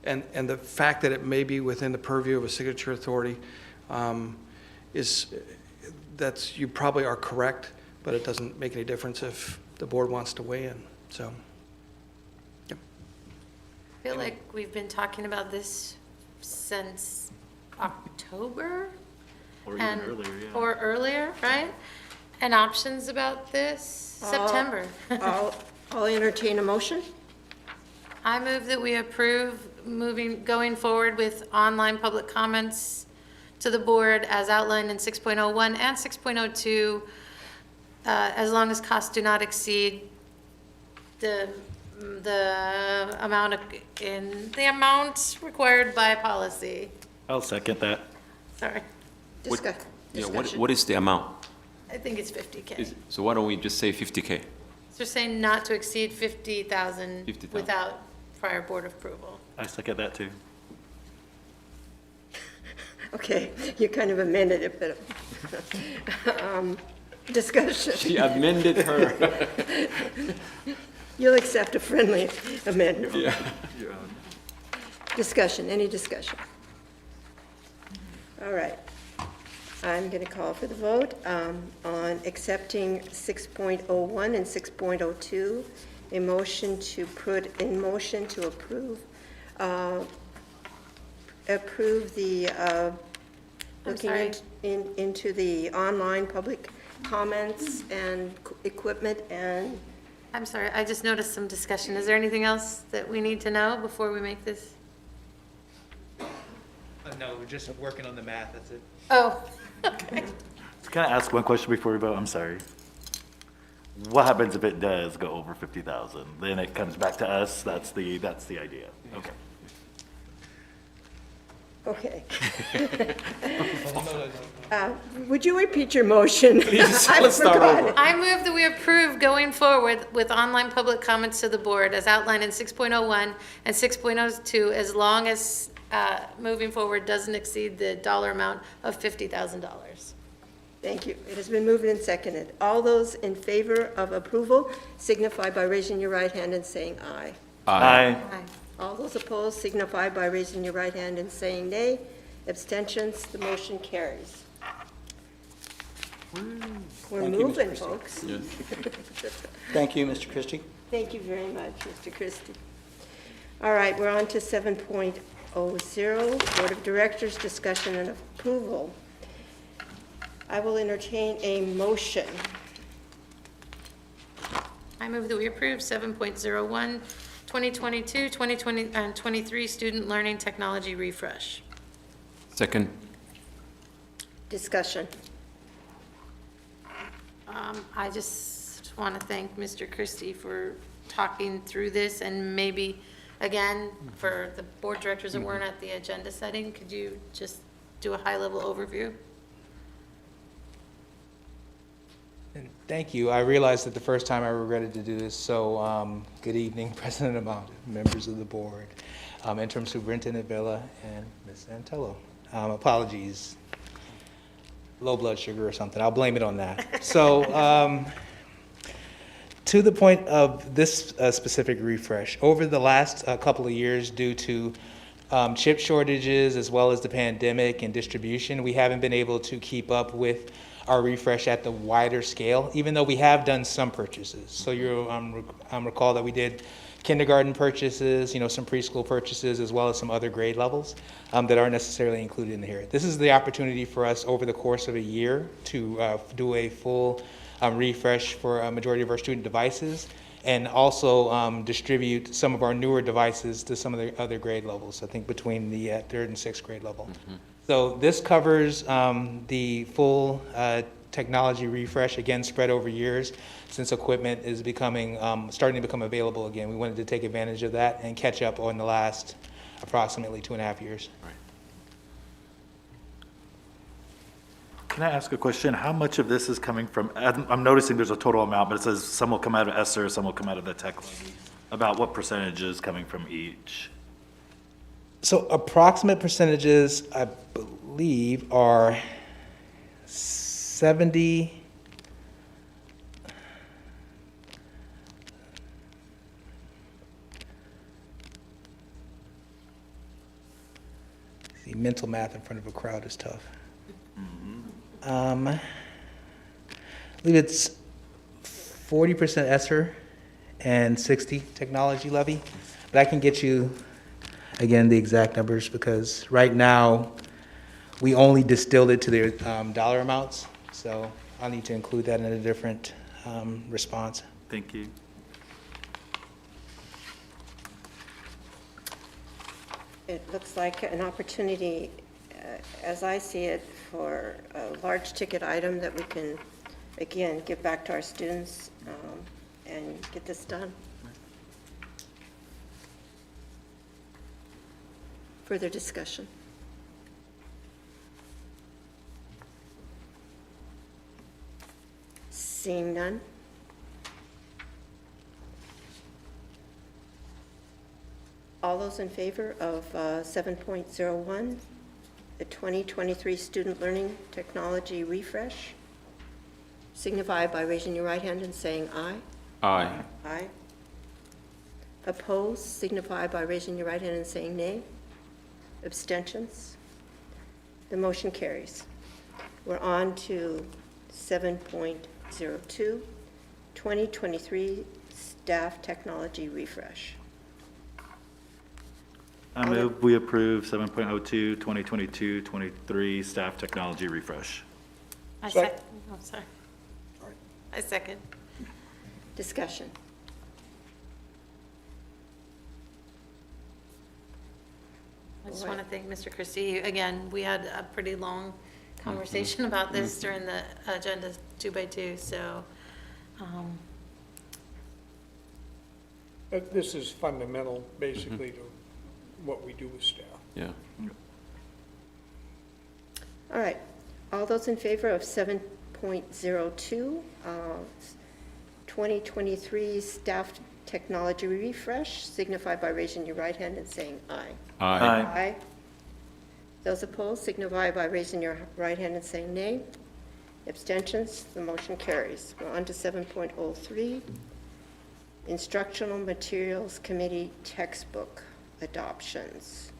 And the fact that it may be within the purview of a signature authority that's, you probably are correct, but it doesn't make any difference if the board wants to weigh in, so. Yep. I feel like we've been talking about this since October? Or even earlier, yeah. Or earlier, right? And options about this, September. I'll entertain a motion. I move that we approve going forward with online public comments to the board as outlined in 6.01 and 6.02, as long as costs do not exceed the amount required by policy. I'll second that. Sorry, Discussion. What is the amount? I think it's 50K. So why don't we just say 50K? So saying not to exceed 50,000 50,000. without prior board approval. I second that too. Okay, you kind of amended it, but discussion. She amended her. You'll accept a friendly amendment. Yeah. Discussion, any discussion? All right. I'm going to call for the vote on accepting 6.01 and 6.02, a motion to put in motion to approve the looking into the online public comments and equipment and. I'm sorry, I just noticed some discussion. Is there anything else that we need to know before we make this? No, we're just working on the math, that's it. Oh, okay. Can I ask one question before we vote? I'm sorry. What happens if it does go over 50,000? Then it comes back to us? That's the idea. Okay. Okay. Would you repeat your motion? I forgot. I move that we approve going forward with online public comments to the board as outlined in 6.01 and 6.02, as long as moving forward doesn't exceed the dollar amount of $50,000. Thank you. It has been moved and seconded. All those in favor of approval signify by raising your right hand and saying aye. Aye. Aye. All those opposed signify by raising your right hand and saying nay. Abstentions, the motion carries. We're Thank you, Ms. moving, Christie. folks. Thank you, Mr. Christie. Thank you very much, Mr. Christie. All right, we're on to 7.00, Board of Directors discussion and approval. I will entertain a motion. I move that we approve 7.01, 2022, 2023 Student Learning Technology Refresh. Second. Discussion. I just want to thank Mr. Christie for talking through this, and maybe, again, for the board directors that weren't at the agenda setting, could you just do a high-level overview? And thank you. I realized that the first time I regretted to do this, so good evening, President Amanda, members of the board, Interim Superintendent Villa, and Ms. Antello. Apologies, low blood sugar or something. I'll blame it on that. So to the point of this specific refresh, over the last couple of years, due to chip shortages as well as the pandemic and distribution, we haven't been able to keep up with our refresh at the wider scale, even though we have done some purchases. So you recall that we did kindergarten purchases, some preschool purchases, as well as some other grade levels that aren't necessarily included in here. This is the opportunity for us over the course of a year to do a full refresh for a majority of our student devices, and also distribute some of our newer devices to some of the other grade levels, I think between the 3rd and 6th grade level. So this covers the full technology refresh, again, spread over years, since equipment is starting to become available again. We wanted to take advantage of that and catch up on the last approximately 2.5 years. Right. Can I ask a question? How much of this is coming from, I'm noticing there's a total amount, but it says some will come out of ESSER, some will come out of the tech levy. About what percentage is coming from each? So approximate percentages, I believe, are 70. See, mental math in front of a crowd is tough. I believe it's 40% ESSER and 60 technology levy, but I can get you, again, the exact numbers, because right now, we only distilled it to their dollar amounts, so I'll need to include that in a different response. Thank you. It looks like an opportunity, as I see it, for a large ticket item that we can, again, give back to our students and get this done. Further discussion? Seeing none? All those in favor of 7.01, the 2023 Student Learning Technology Refresh, signify by raising your right hand and saying aye. Aye. Aye. Opposed, signify by raising your right hand and saying nay. Abstentions? The motion carries. We're on to 7.02, 2023 Staff Technology Refresh. I move we approve 7.02, 2022-23 staff technology refresh. I second. Oh, sorry. I second. Discussion. I just want to thank Mr. Christie. Again, we had a pretty long conversation about this during the agenda 2x2, so. This is fundamental, basically, to what we do with staff. Yeah. All right. All those in favor of 7.02, 2023 Staff Technology Refresh, signify by raising your right hand and saying aye. Aye. Aye. Those opposed, signify by raising your right hand and saying nay. Abstentions, the motion carries. We're on to 7.03, Instructional Materials Committee textbook adoptions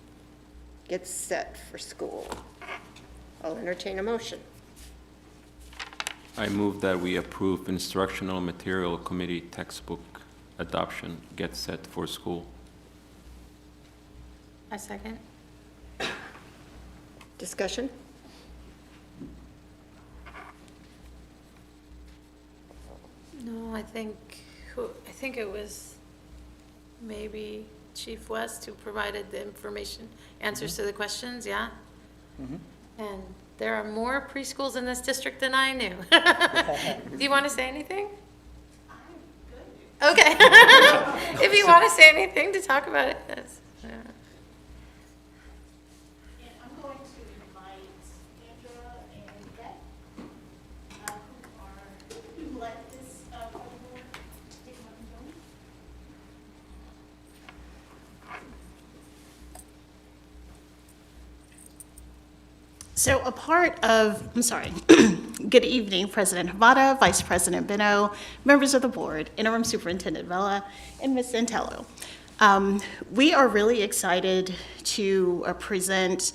gets set for school. I'll entertain a motion. I move that we approve Instructional Material Committee textbook adoption get set for school. A second. Discussion? No, I think it was maybe Chief West who provided the information, answers to the questions, yeah? And there are more preschools in this district than I knew. Do you want to say anything? Okay. If you want to say anything to talk about it, that's, yeah. I'm going to invite Andrea and Beth, who led this board, to take them up and join me. So a part of, I'm sorry, good evening, President Hamada, Vice President Beno, members of the board, Interim Superintendent Vela, and Ms. Santello. We are really excited to present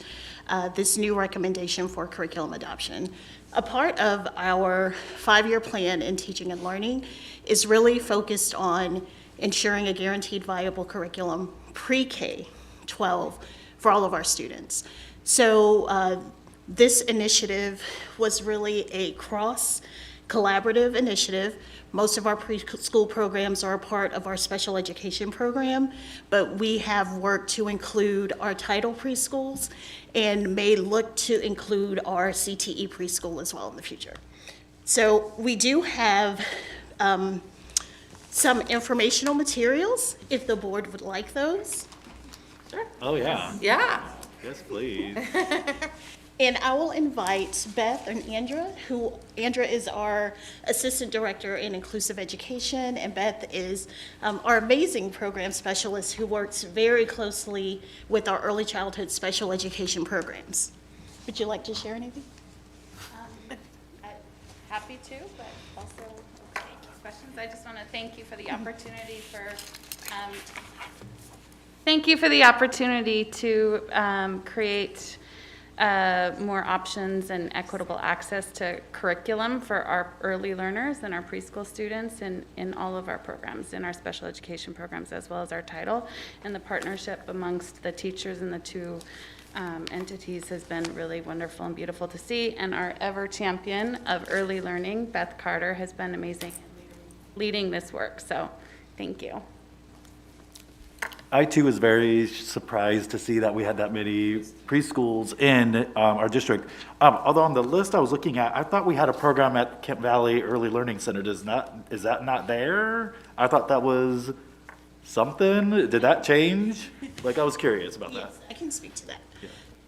this new recommendation for curriculum adoption. A part of our 5-year plan in teaching and learning is really focused on ensuring a guaranteed viable curriculum pre-K-12 for all of our students. So this initiative was really a cross-collaborative initiative. Most of our preschool programs are a part of our special education program, but we have worked to include our title preschools and may look to include our CTE preschool as well in the future. So we do have some informational materials, if the board would like those. Oh, yeah. Yeah. Yes, please. And I will invite Beth and Andrea, Andrea is our Assistant Director in Inclusive Education, and Beth is our amazing program specialist who works very closely with our early childhood special education programs. Would you like to share anything? Happy to, but also questions. I just want to thank you for the opportunity to create more options and equitable access to curriculum for our early learners and our preschool students in all of our programs, in our special education programs, as well as our title. And the partnership amongst the teachers and the two entities has been really wonderful and beautiful to see. And our ever champion of early learning, Beth Carter, has been amazing leading this work. So thank you. I too was very surprised to see that we had that many preschools in our district. Although on the list I was looking at, I thought we had a program at Kent Valley Early Learning Center. Is that not there? I thought that was something. Did that change? Like, I was curious about that. Yes, I can speak to that.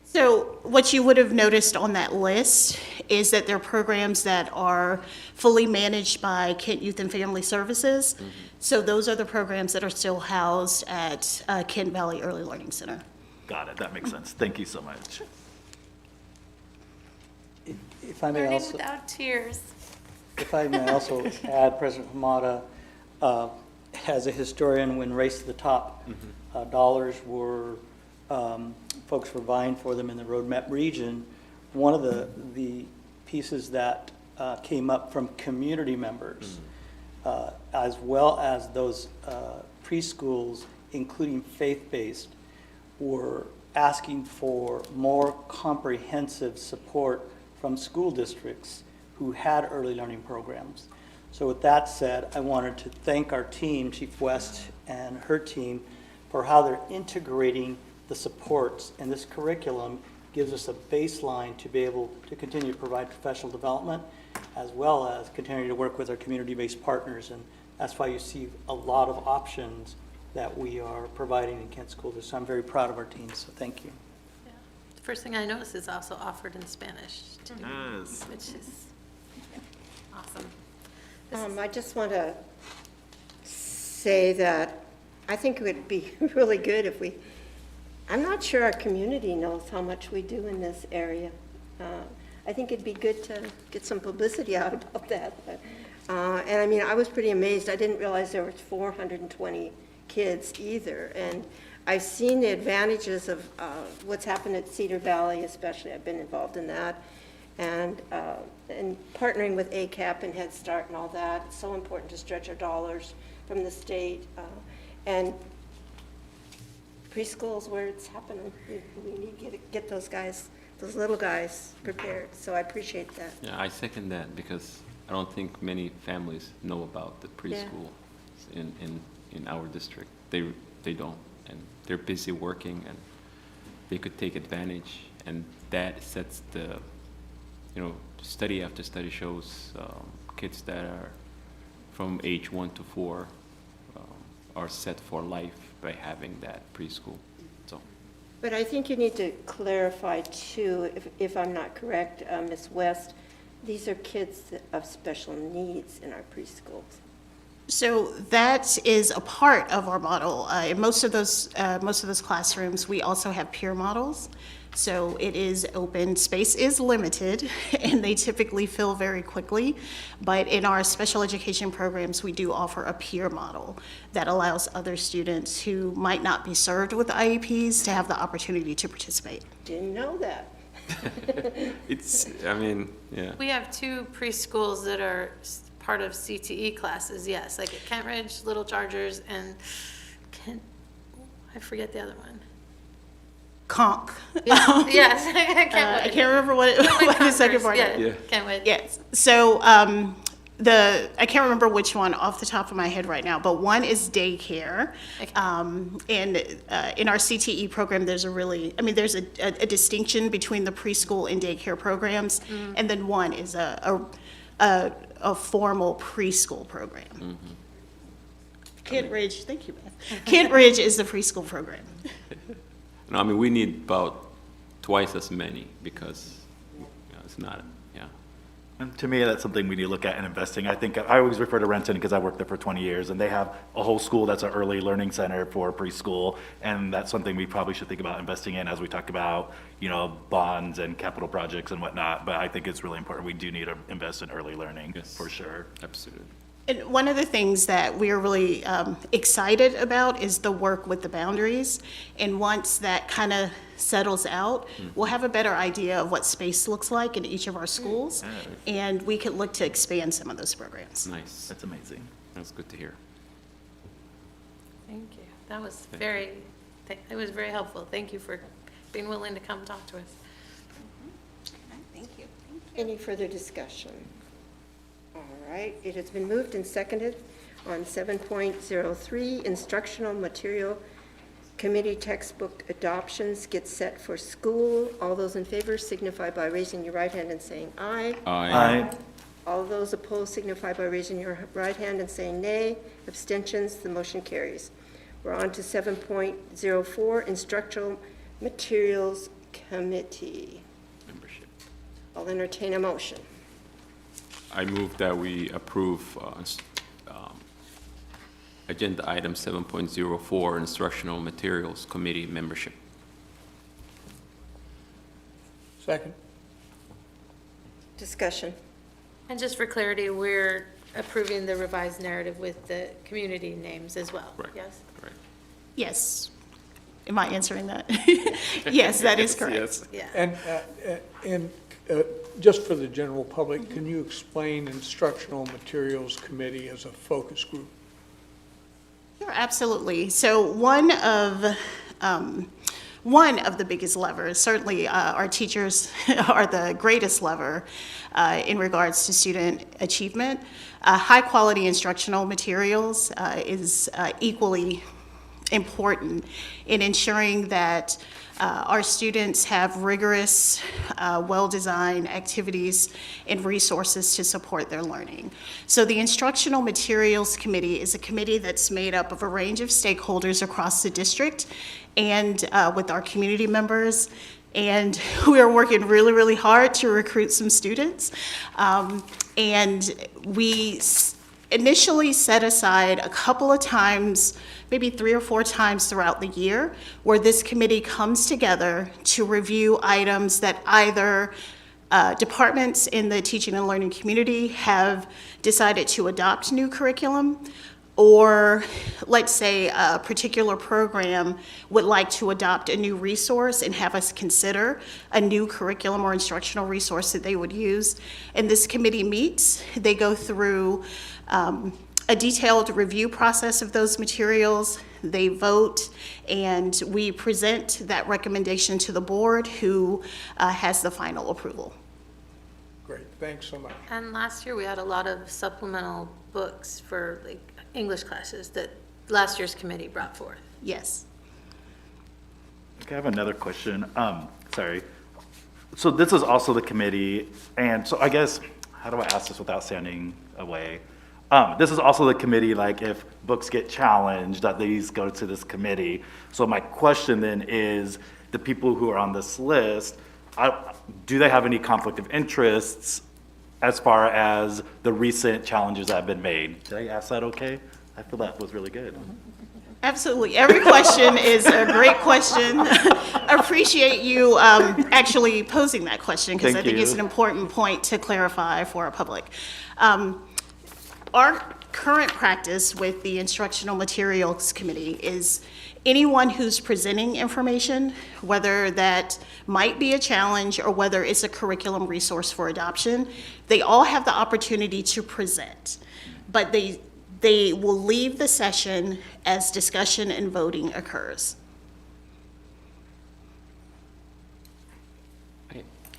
So what you would have noticed on that list is that there are programs that are fully managed by Kent Youth and Family Services. Mm-hmm. So those are the programs that are still housed at Kent Valley Early Learning Center. Got it. That makes sense. Thank you so much. If I may Learning also, without tears. if I may also add, President Hamada, as a historian, when Race to the Top dollars were folks were vying for them in the roadmap region, one of the pieces that came up from community members, as well as those preschools, including faith-based, were asking for more comprehensive support from school districts who had early learning programs. So with that said, I wanted to thank our team, Chief West and her team, for how they're integrating the supports, and this curriculum gives us a baseline to be able to continue to provide professional development, as well as continue to work with our community-based partners. And that's why you see a lot of options that we are providing in Kent School District. So I'm very proud of our team, so thank you. Yeah. The first thing I noticed is also offered in Spanish, too, Yes. which is awesome. I just want to say that I think it would be really good if I'm not sure our community knows how much we do in this area. I think it'd be good to get some publicity out about that. But And I mean, I was pretty amazed. I didn't realize there were 420 kids either. And I've seen the advantages of what's happened at Cedar Valley, especially. I've been involved in that. And partnering with ACAP and Head Start and all that. It's so important to stretch our dollars from the state. And preschool's where it's happening. We need to get those guys, those little guys prepared. So I appreciate that. Yeah, I second that because I don't think many families know about the preschool in our district. They don't, and they're busy working, and they could take advantage, and that sets the, study after study shows kids that are from age 1 to 4 are set for life by having that preschool. So. But I think you need to clarify too, if I'm not correct, Ms. West, these are kids of special needs in our preschools. So that is a part of our model. In most of those classrooms, we also have peer models. So it is open, space is limited, and they typically fill very quickly. But in our special education programs, we do offer a peer model that allows other students who might not be served with IEPs to have the opportunity to participate. Didn't know that. Yeah. We have 2 preschools that are part of CTE classes, yes, like at Kent Ridge, Little Chargers, and I forget the other one. Conch. Yes, I can't remember what the second part is. Yeah, Kentwood. Yes. So I can't remember which one off the top of my head right now, but one is daycare. Okay. And in our CTE program, there's there's a distinction between the preschool and daycare programs, and then one is a formal preschool program. Mm-hmm. Kent Ridge, thank you, Beth. Kent Ridge is the preschool program. No, we need about twice as many because it's not, And to me, that's something we need to look at in investing. I think, I always refer to Renton because I worked there for 20 years, and they have a whole school that's an early learning center for preschool, and that's something we probably should think about investing in as we talk about, bonds and capital projects and whatnot, but I think it's really important. We do need to invest in early learning, for sure. Absolutely. And one of the things that we are really excited about is the work with the boundaries. And once that kind of settles out, we'll have a better idea of what space looks like in each of our schools. And we could look to expand some of those programs. Nice. That's amazing. That's good to hear. Thank you. That was it was very helpful. Thank you for being willing to come talk to us. Thank you. Any further discussion? All right, it has been moved and seconded on 7.03, instructional material committee textbook adoptions get set for school. All those in favor signify by raising your right hand and saying aye. Aye. All those opposed signify by raising your right hand and saying nay. Abstentions, the motion carries. We're on to 7.04, instructional materials committee. Membership. I'll entertain a motion. I move that we approve agenda item 7.04, instructional materials committee membership. Second. Discussion. And just for clarity, we're approving the revised narrative with the community names as well, Right. yes? Right. Yes. Am I answering that? Yes, that is correct. Yeah. And just for the general public, can you explain instructional materials committee as a focus group? Sure, absolutely. So one of the biggest levers, certainly our teachers are the greatest lever in regards to student achievement. High-quality instructional materials is equally important in ensuring that our students have rigorous, well-designed activities and resources to support their learning. So the Instructional Materials Committee is a committee that's made up of a range of stakeholders across the district and with our community members. And we are working really, really hard to recruit some students. And we initially set aside a couple of times, maybe 3 or 4 times throughout the year, where this committee comes together to review items that either departments in the teaching and learning community have decided to adopt new curriculum, or let's say a particular program would like to adopt a new resource and have us consider a new curriculum or instructional resource that they would use. And this committee meets, they go through a detailed review process of those materials, they vote, and we present that recommendation to the board, who has the final approval. Great, thanks so much. And last year, we had a lot of supplemental books for like English classes that last year's committee brought forth. Yes. Okay, I have another question. Sorry. So this is also the committee, and so I guess, how do I ask this without sounding away? This is also the committee, like if books get challenged, that these go to this committee. So my question then is, the people who are on this list, do they have any conflict of interests as far as the recent challenges that have been made? Did I ask that okay? I feel that was really good. Absolutely. Every question is a great question. I appreciate you actually posing that question, because I Thank think it's you. an important point to clarify for our public. Our current practice with the Instructional Materials Committee is anyone who's presenting information, whether that might be a challenge or whether it's a curriculum resource for adoption, they all have the opportunity to present. But they will leave the session as discussion and voting occurs.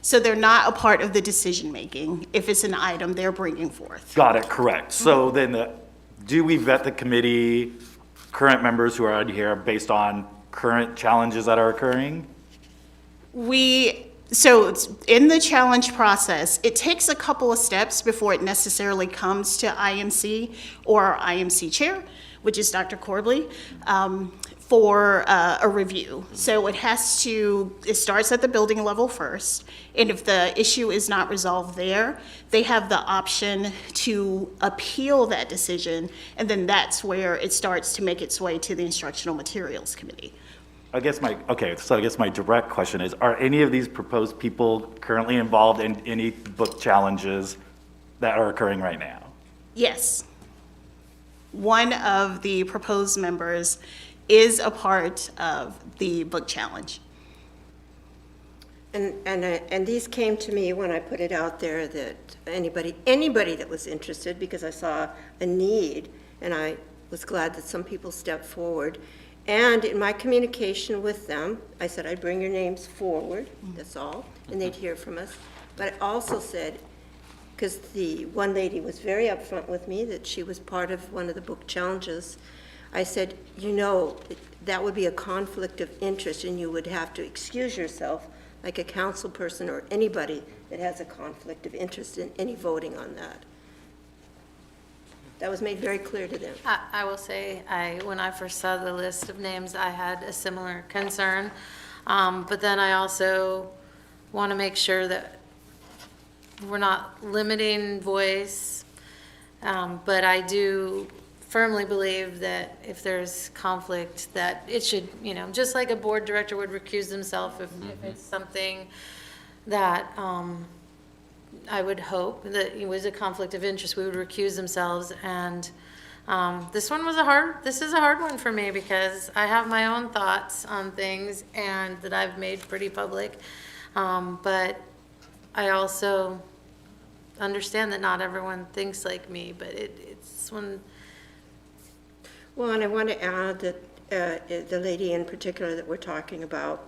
So they're not a part of the decision-making if it's an item they're bringing forth. Got it, correct. So then, do we vet the committee, current members who are on here, based on current challenges that are occurring? So it's in the challenge process, it takes a couple of steps before it necessarily comes to IMC or our IMC chair, which is Dr. Corbley, for a review. So it starts at the building level first, and if the issue is not resolved there, they have the option to appeal that decision, and then that's where it starts to make its way to the Instructional Materials Committee. I guess my direct question is, are any of these proposed people currently involved in any book challenges that are occurring right now? Yes. One of the proposed members is a part of the book challenge. And these came to me when I put it out there that anybody that was interested, because I saw a need, and I was glad that some people stepped forward. And in my communication with them, I said I'd bring your names forward, that's all, and they'd hear from us. But I also said, because the one lady was very upfront with me that she was part of one of the book challenges, I said, that would be a conflict of interest, and you would have to excuse yourself like a council person or anybody that has a conflict of interest in any voting on that. That was made very clear to them. I will say, when I first saw the list of names, I had a similar concern. But then I also want to make sure that we're not limiting voice. But I do firmly believe that if there's conflict, that it should, just like a board director would recuse themselves if it's something that I would hope that it was a conflict of interest, we would recuse themselves. And this is a hard one for me, because I have my own thoughts on things and that I've made pretty public. But I also understand that not everyone thinks like me, but it's one. Well, and I want to add that the lady in particular that we're talking about,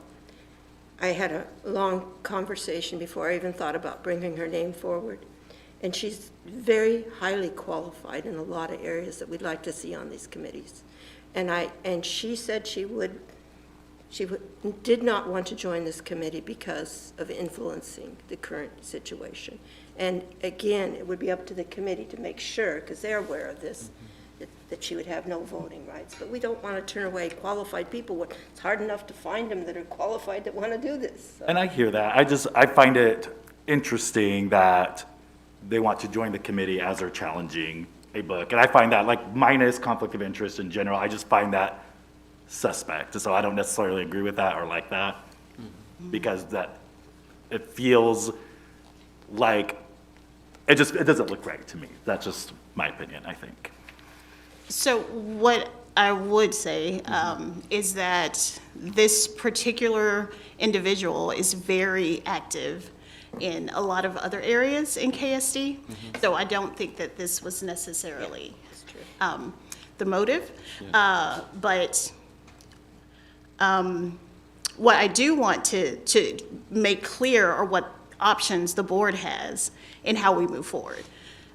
I had a long conversation before I even thought about bringing her name forward. And she's very highly qualified in a lot of areas that we'd like to see on these committees. And she said she did not want to join this committee because of influencing the current situation. And again, it would be up to the committee to make sure, because they're aware of this, that she would have no voting rights. But we don't want to turn away qualified people. It's hard enough to find them that are qualified that want to do this. So. And I hear that. I find it interesting that they want to join the committee as they're challenging a book. And I find that, like, minus conflict of interest in general, I just find that suspect. So I don't necessarily agree with that or like that, because that it feels like, it doesn't look right to me. That's just my opinion, I think. So what I would say is that this particular individual is very active in a lot of other areas in KSD. So I don't think that this was necessarily the motive. But what I do want to make clear are what options the board has in how we move forward.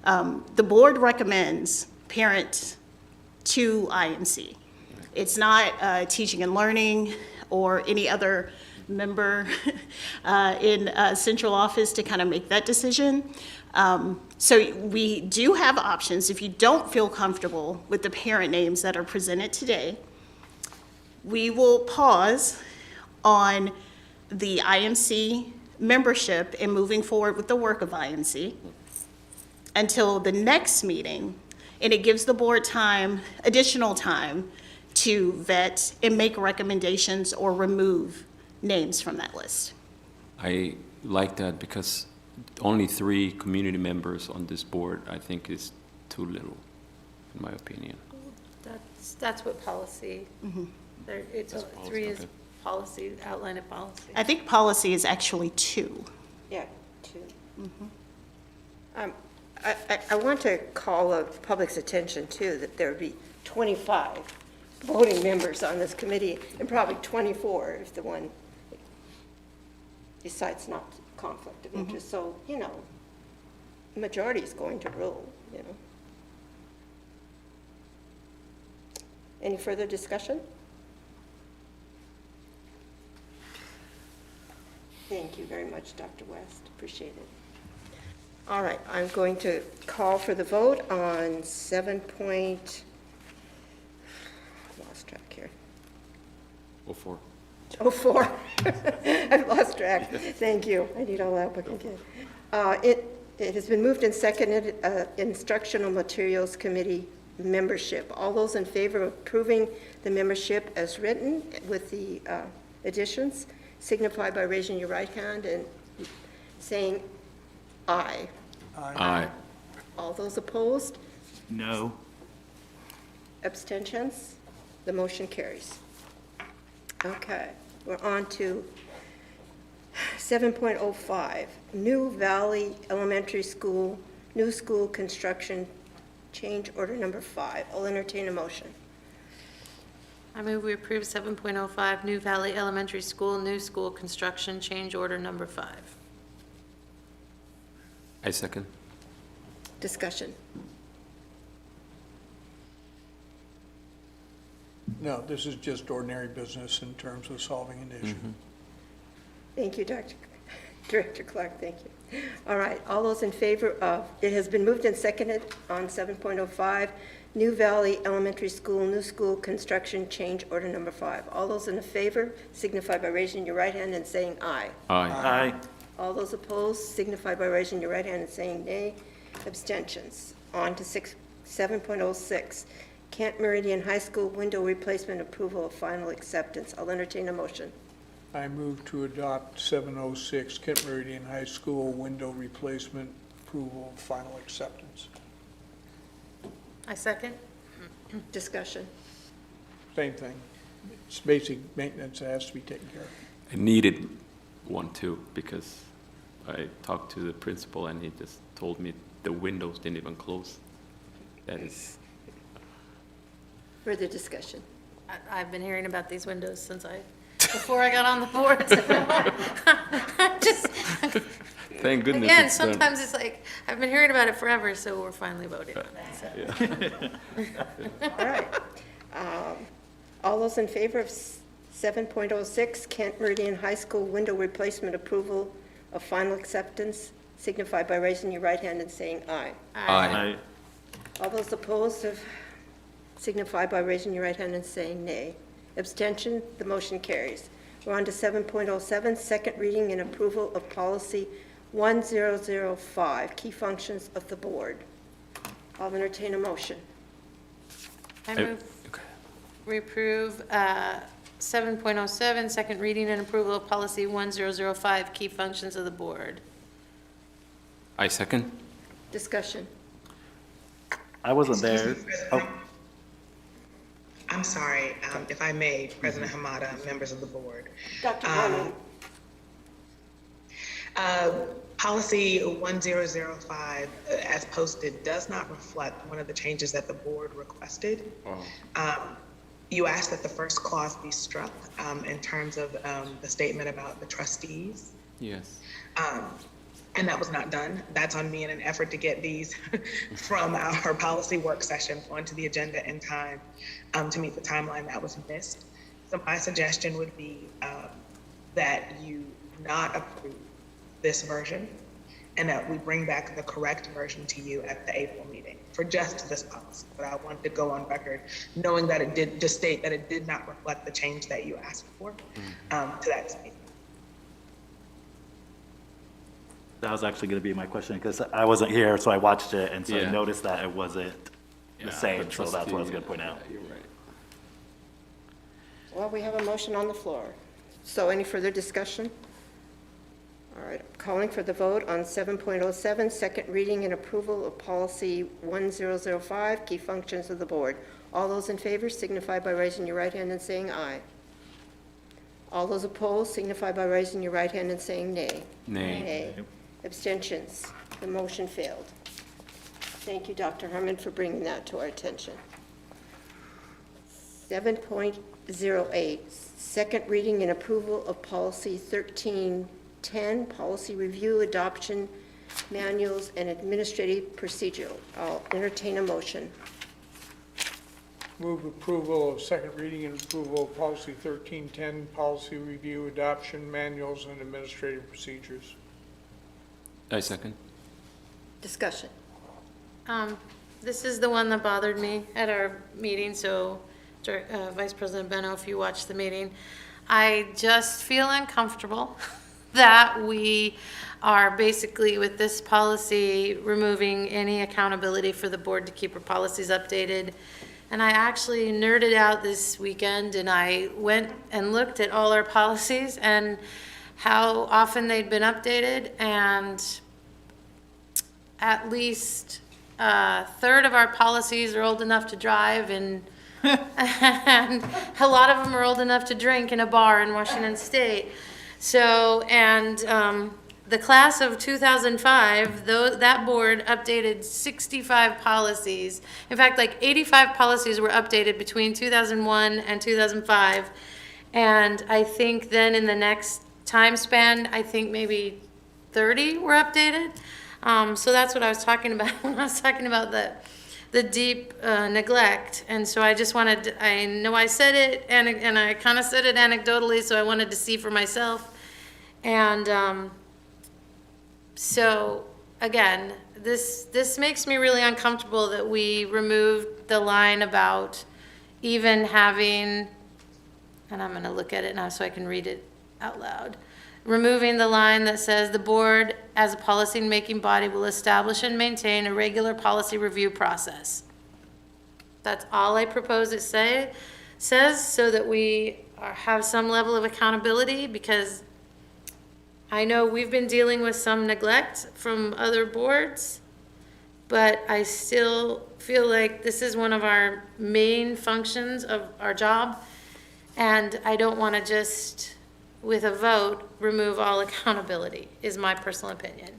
The board recommends parent to IMC. It's not teaching and learning or any other member in central office to kind of make that decision. So we do have options. If you don't feel comfortable with the parent names that are presented today, we will pause on the IMC membership and moving forward with the work of IMC until the next meeting, and it gives the board time, additional time, to vet and make recommendations or remove names from that list. I like that because only 3 community members on this board, I think, is too little, in my opinion. That's what policy, it's, That's policy, 3 is okay. policy, outline of policy. I think policy is actually 2. Yeah, 2. I want to call the public's attention, too, that there would be 25 voting members on this committee, and probably 24 if the one decides not conflict of interest. So, you know, the majority is going to rule, you know. Any further discussion? Thank you very much, Dr. West. Appreciate it. All right, I'm going to call for the vote on 7 point, I lost track here. 04. 04. I've lost track. Thank you. I need all the help I can get. It has been moved and seconded, Instructional Materials Committee membership. All those in favor of approving the membership as written with the additions signify by raising your right hand and saying aye. Aye. All those opposed? No. Abstentions? The motion carries. Okay, we're on to 7.05, New Valley Elementary School, new school construction, change order number 5. I'll entertain a motion. I move we approve 7.05 New Valley Elementary School, new school construction, change order number 5. I second. Discussion. No, this is just ordinary business in terms of solving an issue. Thank you, Director Clark, thank you. All right, all those in favor of, it has been moved and seconded on 7.05, New Valley Elementary School, new school construction, change order number 5. All those in favor signify by raising your right hand and saying aye. Aye. Aye. All those opposed signify by raising your right hand and saying nay. Abstentions. On to 7.06, Kent Meridian High School window replacement approval of final acceptance. I'll entertain a motion. I move to adopt 706 Kent Meridian High School window replacement approval of final acceptance. I second. Discussion. Same thing. It's basic maintenance that has to be taken care of. I needed one too, because I talked to the principal and he just told me the windows didn't even close. That is, Further discussion. I've been hearing about these windows before I got on the board. Just, thank goodness again, it's done. sometimes it's like, I've been hearing about it forever, so we're finally voting on it. So. All right. All those in favor of 7.06, Kent Meridian High School window replacement approval of final acceptance, signify by raising your right hand and saying aye. Aye. All those opposed signify by raising your right hand and saying nay. Abstention, the motion carries. We're on to 7.07, second reading and approval of policy 1005, key functions of the board. I'll entertain a motion. I move we approve 7.07, second reading and approval of policy 1005, key functions of the board. I second. Discussion. I wasn't there. Excuse me, President. Oh, I'm sorry, if I may, President Hamada, members of the board. Dr. Gorman. Policy 1005, as posted, does not reflect one of the changes that the board requested. You asked that the first clause be struck in terms of the statement about the trustees. Yes. And that was not done. That's on me in an effort to get these from our policy work session onto the agenda in time to meet the timeline that was missed. So my suggestion would be that you not approve this version and that we bring back the correct version to you at the April meeting for just this policy. But I wanted to go on record knowing that it did, to state that it did not reflect the change that you asked for to that statement. that was actually going to be my question, because I wasn't here, so I watched it, and so I Yeah. noticed that it wasn't the same, the so that's what I was trustee, going to point out. yeah, You're right. Well, we have a motion on the floor. So any further discussion? All right, calling for the vote on 7.07, second reading and approval of policy 1005, key functions of the board. All those in favor signify by raising your right hand and saying aye. All those opposed signify by raising your right hand and saying nay. Nay. Abstentions. The motion failed. Thank you, Dr. Harmon, for bringing that to our attention. 7.08, second reading and approval of policy 1310, policy review, adoption, manuals, and administrative procedure. I'll entertain a motion. Move approval of second reading and approval of policy 1310, policy review, adoption, manuals, and administrative procedures. I second. Discussion. This is the one that bothered me at our meeting, so Vice President Beno, if you watched the meeting, I just feel uncomfortable that we are basically with this policy removing any accountability for the board to keep our policies updated. And I actually nerded out this weekend and I went and looked at all our policies and how often they'd been updated, and at least a third of our policies are old enough to drive, and and a lot of them are old enough to drink in a bar in Washington State. So, and the class of 2005, that board updated 65 policies. In fact, like 85 policies were updated between 2001 and 2005. And I think then in the next time span, I think maybe 30 were updated. So that's what I was talking about when I was talking about the deep neglect. And so I just wanted, I know I said it, and I kind of said it anecdotally, so I wanted to see for myself. And so again, this makes me really uncomfortable that we removed the line about even having, and I'm going to look at it now so I can read it out loud. Removing the line that says the board as a policy-making body will establish and maintain a regular policy review process. That's all I propose it says, so that we have some level of accountability, because I know we've been dealing with some neglect from other boards, but I still feel like this is one of our main functions of our job, and I don't want to just, with a vote, remove all accountability, is my personal opinion.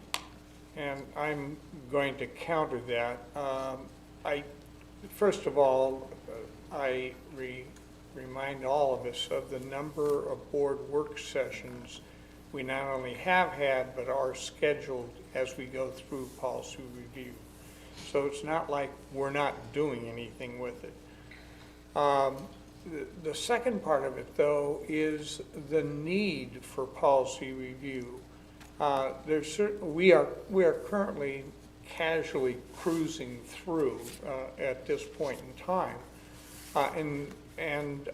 And I'm going to counter that. First of all, I remind all of us of the number of board work sessions we not only have had, but are scheduled as we go through policy review. So it's not like we're not doing anything with it. The second part of it, though, is the need for policy review. We are currently casually cruising through at this point in time, and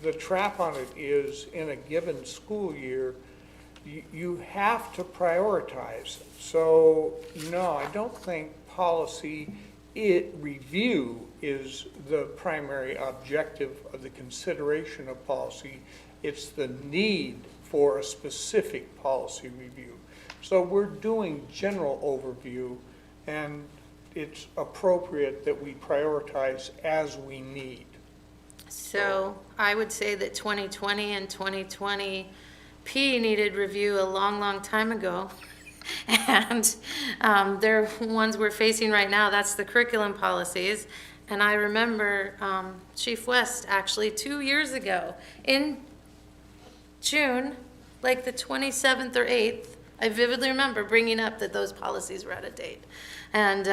the trap on it is, in a given school year, you have to prioritize. So no, I don't think policy review is the primary objective of the consideration of policy. It's the need for a specific policy review. So we're doing general overview, and it's appropriate that we prioritize as we need. So I would say that 2020 and 2020 P needed review a long, long time ago. And they're ones we're facing right now. That's the curriculum policies. And I remember Chief West actually 2 years ago in June, like the 27th or 8th, I vividly remember bringing up that those policies were out of date. And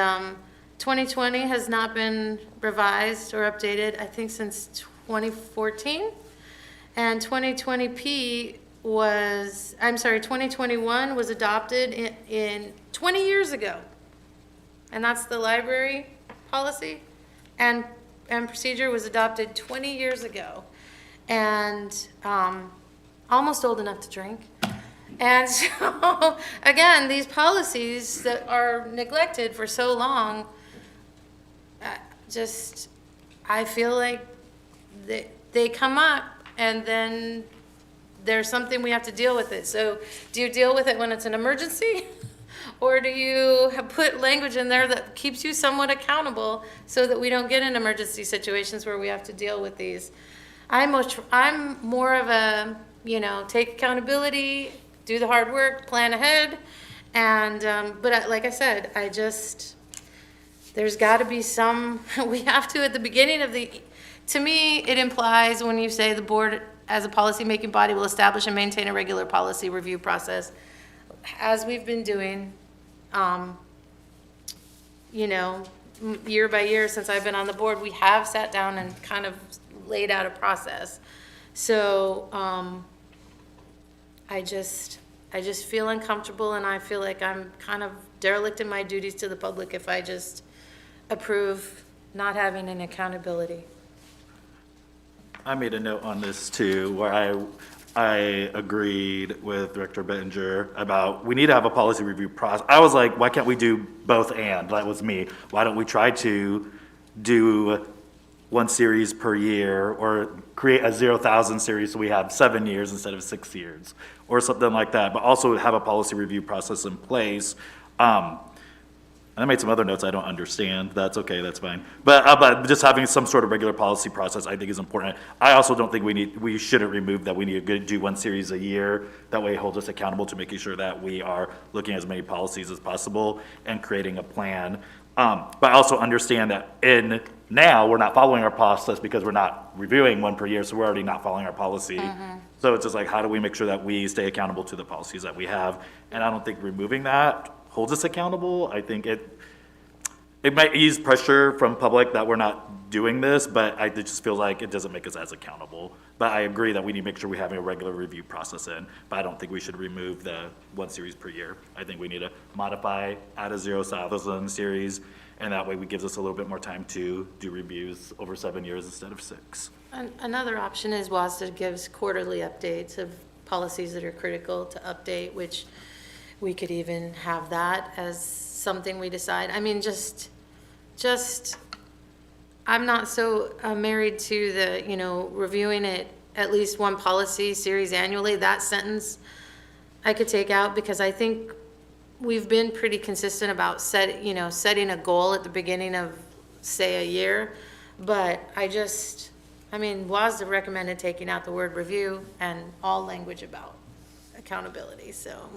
2020 has not been revised or updated, I think, since 2014. And 2021 was adopted in 20 years ago. And that's the library policy and procedure was adopted 20 years ago. And almost old enough to drink. And so, again, these policies that are neglected for so long, I feel like they come up and then there's something we have to deal with it. So do you deal with it when it's an emergency? Or do you put language in there that keeps you somewhat accountable so that we don't get in emergency situations where we have to deal with these? I'm more of a, take accountability, do the hard work, plan ahead. And, but like I said, there's got to be we have to at the beginning of to me, it implies when you say the board as a policy-making body will establish and maintain a regular policy review process, as we've been doing, year by year since I've been on the board, we have sat down and kind of laid out a process. So I just feel uncomfortable, and I feel like I'm kind of derelict in my duties to the public if I just approve not having an accountability. I made a note on this too, where I agreed with Director Bettinger about we need to have a policy review process. I was like, why can't we do both and? That was me. Why don't we try to do one series per year or create a 0,000 series so we have 7 years instead of 6 years or something like that, but also have a policy review process in place. And I made some other notes I don't understand. That's okay, that's fine. But just having some sort of regular policy process I think is important. I also don't think we shouldn't remove that we need to do one series a year. That way it holds us accountable to making sure that we are looking at as many policies as possible and creating a plan. But I also understand that now we're not following our process because we're not reviewing one per year, so we're already not following our policy. So it's just like, how do we make sure that we stay accountable to the policies that we have? And I don't think removing that holds us accountable. I think it might ease pressure from public that we're not doing this, but it just feels like it doesn't make us as accountable. But I agree that we need to make sure we have a regular review process in, but I don't think we should remove the one series per year. I think we need to modify, add a 0,000 series, and that way it gives us a little bit more time to do reviews over 7 years instead of 6. Another option is WASDA gives quarterly updates of policies that are critical to update, which we could even have that as something we decide. I mean, just I'm not so married to the, reviewing it at least one policy series annually. That sentence I could take out because I think we've been pretty consistent about setting a goal at the beginning of, say, a year. But WASDA recommended taking out the word review and all language about accountability, so.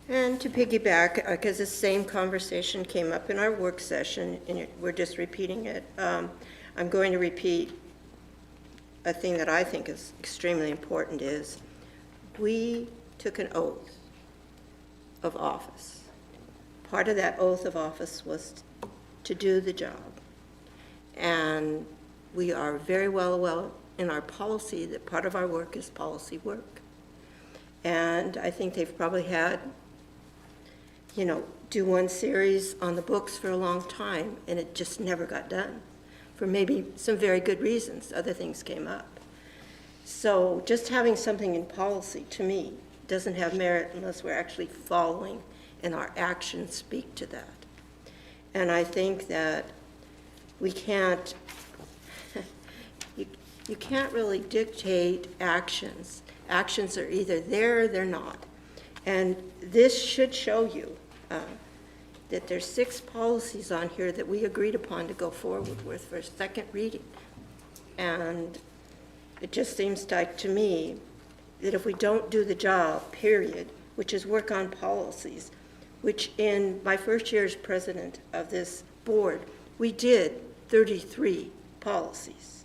And to piggyback, because the same conversation came up in our work session, and we're just repeating it, I'm going to repeat a thing that I think is extremely important is we took an oath of office. Part of that oath of office was to do the job. And we are very well in our policy that part of our work is policy work. And I think they've probably had do one series on the books for a long time, and it just never got done for maybe some very good reasons. Other things came up. So just having something in policy, to me, doesn't have merit unless we're actually following and our actions speak to that. And I think that we can't, you can't really dictate actions. Actions are either there or they're not. And this should show you that there's 6 policies on here that we agreed upon to go forward with for a second reading. And it just seems like to me that if we don't do the job, period, which is work on policies, which in my first year as president of this board, we did 33 policies.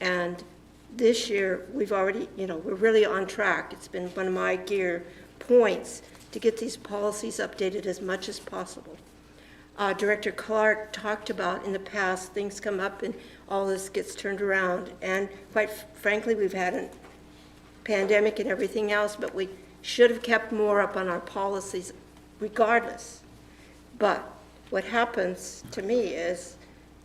And this year, we've already, we're really on track. It's been one of my gear points to get these policies updated as much as possible. Director Clark talked about in the past, things come up and all this gets turned around. And quite frankly, we've had a pandemic and everything else, but we should have kept more up on our policies regardless. But what happens to me is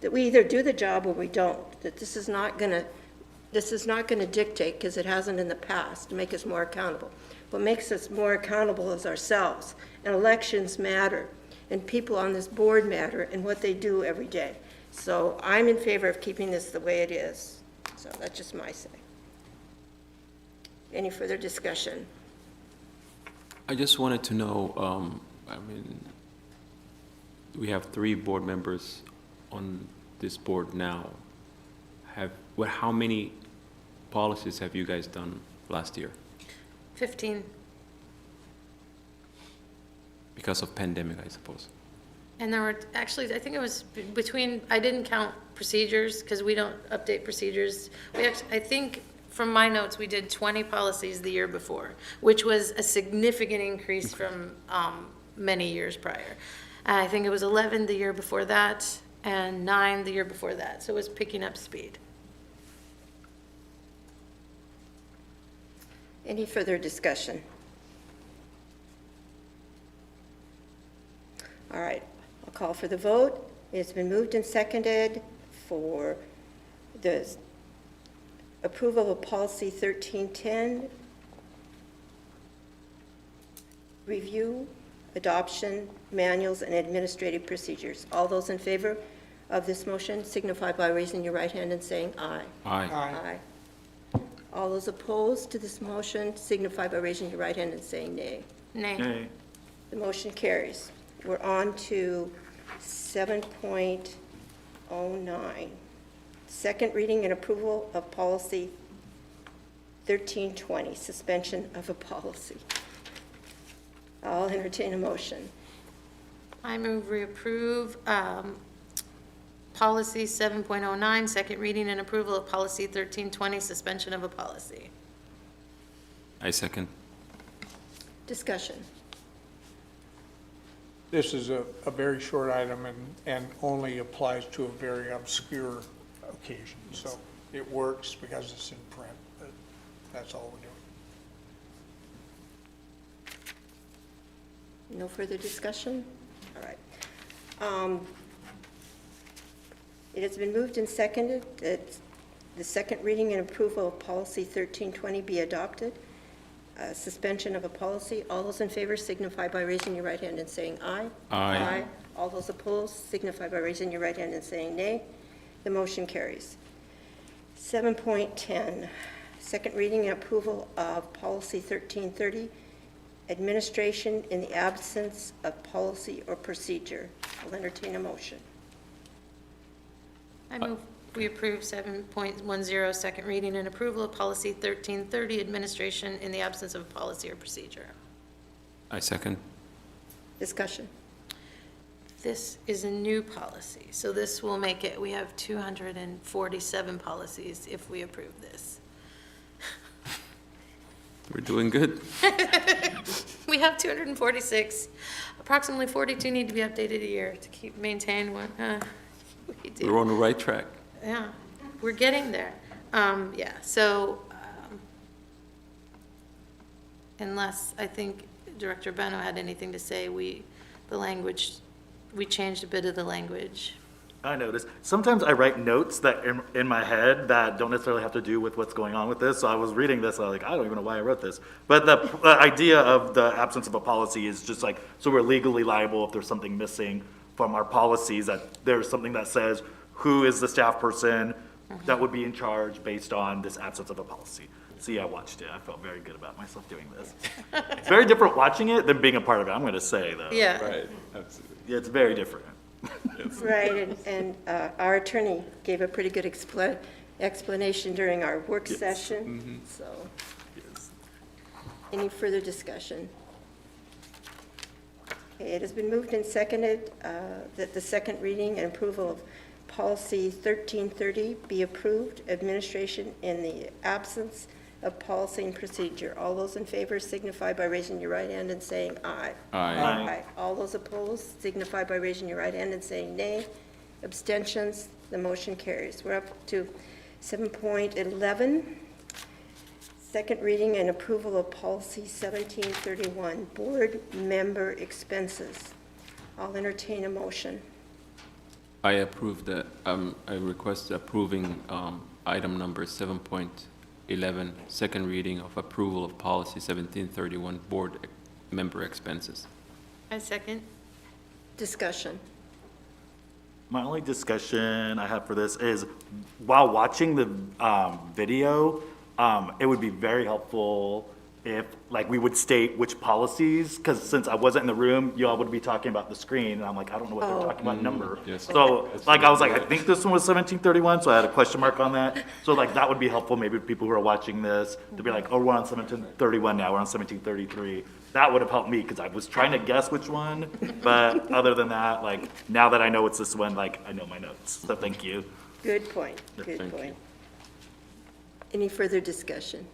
that we either do the job or we don't, that this is not going to dictate, because it hasn't in the past, to make us more accountable. What makes us more accountable is ourselves. And elections matter, and people on this board matter, and what they do every day. So I'm in favor of keeping this the way it is. So that's just my say. Any further discussion? I just wanted to know, we have 3 board members on this board now. How many policies have you guys done last year? 15. Because of pandemic, I suppose. And there were, actually, I think it was between, I didn't count procedures, because we don't update procedures. I think, from my notes, we did 20 policies the year before, which was a significant increase from many years prior. And I think it was 11 the year before that, and 9 the year before that. So it was picking up speed. Any further discussion? All right, I'll call for the vote. It's been moved and seconded for the approval of policy 1310, review, adoption, manuals, and administrative procedures. All those in favor of this motion signify by raising your right hand and saying aye. Aye. Aye. All those opposed to this motion signify by raising your right hand and saying nay. Nay. The motion carries. We're on to 7.09. Second reading and approval of policy 1320, suspension of a policy. I'll entertain a motion. I move we approve policy 7.09, second reading and approval of policy 1320, suspension of a policy. I second. Discussion. This is a very short item and only applies to a very obscure occasion. So it works because it's in print, but that's all we're doing. No further discussion? All right. It has been moved and seconded that the second reading and approval of policy 1320 be adopted. Suspension of a policy. All those in favor signify by raising your right hand and saying aye. Aye. All those opposed signify by raising your right hand and saying nay. The motion carries. 7.10, second reading and approval of policy 1330, administration in the absence of policy or procedure. I'll entertain a motion. I move we approve 7.10, second reading and approval of policy 1330, administration in the absence of policy or procedure. I second. Discussion. This is a new policy, so this will make it, we have 247 policies if we approve this. We're doing good. We have 246. Approximately 42 need to be updated a year to maintain what we do. We're on the right track. Yeah, we're getting there. Yeah, so unless, I think Director Beno had anything to say, we changed a bit of the language. I noticed. Sometimes I write notes that in my head that don't necessarily have to do with what's going on with this. So I was reading this, I was like, I don't even know why I wrote this. But the idea of the absence of a policy is just like, so we're legally liable if there's something missing from our policies, that there's something that says who is the staff person, that would be in charge based on this absence of a policy. See, I watched it. I felt very good about myself doing this. It's very different watching it than being a part of it, I'm going to say, though. Yeah. Right, absolutely. Yeah, it's very different. Right, and our attorney gave a pretty good explanation during our work session, so. Any further discussion? Okay, it has been moved and seconded that the second reading and approval of policy 1330 be approved, administration in the absence of policy and procedure. All those in favor signify by raising your right hand and saying aye. Aye. All those opposed signify by raising your right hand and saying nay. Abstentions, the motion carries. We're up to 7.11, second reading and approval of policy 1731, board member expenses. I'll entertain a motion. I approve the, I request approving item number 7.11, second reading of approval of policy 1731, board member expenses. I second. Discussion. My only discussion I have for this is, while watching the video, it would be very helpful if, like, we would state which policies, because since I wasn't in the room, you all would be talking about the screen, and I'm like, I don't know what they're talking about number. Yes. So, like, I was like, I think this one was 1731, so I had a question mark on that. So, like, that would be helpful, maybe people who are watching this, to be like, oh, we're on 1731 now, we're on 1733. That would have helped me, because I was trying to guess which one, but other than that, like, now that I know it's this one, like, I know my notes, so thank you. Good point, good Thank point. you. Any further discussion?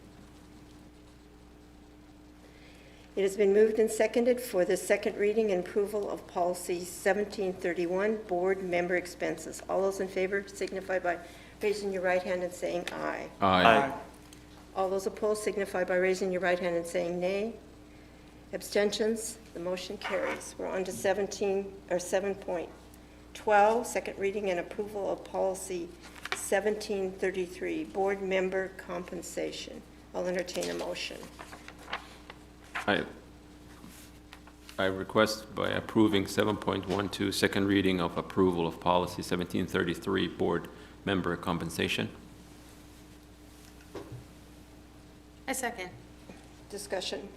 It has been moved and seconded for the second reading and approval of policy 1731, board member expenses. All those in favor signify by raising your right hand and saying aye. Aye. All those opposed signify by raising your right hand and saying nay. Abstentions, the motion carries. We're on to 7.12, second reading and approval of policy 1733, board member compensation. I'll entertain a motion. I request by approving 7.12, second reading of approval of policy 1733, board member compensation. I second. Discussion.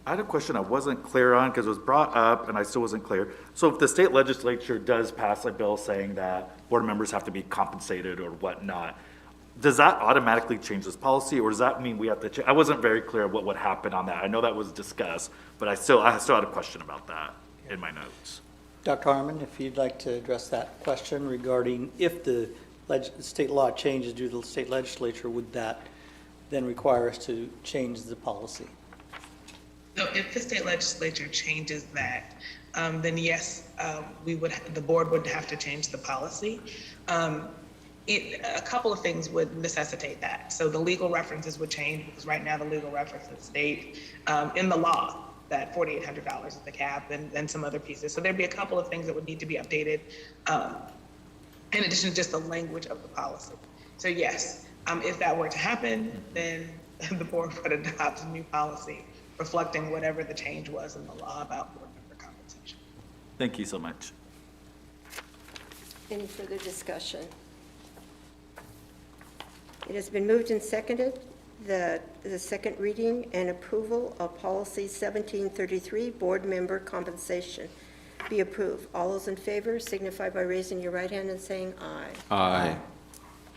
I had a question I wasn't clear on because it was brought up and I still wasn't clear. So if the state legislature does pass a bill saying that board members have to be compensated or whatnot, does that automatically change this policy, or does that mean we have to I wasn't very clear what would happen on that. I know that was discussed, but I still had a question about that in my notes. Dr. Harmon, if you'd like to address that question regarding if the state law changes due to the state legislature, would that then require us to change the policy? So if the state legislature changes that, then yes, the board would have to change the policy. A couple of things would necessitate that. So the legal references would change, because right now the legal references state in the law that $4,800 is the cap, and some other pieces. So there'd be a couple of things that would need to be updated in addition to just the language of the policy. So yes, if that were to happen, then the board would adopt a new policy reflecting whatever the change was in the law about board member compensation. Thank you so much. Any further discussion? It has been moved and seconded that the second reading and approval of policy 1733, board member compensation, be approved. All those in favor signify by raising your right hand and saying aye. Aye.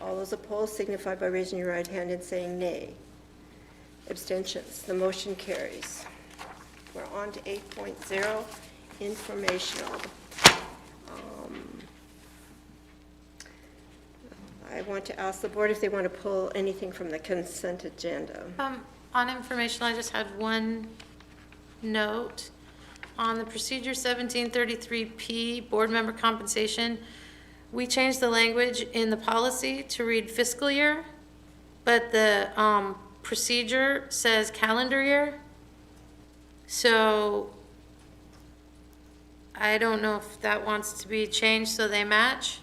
All those opposed signify by raising your right hand and saying nay. Abstentions, the motion carries. We're on to 8.0, informational. I want to ask the board if they want to pull anything from the consent agenda. On information, I just had one note. On the procedure 1733P, board member compensation, we changed the language in the policy to read fiscal year, but the procedure says calendar year. So I don't know if that wants to be changed so they match.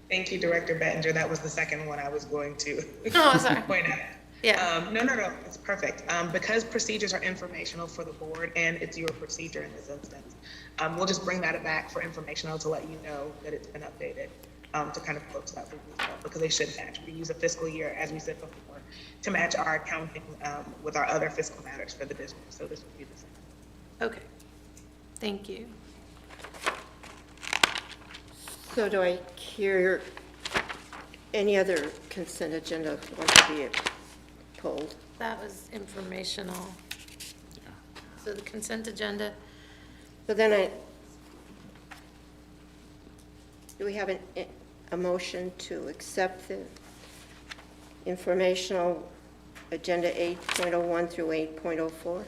Thank you, Director Bettinger. That was the second one I was going to Oh, sorry. point out. Yeah. No, it's perfect. Because procedures are informational for the board, and it's your procedure in this instance, we'll just bring that back for informational to let you know that it's been updated. to kind of close that loop as well, because they should match. We use a fiscal year, as we said before, to match our accounting with our other fiscal matters for the district, so this would be the same. Okay, thank you. So do I hear any other consent agenda want to be pulled? That was informational. So the consent agenda, So then do we have a motion to accept the informational agenda 8.01 through 8.04?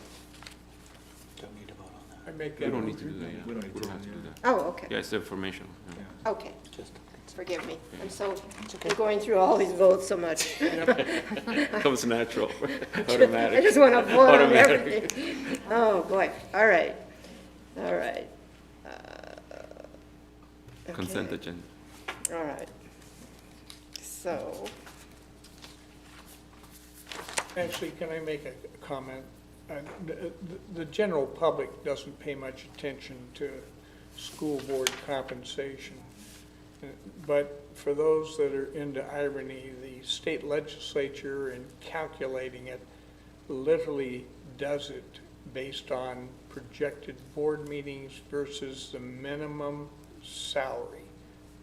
Don't need to vote on that. I make We that don't need to motion. do that, yeah. We don't have to do that. Oh, okay. Yeah, it's informational. yeah. Okay, Just forgive me. I'm going through all these votes so much. Comes natural, automatic. I just want to vote on Automatic. everything. Oh, boy. All right. All right. Consent Okay. agenda. All right. So, Actually, can I make a comment? The general public doesn't pay much attention to school board compensation. But for those that are into irony, the state legislature, in calculating it, literally does it based on projected board meetings versus the minimum salary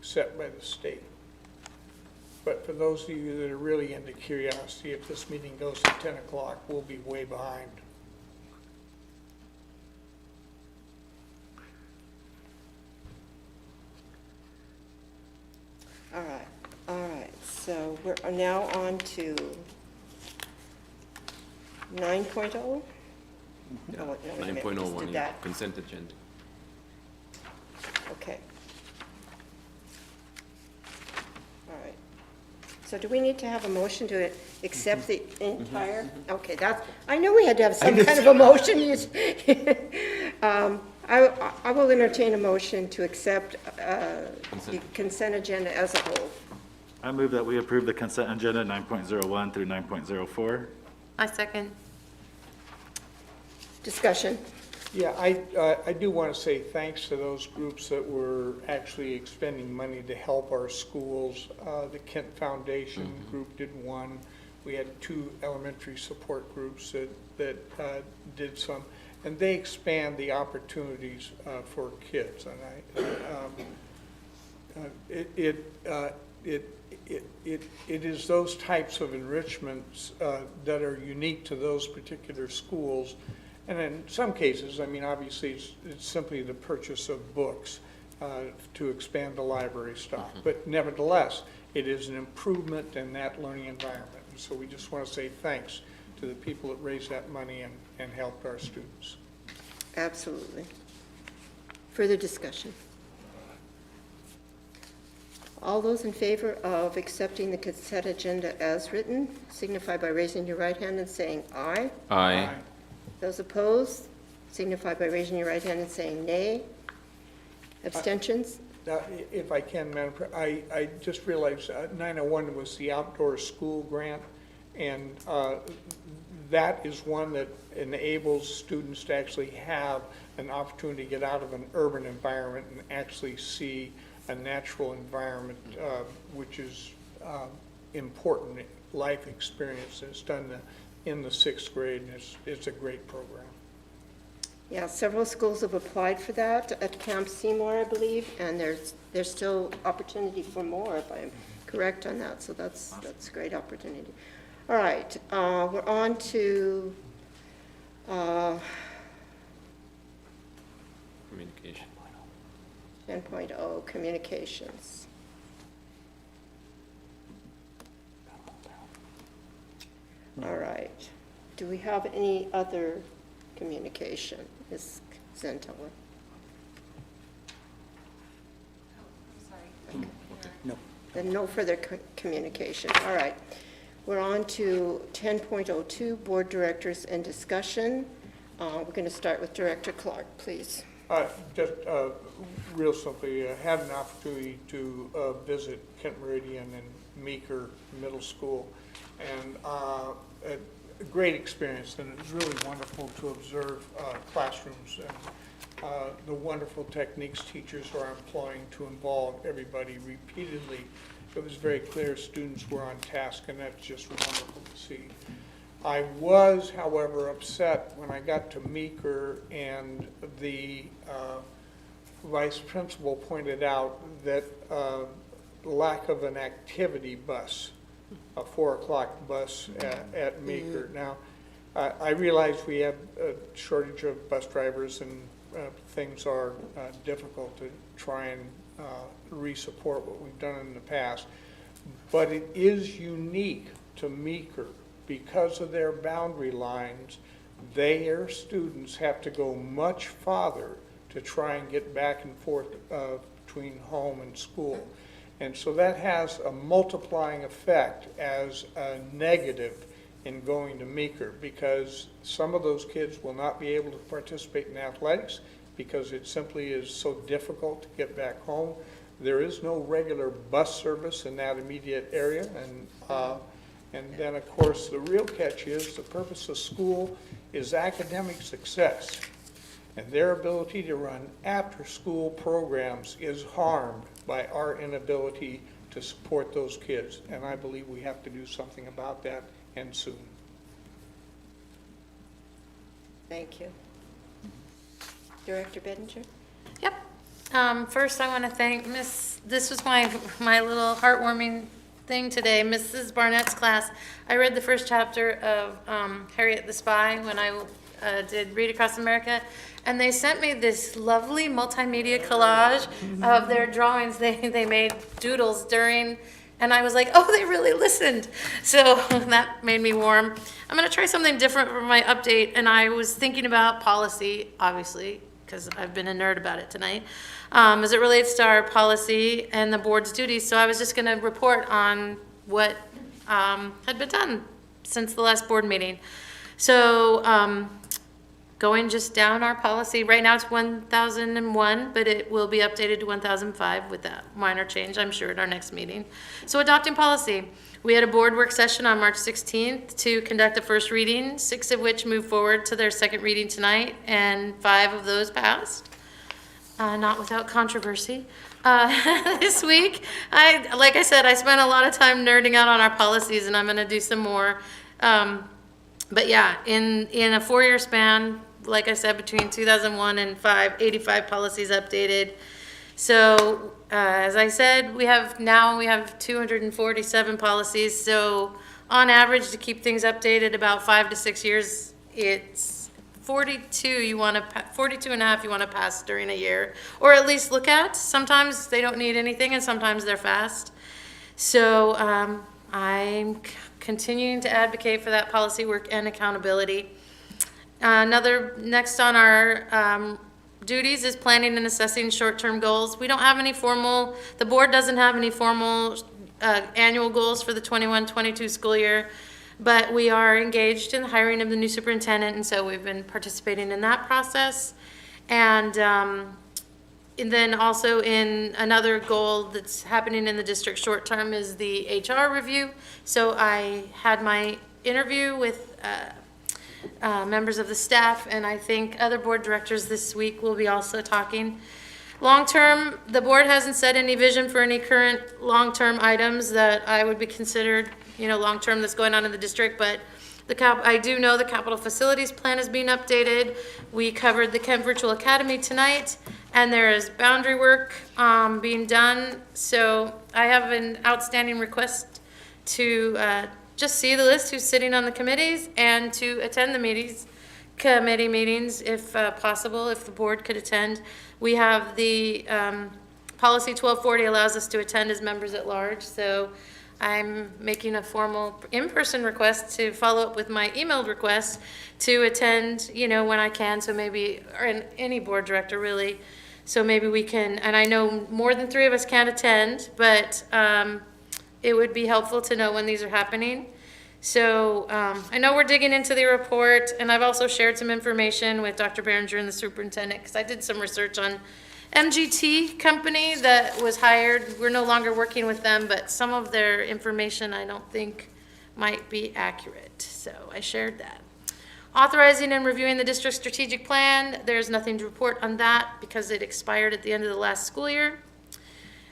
set by the state. But for those of you that are really into curiosity, if this meeting goes to 10 o'clock, we'll be way behind. all right. So we're now on to 9.0? Oh, no, wait a minute, we just 9.01, did yeah, that. consent agenda. Okay. All right. So do we need to have a motion to accept the entire? Okay, I knew we had to have some kind of a motion. I will entertain a motion to accept the consent agenda as a whole. I move that we approve the consent agenda 9.01 through 9.04. I second. Discussion. Yeah, I do want to say thanks to those groups that were actually expending money to help our schools. The Kent Foundation group did one. We had 2 elementary support groups that did some, and they expand the opportunities for kids. And it is those types of enrichments that are unique to those particular schools. And in some cases, I mean, obviously, it's simply the purchase of books to expand the library stock. But nevertheless, it is an improvement in that learning environment. And so we just want to say thanks to the people that raised that money and helped our students. Absolutely. Further discussion? All those in favor of accepting the consent agenda as written signify by raising your right hand and saying aye. Aye. Those opposed signify by raising your right hand and saying nay. Abstentions? If I can, Madam President, I just realized 901 was the outdoor school grant, and that is one that enables students to actually have an opportunity to get out of an urban environment and actually see a natural environment, which is important life experience. It's done in the 6th grade, and it's a great program. Yeah, several schools have applied for that at Camp Seymour, I believe, and there's still opportunity for more, if I'm correct on that, so that's a great opportunity. All right, we're on to Communication. 10.0, communications. All right. Do we have any other communication, Ms. Zentower? No. Then no further communication. All right. We're on to 10.02, board directors and discussion. We're going to start with Director Clark, please. Just real simply, I had an opportunity to visit Kent Meridian and Meeker Middle School, and a great experience, and it was really wonderful to observe classrooms and the wonderful techniques teachers are employing to involve everybody repeatedly. It was very clear students were on task, and that's just wonderful to see. I was, however, upset when I got to Meeker and the vice principal pointed out that lack of an activity bus, a 4 o'clock bus at Meeker. Now, I realize we have a shortage of bus drivers and things are difficult to try and re-support what we've done in the past, but it is unique to Meeker because of their boundary lines. Their students have to go much farther to try and get back and forth between home and school. And so that has a multiplying effect as a negative in going to Meeker, because some of those kids will not be able to participate in athletics because it simply is so difficult to get back home. There is no regular bus service in that immediate area, and then of course the real catch is the purpose of school is academic success, and their ability to run after-school programs is harmed by our inability to support those kids, and I believe we have to do something about that, and soon. Thank you. Director Bettinger? Yep. First, I want to thank this was my little heartwarming thing today, Mrs. Barnett's class. I read the first chapter of Harriet the Spy when I did Read Across America, and they sent me this lovely multimedia collage of their drawings. They made doodles during, and I was like, oh, they really listened. So that made me warm. I'm going to try something different for my update, and I was thinking about policy, obviously, because I've been a nerd about it tonight, as it relates to our policy and the board's duties. So I was just going to report on what had been done since the last board meeting. So going just down our policy, right now it's 1001, but it will be updated to 1005 with that minor change, I'm sure, at our next meeting. So adopting policy. We had a board work session on March 16th to conduct the first reading, 6 of which moved forward to their second reading tonight, and 5 of those passed, not without controversy. This week, like I said, I spent a lot of time nerding out on our policies, and I'm going to do some more. But yeah, in a 4-year span, like I said, between 2001 and 85 policies updated. So as I said, we have 247 policies. So on average, to keep things updated about 5 to 6 years, it's 42 and a half you want to pass during a year, or at least look at. Sometimes they don't need anything, and sometimes they're fast. So I'm continuing to advocate for that policy work and accountability. Next on our duties is planning and assessing short-term goals. We don't have any formal, the board doesn't have any formal annual goals for the 21-22 school year, but we are engaged in the hiring of the new superintendent, and so we've been participating in that process. And then also in another goal that's happening in the district short term is the HR review. So I had my interview with members of the staff, and I think other board directors this week will be also talking. Long term, the board hasn't set any vision for any current long-term items that I would be considered, long-term that's going on in the district, but I do know the capital facilities plan is being updated. We covered the Kemp Virtual Academy tonight, and there is boundary work being done. So I have an outstanding request to just see the list who's sitting on the committees and to attend the committee meetings if possible, if the board could attend. We have the policy 1240 allows us to attend as members at large, so I'm making a formal in-person request to follow up with my emailed request to attend, when I can. So maybe, or any board director really. So maybe we can, and I know more than 3 of us can't attend, but it would be helpful to know when these are happening. So I know we're digging into the report, and I've also shared some information with Dr. Behringer and the superintendent, because I did some research on MGT company that was hired. We're no longer working with them, but some of their information I don't think might be accurate. So I shared that. Authorizing and reviewing the district's strategic plan. There's nothing to report on that because it expired at the end of the last school year.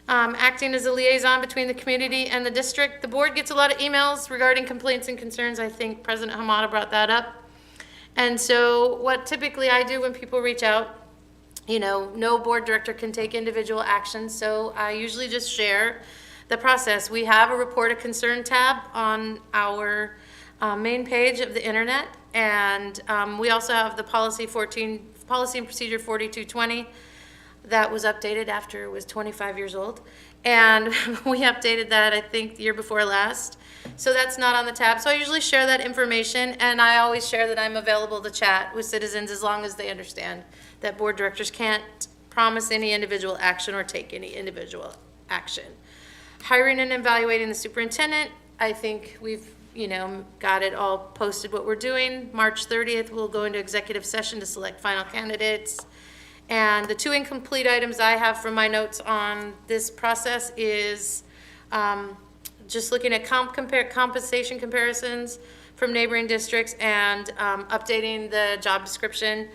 Acting as a liaison between the community and the district. The board gets a lot of emails regarding complaints and concerns. I think President Hamada brought that up. And so what typically I do when people reach out, you know, no board director can take individual action, so I usually just share the process. We have a report of concern tab on our main page of the internet, and we also have the policy and procedure 4220 that was updated after it was 25 years old, and we updated that I think the year before last. So that's not on the tab. So I usually share that information, and I always share that I'm available to chat with citizens as long as they understand that board directors can't promise any individual action or take any individual action. Hiring and evaluating the superintendent. I think we've, you know, got it all posted what we're doing. March 30th, we'll go into executive session to select final candidates. And the two incomplete items I have from my notes on this process is just looking at compensation comparisons from neighboring districts and updating the job description.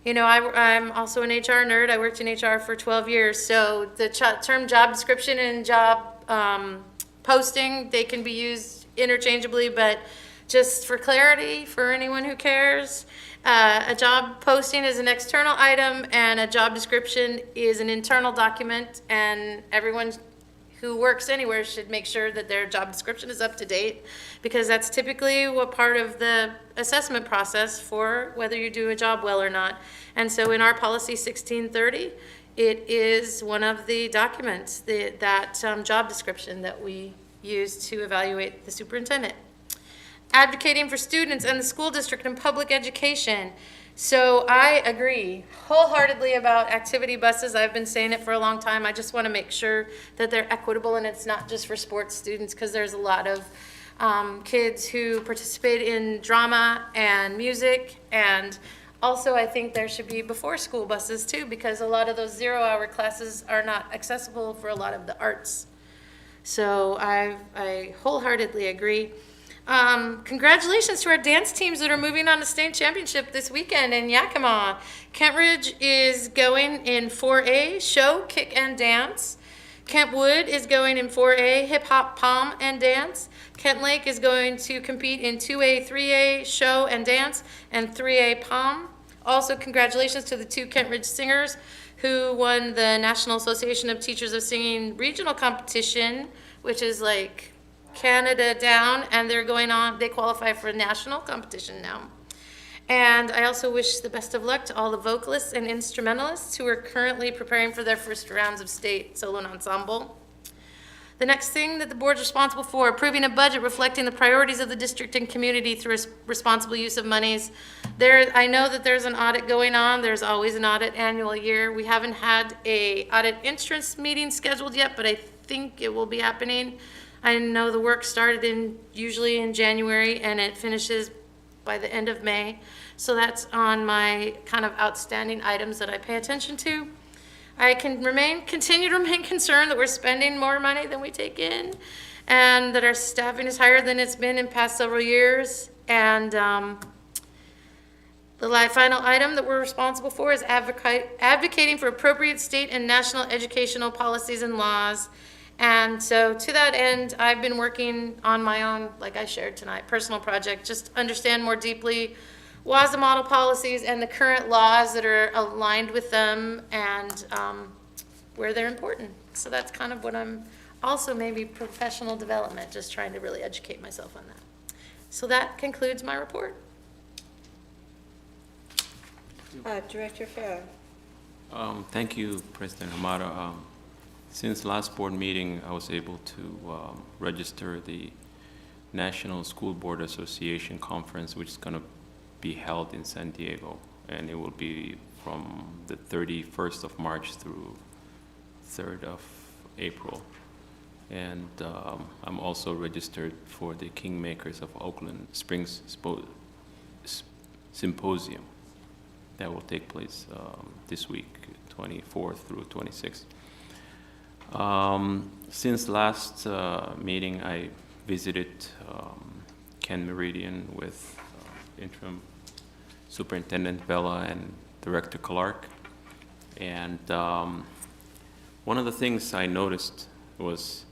You know, I'm also an HR nerd. I worked in HR for 12 years. So the term job description and job posting, they can be used interchangeably, but just for clarity for anyone who cares, a job posting is an external item and a job description is an internal document, and everyone who works anywhere should make sure that their job description is up to date, because that's typically what part of the assessment process for whether you do a job well or not. And so in our policy 1630, it is one of the documents, that job description that we use to evaluate the superintendent. Advocating for students and the school district and public education. So I agree wholeheartedly about activity buses. I've been saying it for a long time. I just want to make sure that they're equitable and it's not just for sports students, because there's a lot of kids who participate in drama and music. And also I think there should be before school buses too, because a lot of those 0-hour classes are not accessible for a lot of the arts. So I wholeheartedly agree. Congratulations to our dance teams that are moving on to state championship this weekend in Yakima. Kentridge is going in 4A, show, kick, and dance. Kentwood is going in 4A, hip hop, pom, and dance. Kent Lake is going to compete in 2A, 3A, show and dance, and 3A pom. Also, congratulations to the two Kentridge singers who won the National Association of Teachers of Singing regional competition, which is like Canada down, and they're going on, they qualify for a national competition now. And I also wish the best of luck to all the vocalists and instrumentalists who are currently preparing for their first rounds of state solo and ensemble. The next thing that the board is responsible for, approving a budget reflecting the priorities of the district and community through responsible use of monies. I know that there's an audit going on. There's always an audit annual year. We haven't had a audit insurance meeting scheduled yet, but I think it will be happening. I know the work started usually in January and it finishes by the end of May. So that's on my kind of outstanding items that I pay attention to. I continue to remain concerned that we're spending more money than we take in, and that our staffing is higher than it's been in past several years. And the final item that we're responsible for is advocating for appropriate state and national educational policies and laws. And so to that end, I've been working on my own, like I shared tonight, personal project, just understand more deeply WASA model policies and the current laws that are aligned with them, and where they're important. So that's kind of what I'm, also maybe professional development, just trying to really educate myself on that. So that concludes my report. Director Farrell. Thank you, President Hamada. Since last board meeting, I was able to register the National School Board Association Conference, which is going to be held in San Diego, and it will be from the 31st of March through 3rd of April. And I'm also registered for the Kingmakers of Oakland Springs Symposium that will take place this week, 24th through 26th. Since last meeting, I visited Ken Meridian with interim Superintendent Bella and Director Clark. And one of the things I noticed was,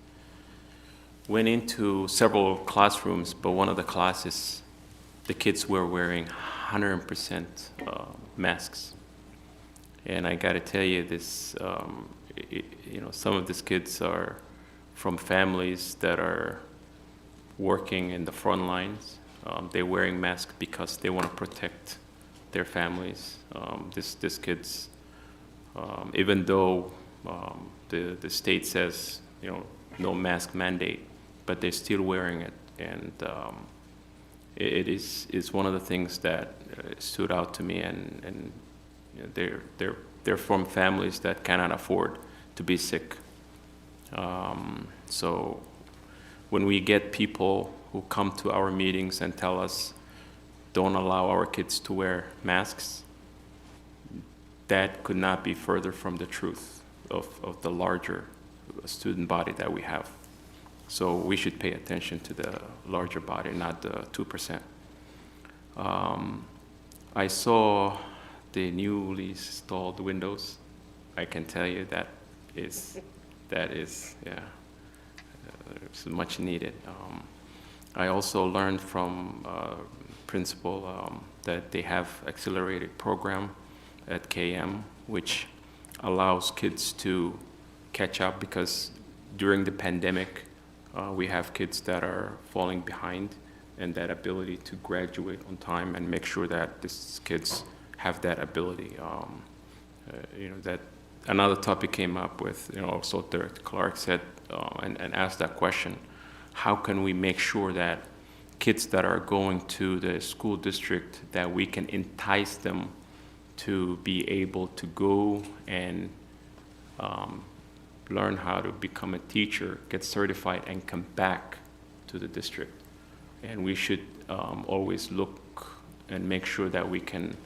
went into several classrooms, but one of the classes, the kids were wearing 100% masks. And I gotta tell you this, you know, some of these kids are from families that are working in the front lines. They're wearing masks because they want to protect their families. This kids, even though the state says, you know, no mask mandate, but they're still wearing it. And it is one of the things that stood out to me. And you know, they're from families that cannot afford to be sick. So when we get people who come to our meetings and tell us, don't allow our kids to wear masks, that could not be further from the truth of the larger student body that we have. So we should pay attention to the larger body, not the 2%. I saw the newly installed windows. I can tell you that is yeah, it's much needed. I also learned from principal that they have accelerated program at KM, which allows kids to catch up, because during the pandemic, we have kids that are falling behind, and that ability to graduate on time and make sure that these kids have that ability. You know, that another topic came up with, you know, also Director Clark said, and asked that question, how can we make sure that kids that are going to the school district, that we can entice them to be able to go and learn how to become a teacher, get certified, and come back to the district. And we should always look and make sure that we can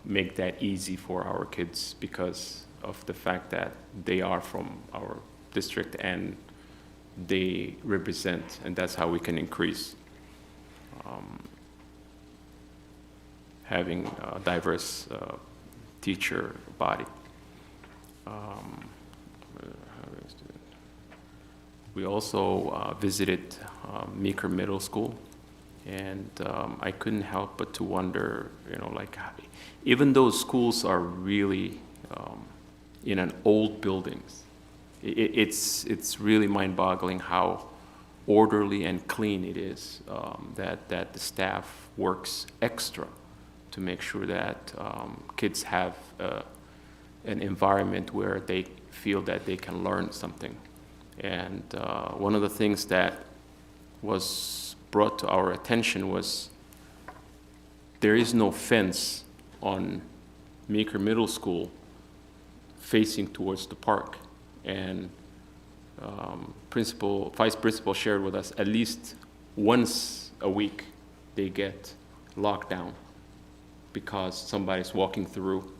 make that easy for our kids, because of the fact that they are from our district and they represent, and that's how we can increase having a diverse teacher body. We also visited Meeker Middle School, and I couldn't help but to wonder, you know, like, even though schools are really in an old buildings, it's really mind-boggling how orderly and clean it is, that the staff works extra to make sure that kids have an environment where they feel that they can learn something. And one of the things that was brought to our attention was there is no fence on Meeker Middle School facing towards the park. And vice principal shared with us, at least once a week they get locked down because somebody's walking through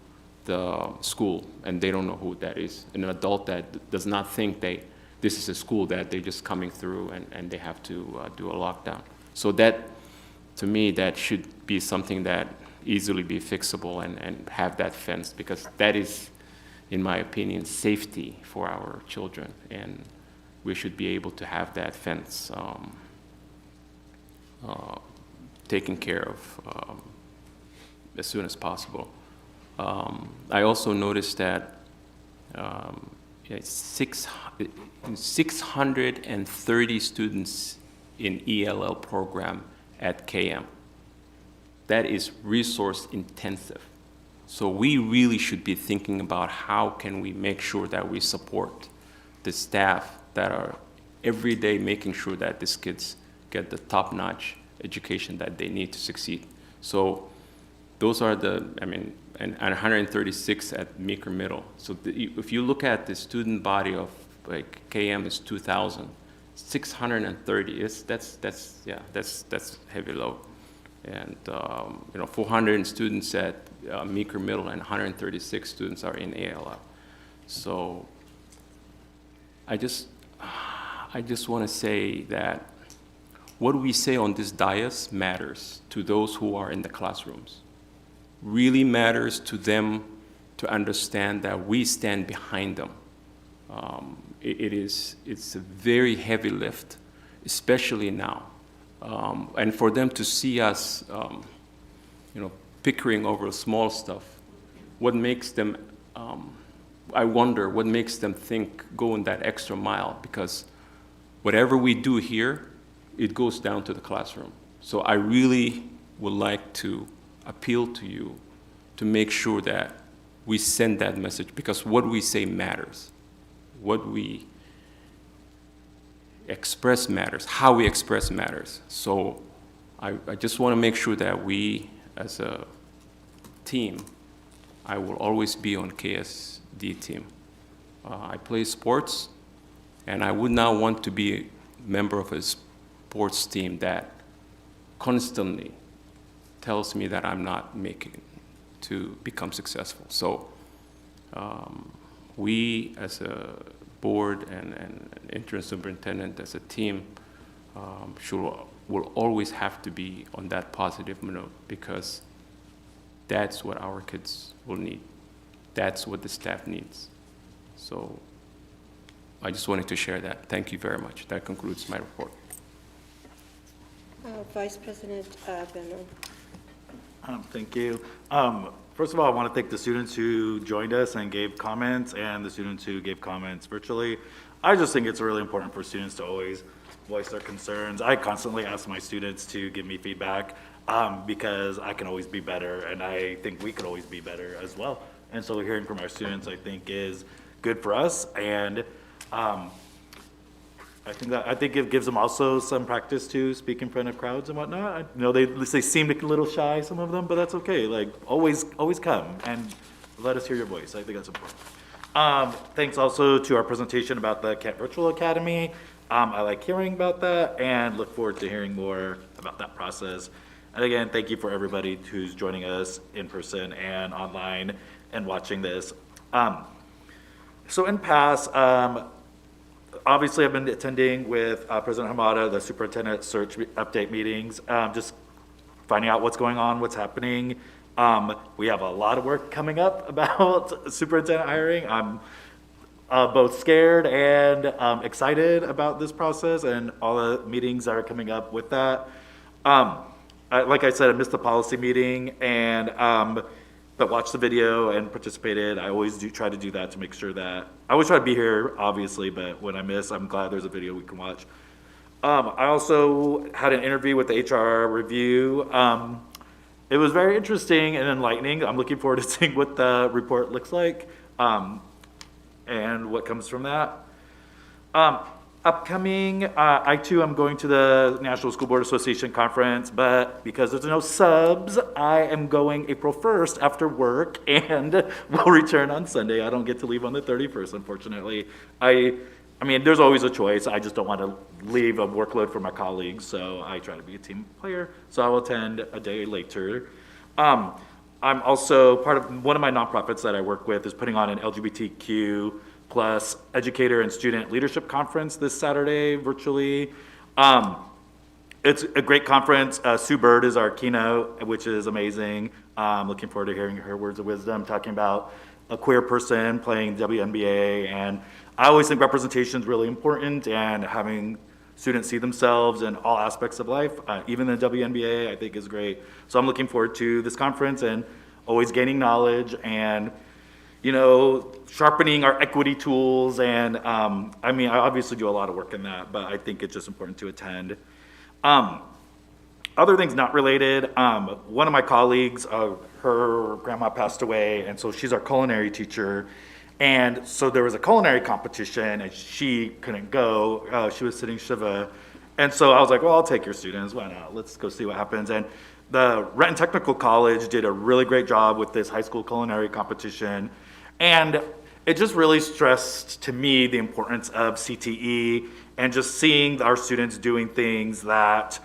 the school and they don't know who that is. An adult that does not think this is a school, that they're just coming through and they have to do a lockdown. So that, to me, that should be something that easily be fixable and have that fence, because that is, in my opinion, safety for our children, and we should be able to have that fence taken care of as soon as possible. I also noticed that 630 students in ELL program at KM. That is resource intensive. So we really should be thinking about how can we make sure that we support the staff that are every day making sure that these kids get the top-notch education that they need to succeed. So those are and 136 at Meeker Middle. So if you look at the student body of like KM is 2,000, 630 that's heavy load. And 400 students at Meeker Middle and 136 students are in ALL. So I just want to say that what we say on this dais matters to those who are in the classrooms. Really matters to them to understand that we stand behind them. It's a very heavy lift, especially now. And for them to see us, bickering over small stuff, what makes them, I wonder what makes them think going that extra mile, because whatever we do here, it goes down to the classroom. So I really would like to appeal to you to make sure that we send that message, because what we say matters. What we express matters. How we express matters. So I just want to make sure that we, as a team, I will always be on KSD team. I play sports, and I would not want to be a member of a sports team that constantly tells me that I'm not making it to become successful. So we as a board and interim superintendent as a team will always have to be on that positive note, because that's what our kids will need. That's what the staff needs. So I just wanted to share that. Thank you very much. That concludes my report. Vice President Beno. Thank you. First of all, I want to thank the students who joined us and gave comments, and the students who gave comments virtually. I just think it's really important for students to always voice their concerns. I constantly ask my students to give me feedback because I can always be better, and I think we could always be better as well. And so hearing from our students, I think, is good for us, and I think it gives them also some practice to speak in front of crowds and whatnot. I know they seem a little shy, some of them, but that's okay. Like, always come and let us hear your voice. I think that's important. Thanks also to our presentation about the Kent Virtual Academy. I like hearing about that and look forward to hearing more about that process. And again, thank you for everybody who's joining us in person and online and watching this. So in past, obviously, I've been attending with President Hamada, the superintendent search update meetings, just finding out what's going on, what's happening. We have a lot of work coming up about superintendent hiring. I'm both scared and excited about this process and all the meetings that are coming up with that. Like I said, I missed the policy meeting, but watched the video and participated. I always try to do that to make sure that, I always try to be here, obviously, but when I miss, I'm glad there's a video we can watch. I also had an interview with the HR review. It was very interesting and enlightening. I'm looking forward to seeing what the report looks like and what comes from that. Upcoming, I too am going to the National School Board Association Conference, but because there's no subs, I am going April 1st after work and will return on Sunday. I don't get to leave on the 31st, unfortunately. I mean, there's always a choice. I just don't want to leave a workload for my colleagues, so I try to be a team player. So I will attend a day later. I'm also part of, one of my nonprofits that I work with is putting on an LGBTQ plus educator and student leadership conference this Saturday virtually. It's a great conference. Sue Bird is our keynote, which is amazing. Looking forward to hearing her words of wisdom, talking about a queer person playing WNBA. And I always think representation is really important, and having students see themselves in all aspects of life, even the WNBA, I think is great. So I'm looking forward to this conference and always gaining knowledge and, you know, sharpening our equity tools. And I mean, I obviously do a lot of work in that, but I think it's just important to attend. Other things not related, one of my colleagues, her grandma passed away, and so she's our culinary teacher. And so there was a culinary competition, and she couldn't go. She was sitting Shiva. And so I was like, well, I'll take your students. Why not? Let's go see what happens. And the Renton Technical College did a really great job with this high school culinary competition. And it just really stressed to me the importance of CTE and just seeing our students doing things that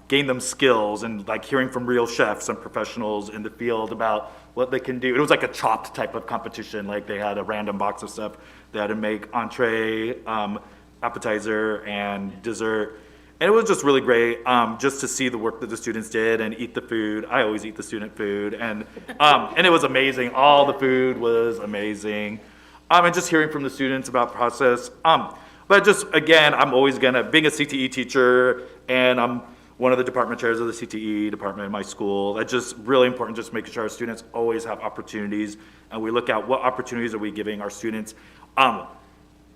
gain them skills, and like hearing from real chefs and professionals in the field about what they can do. It was like a chopped type of competition. Like they had a random box of stuff they had to make, entree, appetizer, and dessert. And it was just really great, just to see the work that the students did and eat the food. I always eat the student food, and it was amazing. All the food was amazing. And just hearing from the students about process. But just, again, I'm always being a CTE teacher, and I'm one of the department chairs of the CTE department in my school. That's just really important, just making sure our students always have opportunities, and we look at what opportunities are we giving our students.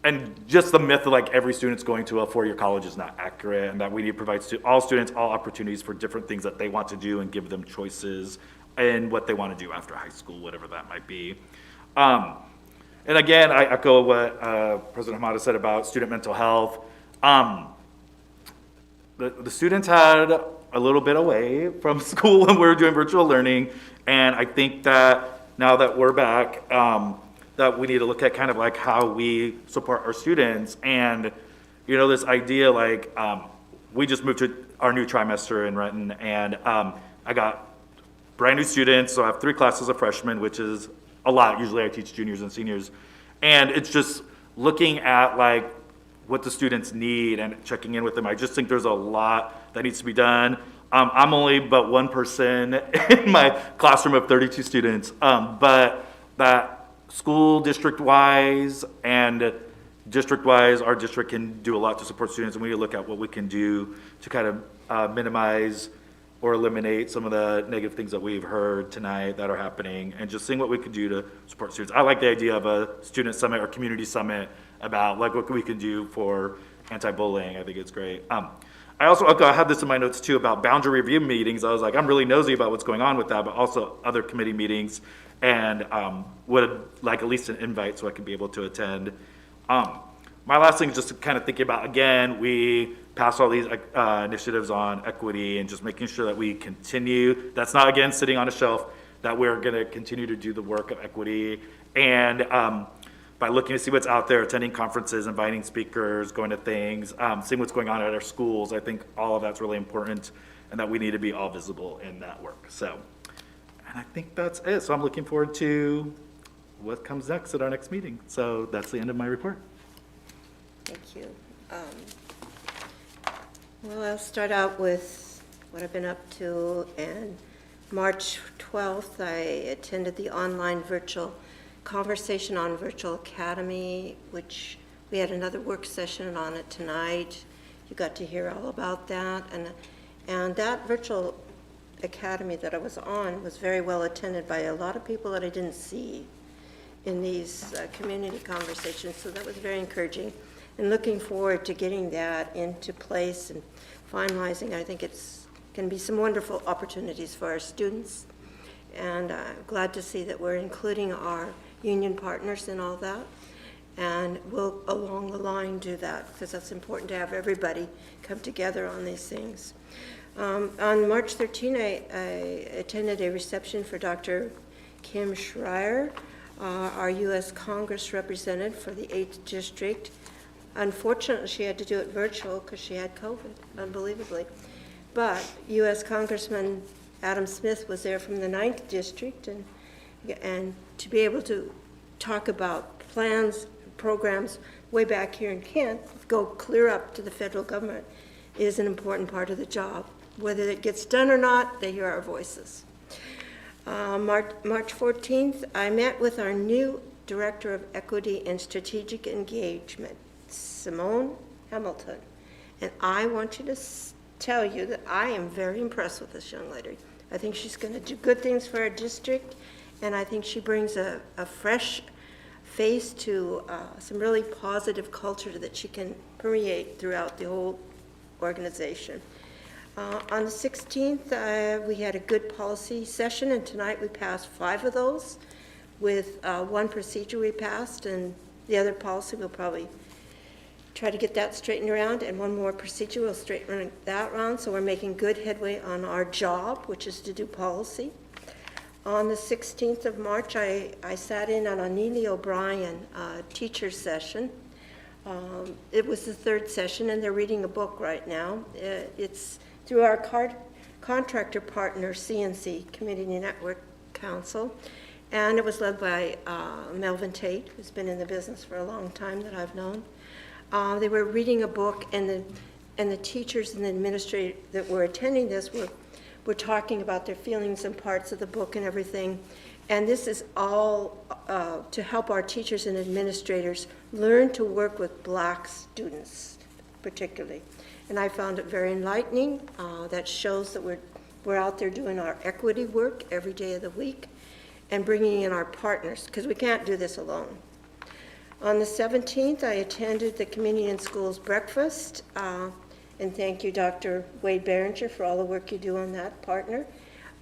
And just the myth of like every student's going to a four-year college is not accurate, and that we need to provide all students all opportunities for different things that they want to do and give them choices in what they want to do after high school, whatever that might be. And again, I echo what President Hamada said about student mental health. The students had a little bit away from school when we were doing virtual learning, and I think that now that we're back, that we need to look at kind of like how we support our students. And, you know, this idea, like, we just moved to our new trimester in Renton, and I got brand new students, so I have 3 classes of freshmen, which is a lot. Usually I teach juniors and seniors. And it's just looking at like what the students need and checking in with them. I just think there's a lot that needs to be done. I'm only but one person in my classroom of 32 students, but that school district-wise and district-wise, our district can do a lot to support students, and we need to look at what we can do to kind of minimize or eliminate some of the negative things that we've heard tonight that are happening, and just seeing what we can do to support students. I like the idea of a student summit or community summit about like what we can do for anti-bullying. I think it's great. I also I had this in my notes too about boundary review meetings. I was like, I'm really nosy about what's going on with that, but also other committee meetings, and would like at least an invite so I could be able to attend. My last thing is just kind of thinking about, again, we passed all these initiatives on equity and just making sure that we continue. That's not, again, sitting on a shelf, that we're going to continue to do the work of equity. And by looking to see what's out there, attending conferences, inviting speakers, going to things, seeing what's going on at our schools, I think all of that's really important, and that we need to be all visible in that work. So, and I think that's it. So I'm looking forward to what comes next at our next meeting. So that's the end of my report. Thank you. Well, I'll start out with what I've been up to. And March 12th, I attended the online virtual conversation on Virtual Academy, which we had another work session on it tonight. You got to hear all about that. And that Virtual Academy that I was on was very well attended by a lot of people that I didn't see in these community conversations, so that was very encouraging. And looking forward to getting that into place and finalizing. I think it's going to be some wonderful opportunities for our students. And I'm glad to see that we're including our union partners in all that. And we'll, along the line, do that, because that's important to have everybody come together on these things. On March 13, I attended a reception for Dr. Kim Schreier, our U.S. Congress representative for the 8th District. Unfortunately, she had to do it virtual because she had COVID, unbelievably. But U.S. Congressman Adam Smith was there from the 9th District, and to be able to talk about plans, programs way back here in Kent, go clear up to the federal government, is an important part of the job. Whether it gets done or not, they hear our voices. March 14th, I met with our new Director of Equity and Strategic Engagement, Simone Hamilton, and I want you to tell you that I am very impressed with this young lady. I think she's going to do good things for our district, and I think she brings a fresh face to some really positive culture that she can permeate throughout the whole organization. On the 16th, we had a good policy session, and tonight we passed 5 of those, with 1 procedure we passed, and the other policy we'll probably try to get that straightened around, and 1 more procedure we'll straighten that around. So we're making good headway on our job, which is to do policy. On the 16th of March, I sat in on a Neely O'Brien teacher session. It was the 3rd session, and they're reading a book right now. It's through our contractor partner, CNC, Community Network Council, and it was led by Melvin Tate, who's been in the business for a long time that I've known. They were reading a book, and and the teachers and the administrators that were attending this were talking about their feelings and parts of the book and everything. And this is all to help our teachers and administrators learn to work with Black students, particularly. And I found it very enlightening. That shows that we're out there doing our equity work every day of the week and bringing in our partners, because we can't do this alone. On the 17th, I attended the Community and Schools Breakfast, and thank you, Dr. Wade Behringer, for all the work you do on that, partner.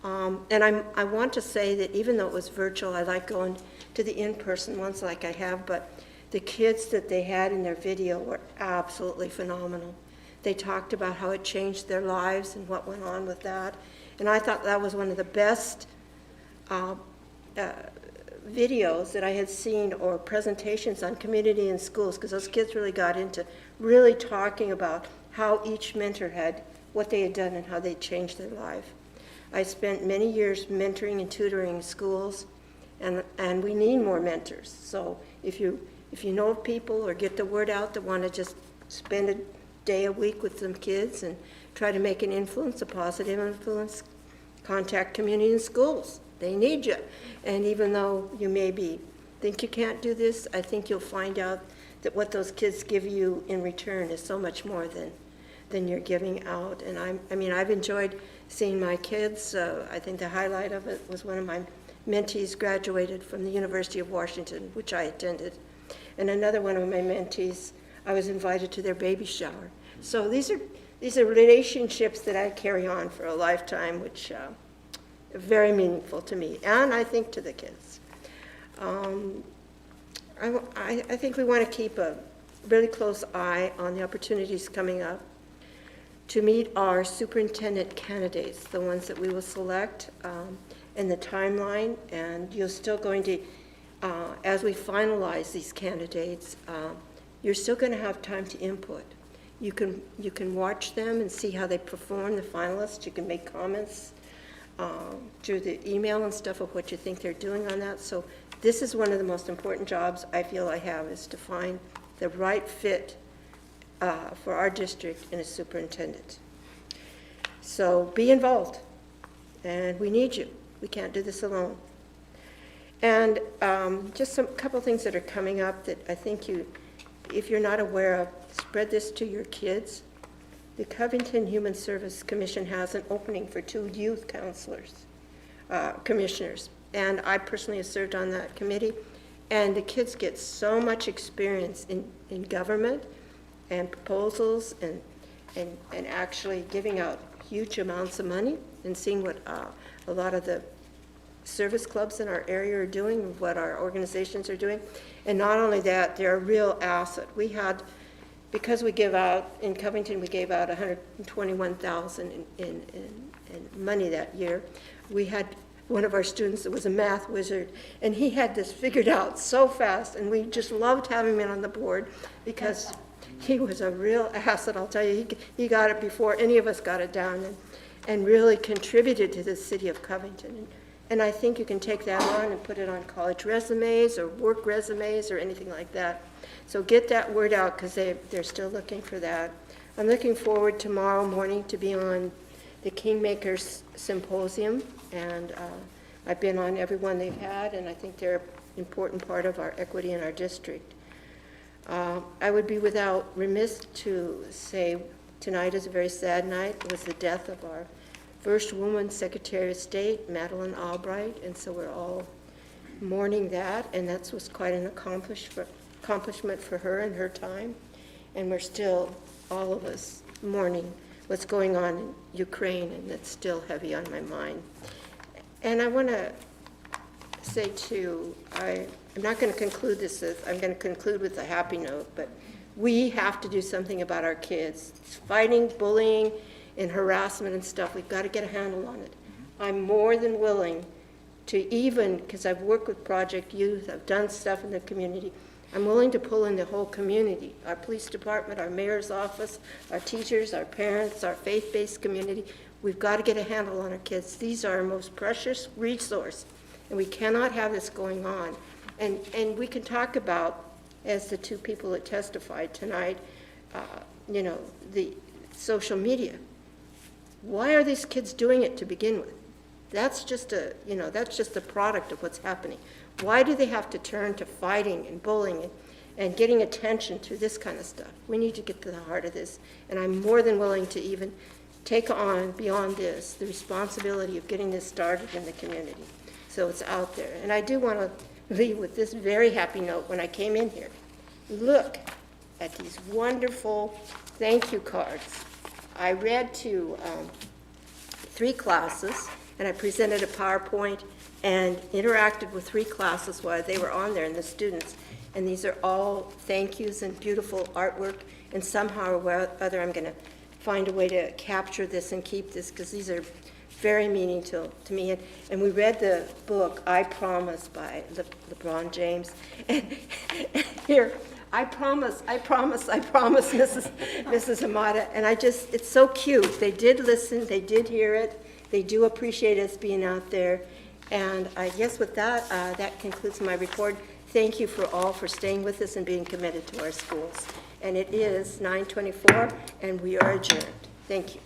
And I want to say that even though it was virtual, I like going to the in-person ones like I have, but the kids that they had in their video were absolutely phenomenal. They talked about how it changed their lives and what went on with that. And I thought that was one of the best videos that I had seen, or presentations on community and schools, because those kids really got into really talking about how each mentor had, what they had done and how they changed their life. I spent many years mentoring and tutoring schools, and we need more mentors. So if you know of people or get the word out that want to just spend a day a week with some kids and try to make an influence, a positive influence, contact community and schools. They need you. And even though you think you can't do this, I think you'll find out that what those kids give you in return is so much more than you're giving out. And I've enjoyed seeing my kids. I think the highlight of it was one of my mentees graduated from the University of Washington, which I attended. And another one of my mentees, I was invited to their baby shower. So these are relationships that I carry on for a lifetime, which are very meaningful to me, and I think to the kids. I think we want to keep a really close eye on the opportunities coming up to meet our superintendent candidates, the ones that we will select, and the timeline. And you're still going to, as we finalize these candidates, you're still going to have time to input. You can watch them and see how they perform, the finalists. You can make comments through the email and stuff of what you think they're doing on that. So this is one of the most important jobs I feel I have, is to find the right fit for our district in a superintendent. So be involved, and we need you. We can't do this alone. And just a couple things that are coming up that I think if you're not aware of, spread this to your kids. The Covington Human Service Commission has an opening for 2 youth counselors, commissioners. And I personally have served on that committee. And the kids get so much experience in government and proposals and actually giving out huge amounts of money and seeing what a lot of the service clubs in our area are doing, what our organizations are doing. And not only that, they're a real asset. We had, because we give out, in Covington, we gave out $121,000 in money that year. We had one of our students that was a math wizard, and he had this figured out so fast, and we just loved having him on the board because he was a real asset, I'll tell you. He got it before any of us got it down, and really contributed to the city of Covington. And I think you can take that on and put it on college resumes or work resumes or anything like that. So get that word out, because they're still looking for that. I'm looking forward tomorrow morning to be on the Kingmakers Symposium, and I've been on every one they've had, and I think they're an important part of our equity in our district. I would be remiss to say tonight is a very sad night. It was the death of our first woman Secretary of State, Madeleine Albright, and so we're all mourning that, and that was quite an accomplishment for her in her time. And we're still, all of us, mourning what's going on in Ukraine, and that's still heavy on my mind. And I want to say too, I'm not going to conclude this I'm going to conclude with a happy note, but we have to do something about our kids. It's fighting bullying and harassment and stuff. We've got to get a handle on it. I'm more than willing to, even because I've worked with Project Youth, I've done stuff in the community, I'm willing to pull in the whole community, our police department, our mayor's office, our teachers, our parents, our faith-based community. We've got to get a handle on our kids. These are our most precious resource, and we cannot have this going on. And we can talk about, as the 2 people that testified tonight, social media. Why are these kids doing it to begin with? That's just that's just a product of what's happening. Why do they have to turn to fighting and bullying and getting attention through this kind of stuff? We need to get to the heart of this, and I'm more than willing to even take on, beyond this, the responsibility of getting this started in the community, so it's out there. And I do want to leave with this very happy note when I came in here. Look at these wonderful thank you cards. I read to 3 classes, and I presented a PowerPoint and interacted with 3 classes while they were on there and the students. And these are all thank yous and beautiful artwork, and somehow or other I'm going to find a way to capture this and keep this, because these are very meaningful to me. And we read the book, I Promise, by LeBron James. And here, I promise, Mrs. Hamada. And it's so cute. They did listen, they did hear it. They do appreciate us being out there. And I guess with that, that concludes my report. Thank you for staying with us and being committed to our schools. And it is 9:24, and we are adjourned. Thank you.